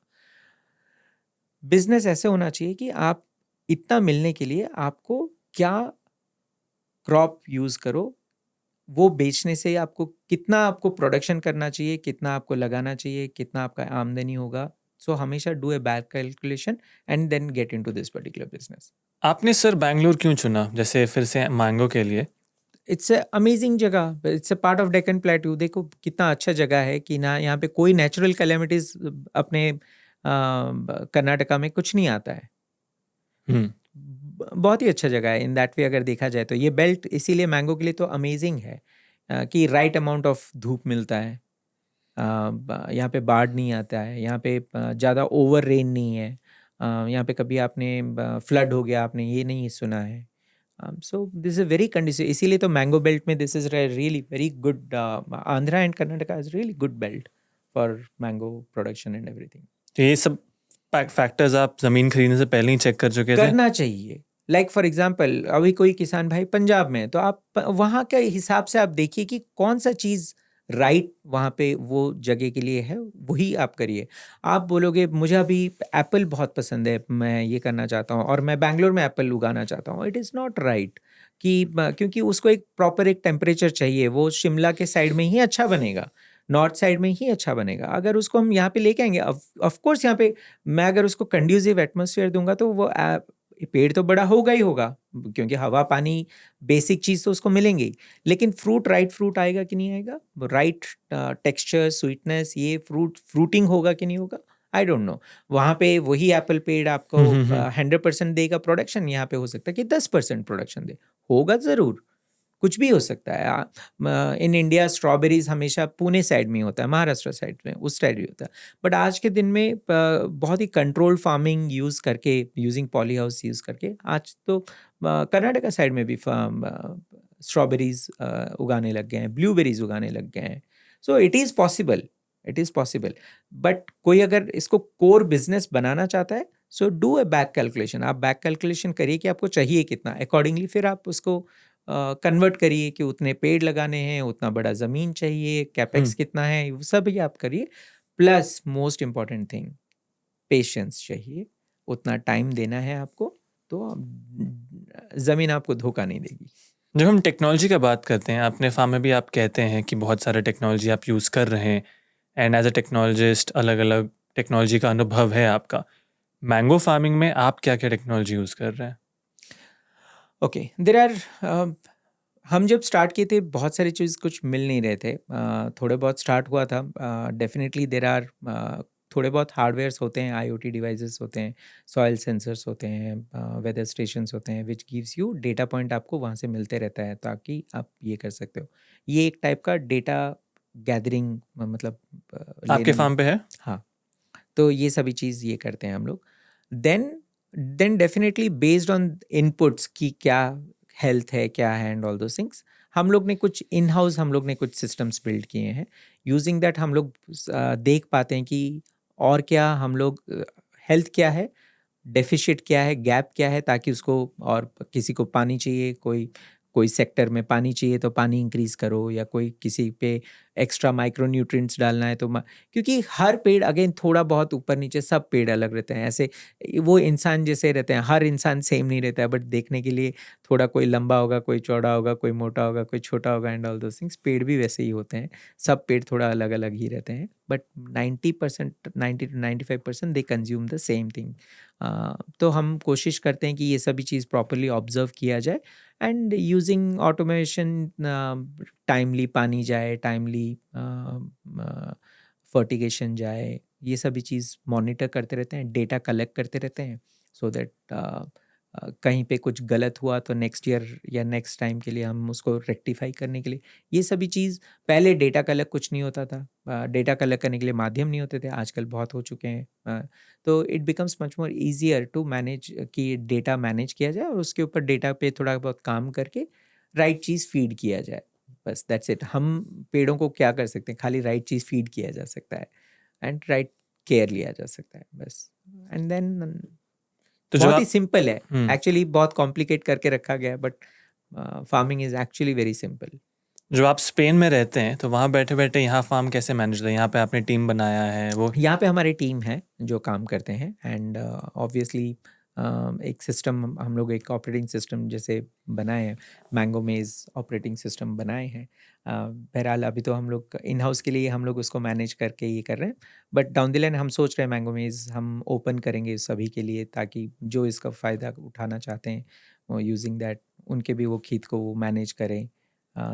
बिजनेस ऐसे होना चाहिए कि आप इतना मिलने के लिए आपको क्या क्रॉप यूज़ करो, वो बेचने से आपको कितना आपको प्रोडक्शन करना चाहिए, कितना आपको लगाना चाहिए, कितना आपका आमदनी होगा। सो हमेशा do a back calculation and then get into this particular business. आपने सर बैंगलोर क्यों चुना, जैसे फिर से मैंगो के लिए? इट्स अ अमेजिंग जगह, it's a part of Deccan plateau. देखो कितना अच्छा जगह है कि ना, यहाँ पे कोई नेचुरल कैलेमिटीज अपने कर्नाटका में कुछ नहीं आता है। बहुत ही अच्छा जगह है इन दैट वे, अगर देखा जाए तो ये बेल्ट इसीलिए मैंगो के लिए तो अमेजिंग है, कि राइट अमाउंट ऑफ धूप मिलता है, यहाँ पे बाढ़ नहीं आता है, यहाँ पे ज़्यादा ओवर रेन नहीं है, यहाँ पे कभी आपने फ्लड हो गया आपने ये नहीं सुना है। सो दिस इज वेरी कंडीसिव, इसीलिए तो मैंगो बेल्ट में this is really very good. Andhra and Karnataka is really good belt for mango production and everything. तो ये सब फैक्टर्स आप ज़मीन खरीदने से पहले ही चेक कर चुके थे? करना चाहिए। लाइक फॉर एग्जांपल, अभी कोई किसान भाई पंजाब में है, तो आप वहाँ के हिसाब से आप देखिए कि कौन सा चीज़ राइट वहाँ पे वो जगह के लिए है, वही आप करिए। आप बोलोगे मुझे अभी एप्पल बहुत पसंद है, मैं ये करना चाहता हूँ और मैं बैंगलोर में एप्पल उगाना चाहता हूँ, इट इज़ नॉट राइट। कि क्योंकि उसको एक प्रॉपर एक टेम्परेचर चाहिए, वो शिमला के साइड में ही अच्छा बनेगा, नॉर्थ साइड में ही अच्छा बनेगा। अगर उसको हम यहाँ पे लेके आएंगे, ऑफ कोर्स यहाँ पे मैं अगर उसको कंड्यूसिव एटमॉस्फेयर दूंगा तो वो पेड़ तो बड़ा होगा ही होगा, क्योंकि हवा पानी बेसिक चीज़ तो उसको मिलेंगी। लेकिन राइट फ्रूट आएगा कि नहीं आएगा, राइट टेक्सचर, स्वीटनेस, ये फ्रूटिंग होगा कि नहीं होगा, आई डोंट नो। वहाँ पे वही एप्पल पेड़ आपको 100% देगा प्रोडक्शन, यहाँ पे हो सकता है कि 10% प्रोडक्शन दे, होगा ज़रूर, कुछ भी हो सकता है। इन इंडिया स्ट्रॉबेरीज हमेशा पुणे साइड में होता है, महाराष्ट्र साइड में उस साइड भी होता है, बट आज के दिन में बहुत ही कंट्रोल्ड फार्मिंग यूज़ करके, यूजिंग पॉली हाउस यूज़ करके, आज तो कर्नाटका साइड में भी स्ट्रॉबेरीज उगाने लग गए हैं, ब्लूबेरीज उगाने लग गए हैं। So it is possible, it is possible. But कोई अगर इसको कोर बिजनेस बनाना चाहता है, so do a back calculation. आप बैक कैलकुलेशन करिए कि आपको चाहिए कितना, अकॉर्डिंगली फिर आप उसको कन्वर्ट करिए कि उतने पेड़ लगाने हैं, उतना बड़ा ज़मीन चाहिए, कैपेक्स कितना है, वो सब ही आप करिए। Plus most important thing, patience चाहिए, उतना टाइम देना है आपको, तो ज़मीन आपको धोखा नहीं देगी। जब हम टेक्नोलॉजी का बात करते हैं, अपने फार्म में भी आप कहते हैं कि बहुत सारे टेक्नोलॉजी आप यूज़ कर रहे हैं, एंड एज अ टेक्नोलॉजिस्ट अलग अलग टेक्नोलॉजी का अनुभव है आपका। मैंगो फार्मिंग में आप क्या क्या टेक्नोलॉजी यूज़ कर रहे हैं? ओके, देयर आर हम जब स्टार्ट किए थे बहुत सारी चीज़ कुछ मिल नहीं रहे थे। थोड़े बहुत स्टार्ट हुआ था। डेफिनेटली देयर आर थोड़े बहुत हार्डवेयर्स होते हैं, आईओटी डिवाइसेस होते हैं, सॉइल सेंसर्स होते हैं, वेदर स्टेशंस होते हैं, which gives you data point, आपको वहाँ से मिलते रहता है ताकि आप ये कर सकते हो। ये एक टाइप का डेटा गैदरिंग, मतलब आपके लेने में। फार्म पे है? हाँ, तो ये सभी चीज़ ये करते हैं हम लोग। Then then definitely based on inputs की क्या हेल्थ है, क्या है, एंड ऑल दोस थिंग्स, हम लोग ने कुछ इन हाउस, हम लोग ने कुछ सिस्टम्स बिल्ड किए हैं। यूजिंग दैट हम लोग देख पाते हैं कि और क्या हम लोग, हेल्थ क्या है, डेफिशिट क्या है, गैप क्या है, ताकि उसको, और किसी को पानी चाहिए, कोई कोई सेक्टर में पानी चाहिए तो पानी इंक्रीज करो, या कोई किसी पे एक्स्ट्रा माइक्रो न्यूट्रिएंट्स डालना है तो क्योंकि हर पेड़ अगेन थोड़ा बहुत ऊपर नीचे सब पेड़ अलग रहते हैं। ऐसे वो इंसान जैसे रहते हैं, हर इंसान सेम नहीं रहता है, बट देखने के लिए थोड़ा कोई लंबा होगा, कोई चौड़ा होगा, कोई मोटा होगा, कोई छोटा होगा, एंड ऑल दोस थिंग्स। पेड़ भी वैसे ही होते हैं, सब पेड़ थोड़ा अलग अलग ही रहते हैं, but 90%, 90 to 95% they consume the same thing. तो हम कोशिश करते हैं कि ये सभी चीज़ प्रॉपरली ऑब्जर्व किया जाए, एंड यूजिंग ऑटोमेशन, टाइमली पानी जाए, टाइमली फर्टिगेशन जाए, ये सभी चीज़ मॉनिटर करते रहते हैं, डेटा कलेक्ट करते रहते हैं, सो दैट कहीं पे कुछ गलत हुआ तो नेक्स्ट ईयर या नेक्स्ट टाइम के लिए हम उसको रेक्टिफाई करने के लिए, ये सभी चीज़। पहले डेटा कलेक्ट कुछ नहीं होता था, डेटा कलेक्ट करने के लिए माध्यम नहीं होते थे, आजकल बहुत हो चुके हैं। तो it becomes much more easier to manage, कि डेटा मैनेज किया जाए और उसके ऊपर डेटा पे थोड़ा बहुत काम करके राइट चीज़ फीड किया जाए। बस दैट्स इट। हम पेड़ों को क्या कर सकते हैं, खाली राइट चीज़ फीड किया जा सकता है, एंड राइट केयर लिया जा सकता है, बस। एंड देन तो जो बहुत ही आप सिंपल है। हम्म, एक्चुअली बहुत कॉम्प्लिकेट करके रखा गया है, but farming is actually very simple. जो आप स्पेन में रहते हैं, तो वहाँ बैठे बैठे यहाँ फार्म कैसे मैनेज होता है? यहाँ पे आपने टीम बनाया है वो? यहाँ पे हमारी टीम है जो काम करते हैं, एंड ऑब्वियसली एक सिस्टम, हम लोग एक ऑपरेटिंग सिस्टम जैसे बनाए हैं, मैंगो मेज़ ऑपरेटिंग सिस्टम बनाए हैं। बहरहाल अभी तो हम लोग इन हाउस के लिए हम लोग उसको मैनेज करके ये कर रहे हैं, बट डाउन द लाइन हम सोच रहे हैं मैंगो मेज़ हम ओपन करेंगे सभी के लिए, ताकि जो इसका फ़ायदा उठाना चाहते हैं वो यूजिंग दैट, उनके भी वो खेत को वो मैनेज करें।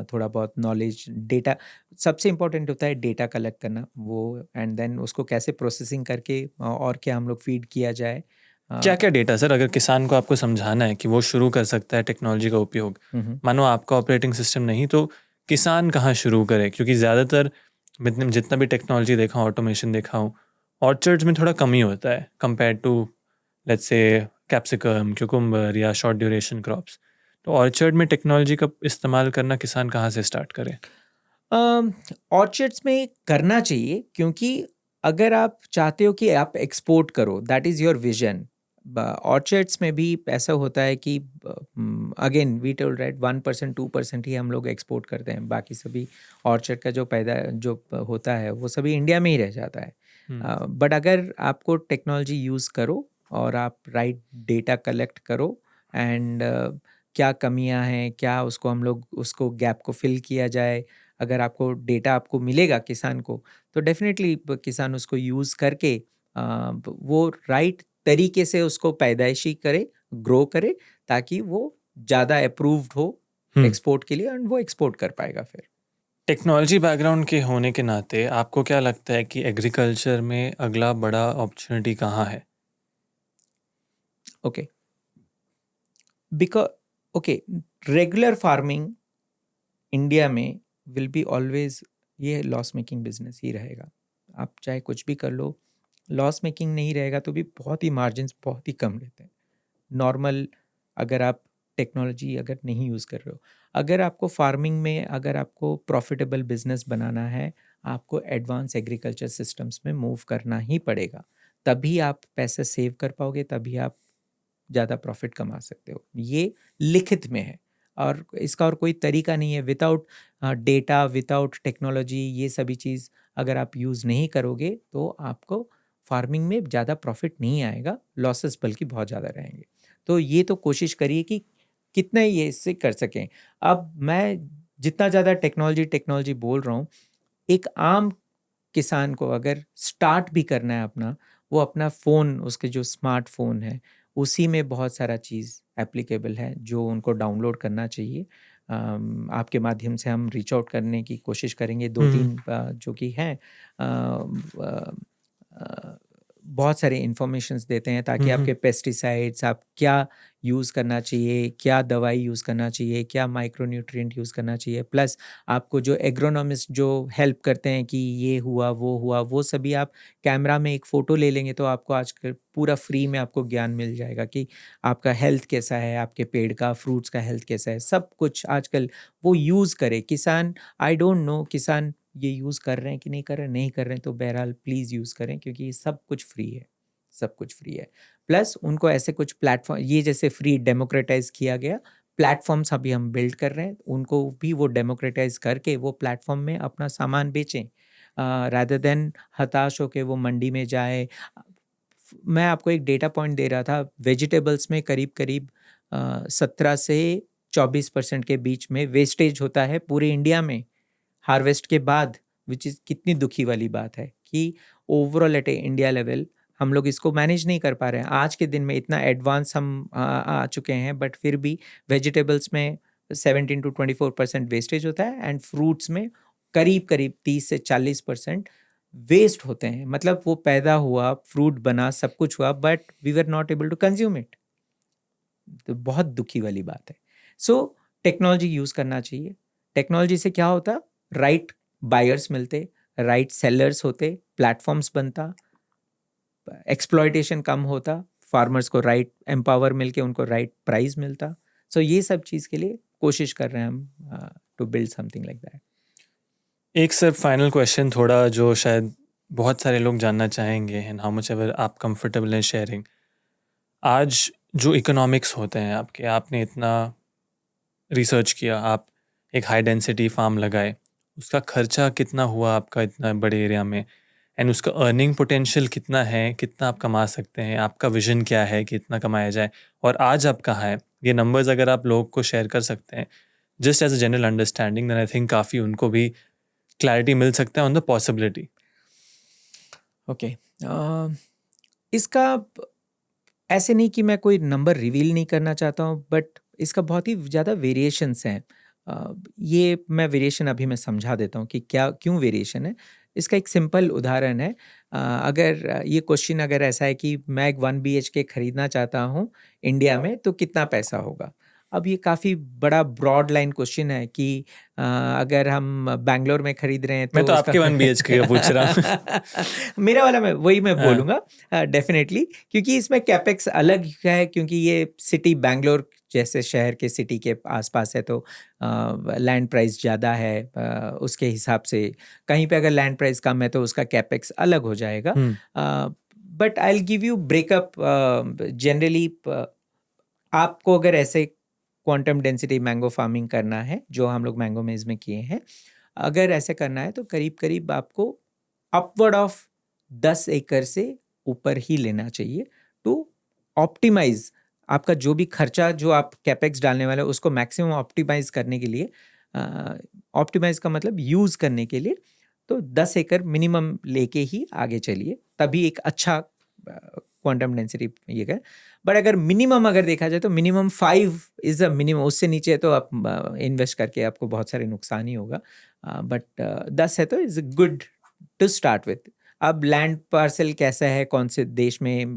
थोड़ा बहुत नॉलेज, डेटा, सबसे इम्पोर्टेंट होता है डेटा कलेक्ट करना वो, एंड देन उसको कैसे प्रोसेसिंग करके और क्या हम लोग फीड किया जाए। क्या क्या डेटा सर, अगर किसान को आपको समझाना है कि वो शुरू कर सकता है टेक्नोलॉजी का उपयोग, मानो आपका ऑपरेटिंग सिस्टम नहीं, तो किसान कहाँ शुरू करे? क्योंकि ज़्यादातर जितना भी टेक्नोलॉजी देखा हूँ, ऑटोमेशन देखा हूँ, ऑर्चर्ड्स में थोड़ा कम ही होता है compare to let's say capsicum, cucumber या शॉर्ट ड्यूरेशन क्रॉप्स। तो ऑर्चर्ड में टेक्नोलॉजी का इस्तेमाल करना किसान कहाँ से स्टार्ट करे? ऑर्चर्ड्स में करना चाहिए, क्योंकि अगर आप चाहते हो कि आप एक्सपोर्ट करो, that is your vision. Orchards में भी ऐसा होता है कि अगेन वी टोल्ड राइट, 1% 2% ही हम लोग एक्सपोर्ट करते हैं, बाकी सभी ऑर्चर्ड का जो पैदा जो होता है वो सभी इंडिया में ही रह जाता है। बट अगर आपको टेक्नोलॉजी यूज़ करो और आप राइट डेटा कलेक्ट करो, एंड क्या कमियां हैं, क्या उसको हम लोग उसको गैप को फिल किया जाए, अगर आपको डेटा आपको मिलेगा किसान को, तो डेफिनेटली किसान उसको यूज़ करके वो राइट तरीके से उसको पैदाइशी करे, ग्रो करे, ताकि वो ज़्यादा अप्रूव्ड हो एक्सपोर्ट के लिए, एंड वो एक्सपोर्ट कर पाएगा फिर। टेक्नोलॉजी बैकग्राउंड के होने के नाते आपको क्या लगता है कि एग्रीकल्चर में अगला बड़ा अपॉर्चुनिटी कहाँ है? Okay, because okay, regular farming India में विल बी ऑलवेज, ये लॉस मेकिंग बिजनेस ही रहेगा। आप चाहे कुछ भी कर लो, लॉस मेकिंग नहीं रहेगा तो भी बहुत ही मार्जिन बहुत ही कम रहते हैं। नॉर्मल, अगर आप टेक्नोलॉजी अगर नहीं यूज़ कर रहे हो। अगर आपको फार्मिंग में अगर आपको प्रॉफिटेबल बिजनेस बनाना है, आपको एडवांस एग्रीकल्चर सिस्टम्स में मूव करना ही पड़ेगा। तभी आप पैसे सेव कर पाओगे, तभी आप ज़्यादा प्रॉफिट कमा सकते हो। ये लिखित में है और इसका और कोई तरीका नहीं है। विदाउट डेटा, विदाउट टेक्नोलॉजी, ये सभी चीज़ अगर आप यूज़ नहीं करोगे तो आपको फार्मिंग में ज़्यादा प्रॉफिट नहीं आएगा, लॉसेस बल्कि बहुत ज़्यादा रहेंगे। तो ये तो कोशिश करिए कि कितना ये इससे कर सकें। अब मैं जितना ज़्यादा टेक्नोलॉजी बोल रहा हूँ, एक आम किसान को अगर स्टार्ट भी करना है अपना, वो अपना फ़ोन, उसके जो स्मार्टफ़ोन है, उसी में बहुत सारा चीज़ एप्लीकेबल है जो उनको डाउनलोड करना चाहिए। आपके माध्यम से हम रीच आउट करने की कोशिश करेंगे। 2-3 जो कि हैं बहुत सारे इन्फॉर्मेशंस देते हैं ताकि आपके पेस्टिसाइड्स आप क्या यूज़ करना चाहिए, क्या दवाई यूज़ करना चाहिए, क्या माइक्रोन्यूट्रिएंट यूज़ करना चाहिए, प्लस आपको जो एग्रोनॉमिस्ट जो हेल्प करते हैं कि ये हुआ, वो सभी आप कैमरा में एक फ़ोटो ले लेंगे तो आपको आजकल पूरा फ्री में आपको ज्ञान मिल जाएगा कि आपका हेल्थ कैसा है, आपके पेड़ का, फ्रूट्स का हेल्थ कैसा है, सब कुछ आजकल वो यूज़ करे। किसान, आई डोंट नो किसान ये यूज़ कर रहे हैं कि नहीं कर रहे हैं, नहीं कर रहे हैं तो बहरहाल प्लीज़ यूज़ करें क्योंकि ये सब कुछ फ्री है, सब कुछ फ्री है। प्लस उनको ऐसे कुछ प्लेटफ़ॉर्म, ये जैसे फ्री डेमोक्रेटाइज़ किया गया, प्लेटफ़ॉर्म्स अभी हम बिल्ड कर रहे हैं, उनको भी वो डेमोक्रेटाइज़ करके वो प्लेटफ़ॉर्म में अपना सामान बेचें, रादर देन हताश होके वो मंडी में जाए। मैं आपको एक डेटा पॉइंट दे रहा था, वेजिटेबल्स में करीब-करीब 17 से 24% के बीच में वेस्टेज होता है पूरे इंडिया में हार्वेस्ट के बाद, विच इज़ कितनी दुखी वाली बात है कि ओवरऑल एट ए इंडिया लेवल हम लोग इसको मैनेज नहीं कर पा रहे हैं। आज के दिन में इतना एडवांस हम आ चुके हैं, बट फिर भी वेजिटेबल्स में 17 टू 24% वेस्टेज होता है एंड फ्रूट्स में करीब-करीब 30 से 40% वेस्ट होते हैं। मतलब वो पैदा हुआ, फ्रूट बना, सब कुछ हुआ, but we were not able to consume it. तो बहुत दुखी वाली बात है। सो टेक्नोलॉजी यूज़ करना चाहिए। टेक्नोलॉजी से क्या होता, राइट बायर्स मिलते, राइट सेलर्स होते, प्लेटफॉर्म्स बनता, एक्सप्लॉयटेशन कम होता, फार्मर्स को राइट एम्पावर मिलके उनको राइट प्राइस मिलता। सो ये सब चीज़ के लिए कोशिश कर रहे हैं हम to build something like that. एक सर फाइनल क्वेश्चन, थोड़ा जो शायद बहुत सारे लोग जानना चाहेंगे, एंड हाउ मच एवर आप कंफर्टेबल इन शेयरिंग। आज जो इकोनॉमिक्स होते हैं आपके, आपने इतना रिसर्च किया, आप एक हाई डेंसिटी फार्म लगाए, उसका खर्चा कितना हुआ आपका इतना बड़े एरिया में, एंड उसका अर्निंग पोटेंशियल कितना है, कितना आप कमा सकते हैं, आपका विजन क्या है कि इतना कमाया जाए, और आज आप कहाँ हैं, ये नंबर्स अगर आप लोग को शेयर कर सकते हैं just as a general understanding, then I think काफ़ी उनको भी क्लैरिटी मिल सकता है ऑन द पॉसिबिलिटी। ओके, इसका ऐसे नहीं कि मैं कोई नंबर रिवील नहीं करना चाहता हूँ, बट इसका बहुत ही ज़्यादा वेरिएशंस हैं। ये मैं वेरिएशन अभी मैं समझा देता हूँ कि क्या क्यों वेरिएशन है। इसका एक सिंपल उदाहरण है। अगर ये क्वेश्चन अगर ऐसा है कि मैं एक 1 BHK खरीदना चाहता हूँ इंडिया में तो कितना पैसा होगा? अब ये काफ़ी बड़ा ब्रॉड लाइन क्वेश्चन है कि अगर हम बैंगलोर में खरीद रहे हैं मैं तो तो उसका आपके 1 BHK का पूछ रहा हूँ। मेरा वाला मैं वही मैं हाँ। बोलूँगा डेफ़िनेटली, क्योंकि इसमें कैपेक्स अलग है, क्योंकि ये सिटी बैंगलोर जैसे शहर के सिटी के आसपास है तो लैंड प्राइस ज़्यादा है, उसके हिसाब से कहीं पे अगर लैंड प्राइस कम है तो उसका कैपेक्स अलग हो जाएगा। But I will give you breakup generally. आपको अगर ऐसे क्वांटम डेंसिटी मैंगो फार्मिंग करना है जो हम लोग मैंगो मेज में किए हैं, अगर ऐसे करना है तो करीब करीब आपको अपवर्ड ऑफ 10 एकड़ से ऊपर ही लेना चाहिए टू ऑप्टिमाइज आपका जो भी खर्चा जो आप कैपेक्स डालने वाले हो उसको मैक्सिमम ऑप्टिमाइज करने के लिए। ऑप्टिमाइज का मतलब यूज़ करने के लिए, तो 10 एकड़ मिनिमम लेके ही आगे चलिए, तभी एक अच्छा क्वांटम डेंसिटी ये कर। बट अगर मिनिमम अगर देखा जाए तो मिनिमम 5 इज़ अ मिनिमम, उससे नीचे है तो आप इन्वेस्ट करके आपको बहुत सारे नुकसान ही होगा। बट 10 है तो is good to start with. अब लैंड पार्सल कैसा है, कौन से देश में,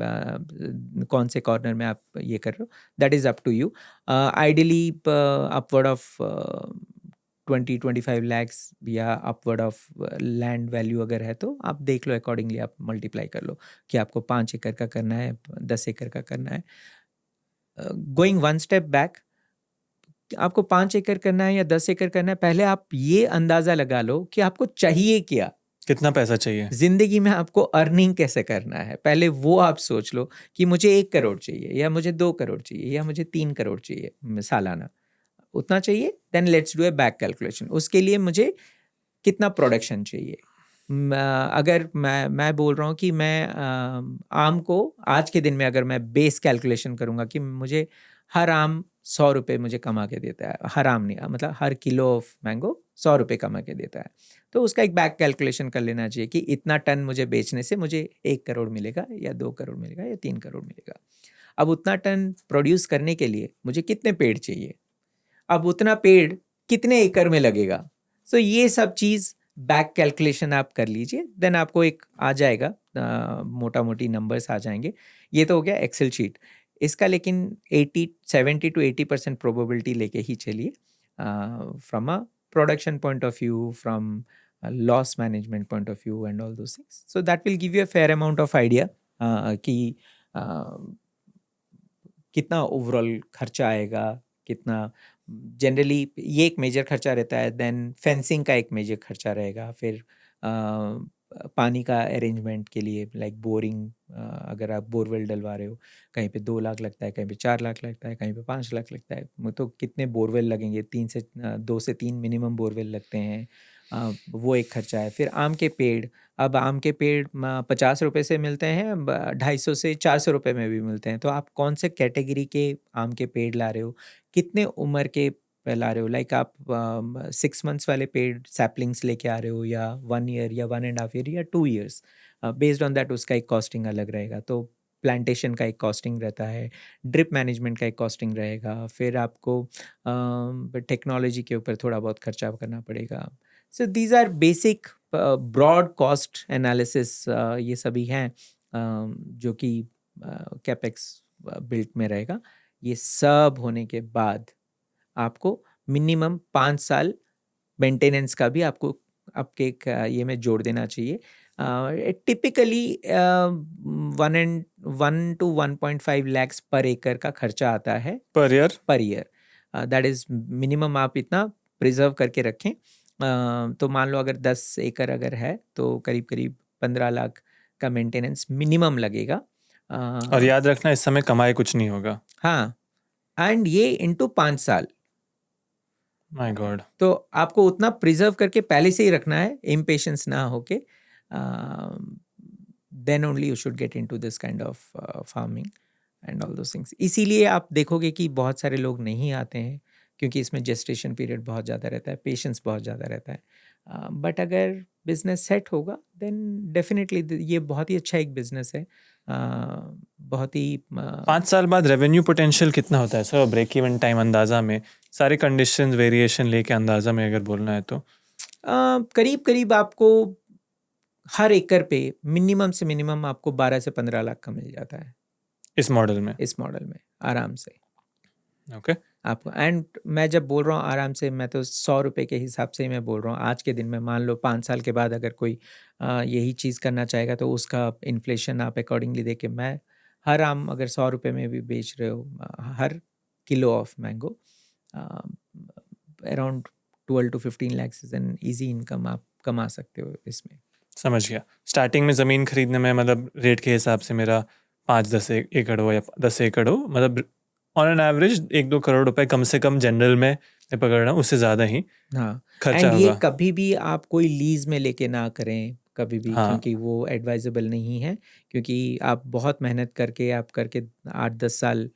कौन से कॉर्नर में आप ये कर रहे हो, that is up to you. Ideally upward of 20-25 lakhs या अपवर्ड ऑफ लैंड वैल्यू अगर है तो आप देख लो, अकॉर्डिंगली आप मल्टीप्लाई कर लो कि आपको 5 एकड़ का करना है, 10 एकड़ का करना है। गोइंग वन स्टेप बैक, आपको 5 एकड़ करना है या 10 एकड़ करना है, पहले आप ये अंदाजा लगा लो कि आपको चाहिए क्या, कितना पैसा चाहिए। जिंदगी में आपको अर्निंग कैसे करना है, पहले वो आप सोच लो कि मुझे 1 करोड़ चाहिए या मुझे 2 करोड़ चाहिए या मुझे 3 करोड़ चाहिए सालाना, उतना चाहिए, then let's do a back calculation. उसके लिए मुझे कितना प्रोडक्शन चाहिए। अगर मैं बोल रहा हूँ कि मैं आम को आज के दिन में अगर मैं बेस कैलकुलेशन करूँगा कि मुझे हर आम 100 रुपये मुझे कमा के देता है, हर आम नहीं, मतलब हर किलो ऑफ मैंगो 100 रुपये कमा के देता है, तो उसका एक बैक कैलकुलेशन कर लेना चाहिए कि इतना टन मुझे बेचने से मुझे 1 करोड़ मिलेगा या 2 करोड़ मिलेगा या 3 करोड़ मिलेगा। अब उतना टन प्रोड्यूस करने के लिए मुझे कितने पेड़ चाहिए, अब उतना पेड़ कितने एकड़ में लगेगा। सो ये सब चीज़ बैक कैलकुलेशन आप कर लीजिए, देन आपको एक आ जाएगा, मोटा मोटी नंबर्स आ जाएंगे। ये तो हो गया एक्सेल शीट इसका, लेकिन 70 to 80% प्रोबेबिलिटी लेके ही चलिए, from a production point of view, from loss management point of view and all those things. So that will give you a fair amount of idea कि कितना ओवरऑल खर्चा आएगा, कितना generally ये एक मेजर खर्चा रहता है। देन फेंसिंग का एक मेजर खर्चा रहेगा, फिर पानी का अरेंजमेंट के लिए लाइक बोरिंग, अगर आप बोरवेल डलवा रहे हो, कहीं पे 2 लाख लगता है, कहीं पे 4 लाख लगता है, कहीं पे 5 लाख लगता है, तो कितने बोरवेल लगेंगे, 2 से 3 मिनिमम बोरवेल लगते हैं, वो एक खर्चा है। फिर आम के पेड़, अब आम के पेड़ 50 रुपये से मिलते हैं, 250 से 400 रुपये में भी मिलते हैं, तो आप कौन से कैटेगरी के आम के पेड़ ला रहे हो, कितने उम्र के ला रहे हो, लाइक आप 6 मंथ्स वाले पेड़ सैपलिंग्स लेके आ रहे हो या 1 ईयर या 1.5 ईयर या 2 ईयर्स, बेस्ड ऑन दैट उसका एक कॉस्टिंग अलग रहेगा। तो प्लांटेशन का एक कॉस्टिंग रहता है, ड्रिप मैनेजमेंट का एक कॉस्टिंग रहेगा, फिर आपको टेक्नोलॉजी के ऊपर थोड़ा बहुत खर्चा करना पड़ेगा। So these are basic broad cost analysis, ये सभी हैं जो कि कैपेक्स बिल्ट में रहेगा। ये सब होने के बाद आपको मिनिमम 5 साल मेंटेनेंस का भी आपको आपके एक ये में जोड़ देना चाहिए। टिपिकली 1 to 1.5 lakhs पर एकड़ का खर्चा आता है per year. That is minimum, आप इतना प्रिजर्व करके रखें। तो मान लो अगर 10 एकड़ अगर है तो करीब करीब 15 लाख का मेंटेनेंस मिनिमम लगेगा। और याद रखना इस समय कमाई कुछ नहीं होगा। हाँ, एंड ये इनटू 5 साल, माय गॉड। तो आपको उतना प्रिजर्व करके पहले से ही रखना है, इम्पेशेंस ना होके, then only you should get into this kind of farming and all those things. इसीलिए आप देखोगे कि बहुत सारे लोग नहीं आते हैं, क्योंकि इसमें जेस्टेशन पीरियड बहुत ज़्यादा रहता है, पेशेंस बहुत ज़्यादा रहता है। बट अगर बिजनेस सेट होगा देन डेफिनेटली ये बहुत ही अच्छा एक बिजनेस है। बहुत ही 5 साल बाद रेवेन्यू पोटेंशियल कितना होता है सर, ब्रेक इवन टाइम अंदाजा में, सारे कंडीशन वेरिएशन लेके अंदाजा में अगर बोलना है तो? करीब करीब आपको हर एकड़ पे मिनिमम से मिनिमम आपको 12 से 15 लाख का मिल जाता है इस मॉडल में। इस मॉडल में आराम से ओके। आपको। एंड मैं जब बोल रहा हूँ आराम से, मैं तो 100 रुपये के हिसाब से ही मैं बोल रहा हूँ। आज के दिन में मान लो 5 साल के बाद अगर कोई यही चीज़ करना चाहेगा तो उसका इन्फ्लेशन आप अकॉर्डिंगली देके, मैं हर आम अगर 100 रुपये में भी बेच रहे हो, हर kilo of mango around 12 to 15 lakhs is an easy income आप कमा सकते हो इसमें। समझ गया। स्टार्टिंग में ज़मीन खरीदने में मतलब रेट के हिसाब से मेरा 5-10 एकड़ हो या 10 एकड़ हो, मतलब ऑन एन एवरेज 1-2 करोड़ रुपए कम से कम जनरल में मैं पकड़ रहा हूँ, उससे ज़्यादा ही हाँ, खर्चा एंड ये होगा। कभी भी आप कोई लीज में लेके ना करें कभी भी, हाँ। क्योंकि वो एडवाइजेबल नहीं है। क्योंकि आप बहुत मेहनत करके 8-10 साल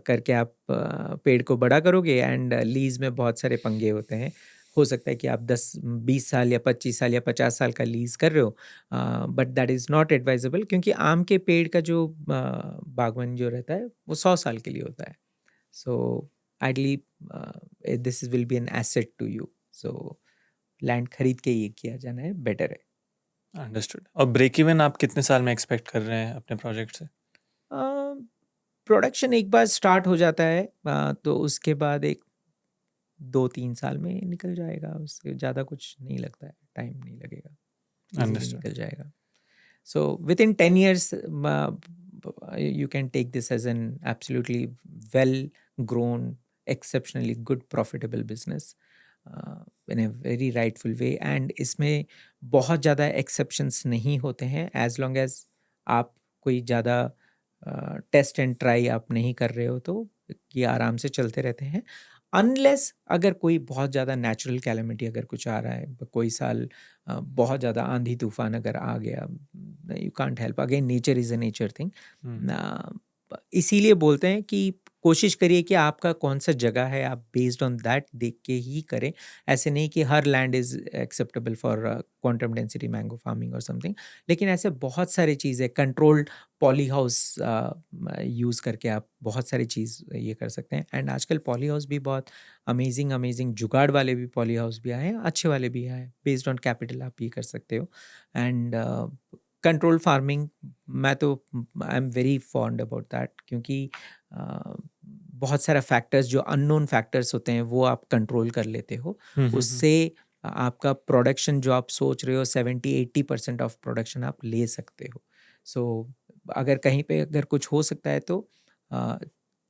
करके आप पेड़ को बड़ा करोगे, एंड लीज में बहुत सारे पंगे होते हैं। हो सकता है कि आप 10-20 साल या 25 साल या 50 साल का लीज कर रहे हो, but that is not advisable, क्योंकि आम के पेड़ का जो बागवानी जो रहता है वो 100 साल के लिए होता है। So ideally this will be an asset to you. So land खरीद के ये किया जाना है, बेटर है। अंडरस्टूड। और ब्रेक इवन आप कितने साल में एक्सपेक्ट कर रहे हैं अपने प्रोजेक्ट से? प्रोडक्शन एक बार स्टार्ट हो जाता है तो उसके बाद एक 2-3 साल में निकल जाएगा, उससे ज़्यादा कुछ नहीं लगता है, टाइम नहीं लगेगा, इजीली अंडरस्टूड। निकल जाएगा। So within 10 years, you can take this as an absolutely well grown exceptionally good profitable business in a very rightful way, and इसमें बहुत ज़्यादा exceptions नहीं होते हैं as long as आप कोई ज़्यादा टेस्ट एंड ट्राई आप नहीं कर रहे हो तो ये आराम से चलते रहते हैं, अनलेस अगर कोई बहुत ज़्यादा नेचुरल कैलेमिटी अगर कुछ आ रहा है, कोई साल बहुत ज़्यादा आंधी तूफान अगर आ गया, you can't help, again nature is a nature thing. इसीलिए बोलते हैं कि कोशिश करिए कि आपका कौन सा जगह है, आप बेस्ड ऑन दैट देख के ही करें। ऐसे नहीं कि हर land is acceptable for quantum density mango farming और समथिंग, लेकिन ऐसे बहुत सारी चीज़ें, कंट्रोल्ड पॉली हाउस यूज़ करके आप बहुत सारी चीज़ ये कर सकते हैं। एंड आजकल पॉली हाउस भी बहुत अमेजिंग जुगाड़ वाले भी पॉली हाउस भी आए हैं, अच्छे वाले भी आए हैं, बेस्ड ऑन कैपिटल आप ये कर सकते हो। एंड कंट्रोल फार्मिंग, मैं तो I am very fond about that, क्योंकि बहुत सारा फैक्टर्स जो अननोन फैक्टर्स होते हैं वो आप कंट्रोल कर लेते हो, उससे आपका प्रोडक्शन जो आप सोच रहे हो 70-80% ऑफ प्रोडक्शन आप ले सकते हो। सो अगर कहीं पे अगर कुछ हो सकता है तो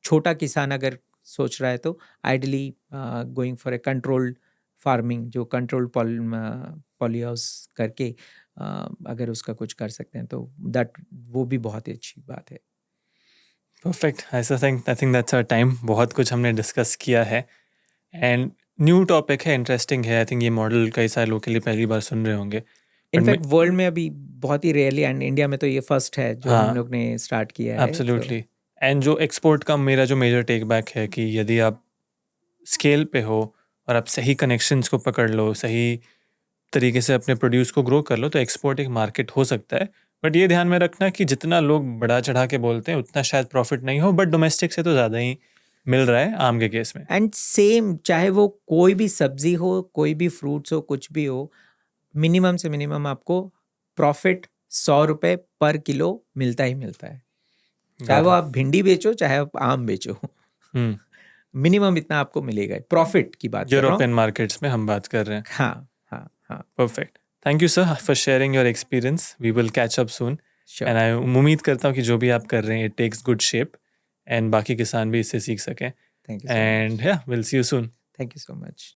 छोटा किसान अगर सोच रहा है तो ideally going for a controlled farming, जो कंट्रोल्ड पॉली हाउस करके अगर उसका कुछ कर सकते हैं तो दैट वो भी बहुत ही अच्छी बात है। Perfect. I think that's our time. बहुत कुछ हमने डिस्कस किया है एंड न्यू टॉपिक है, इंटरेस्टिंग है। आई थिंक ये मॉडल कई सारे लोगों के लिए पहली बार सुन रहे होंगे। इनफैक्ट वर्ल्ड में अभी बहुत ही रेयरली, एंड इंडिया में तो ये फर्स्ट है जो हम लोग ने स्टार्ट किया है। एब्सोल्युटली। एंड जो एक्सपोर्ट का मेरा जो मेजर टेक बैक है कि यदि आप स्केल पे हो और आप सही कनेक्शंस को पकड़ लो, सही तरीके से अपने प्रोड्यूस को ग्रो कर लो, तो एक्सपोर्ट एक मार्केट हो सकता है। बट ये ध्यान में रखना कि जितना लोग बड़ा चढ़ा के बोलते हैं उतना शायद प्रॉफिट नहीं हो, बट डोमेस्टिक से तो ज़्यादा ही मिल रहा है आम के केस में। एंड सेम, चाहे वो कोई भी सब्जी हो, कोई भी फ्रूट्स हो, कुछ भी हो, मिनिमम से मिनिमम आपको प्रॉफिट 100 रुपये पर किलो मिलता ही मिलता है। चाहे वो आप भिंडी बेचो, चाहे आप आम बेचो, मिनिमम इतना आपको मिलेगा। प्रॉफिट की बात कर रहा हूँ, यूरोपियन मार्केट्स में हम बात कर रहे हैं। हाँ हाँ हाँ। Perfect. Thank you sir for sharing your experience. We will catch up soon and I उम्मीद करता हूँ कि जो भी आप कर रहे हैं it takes good shape and बाकी किसान भी इससे सीख सकें। Thank you and yeah will see you soon. Thank you so much.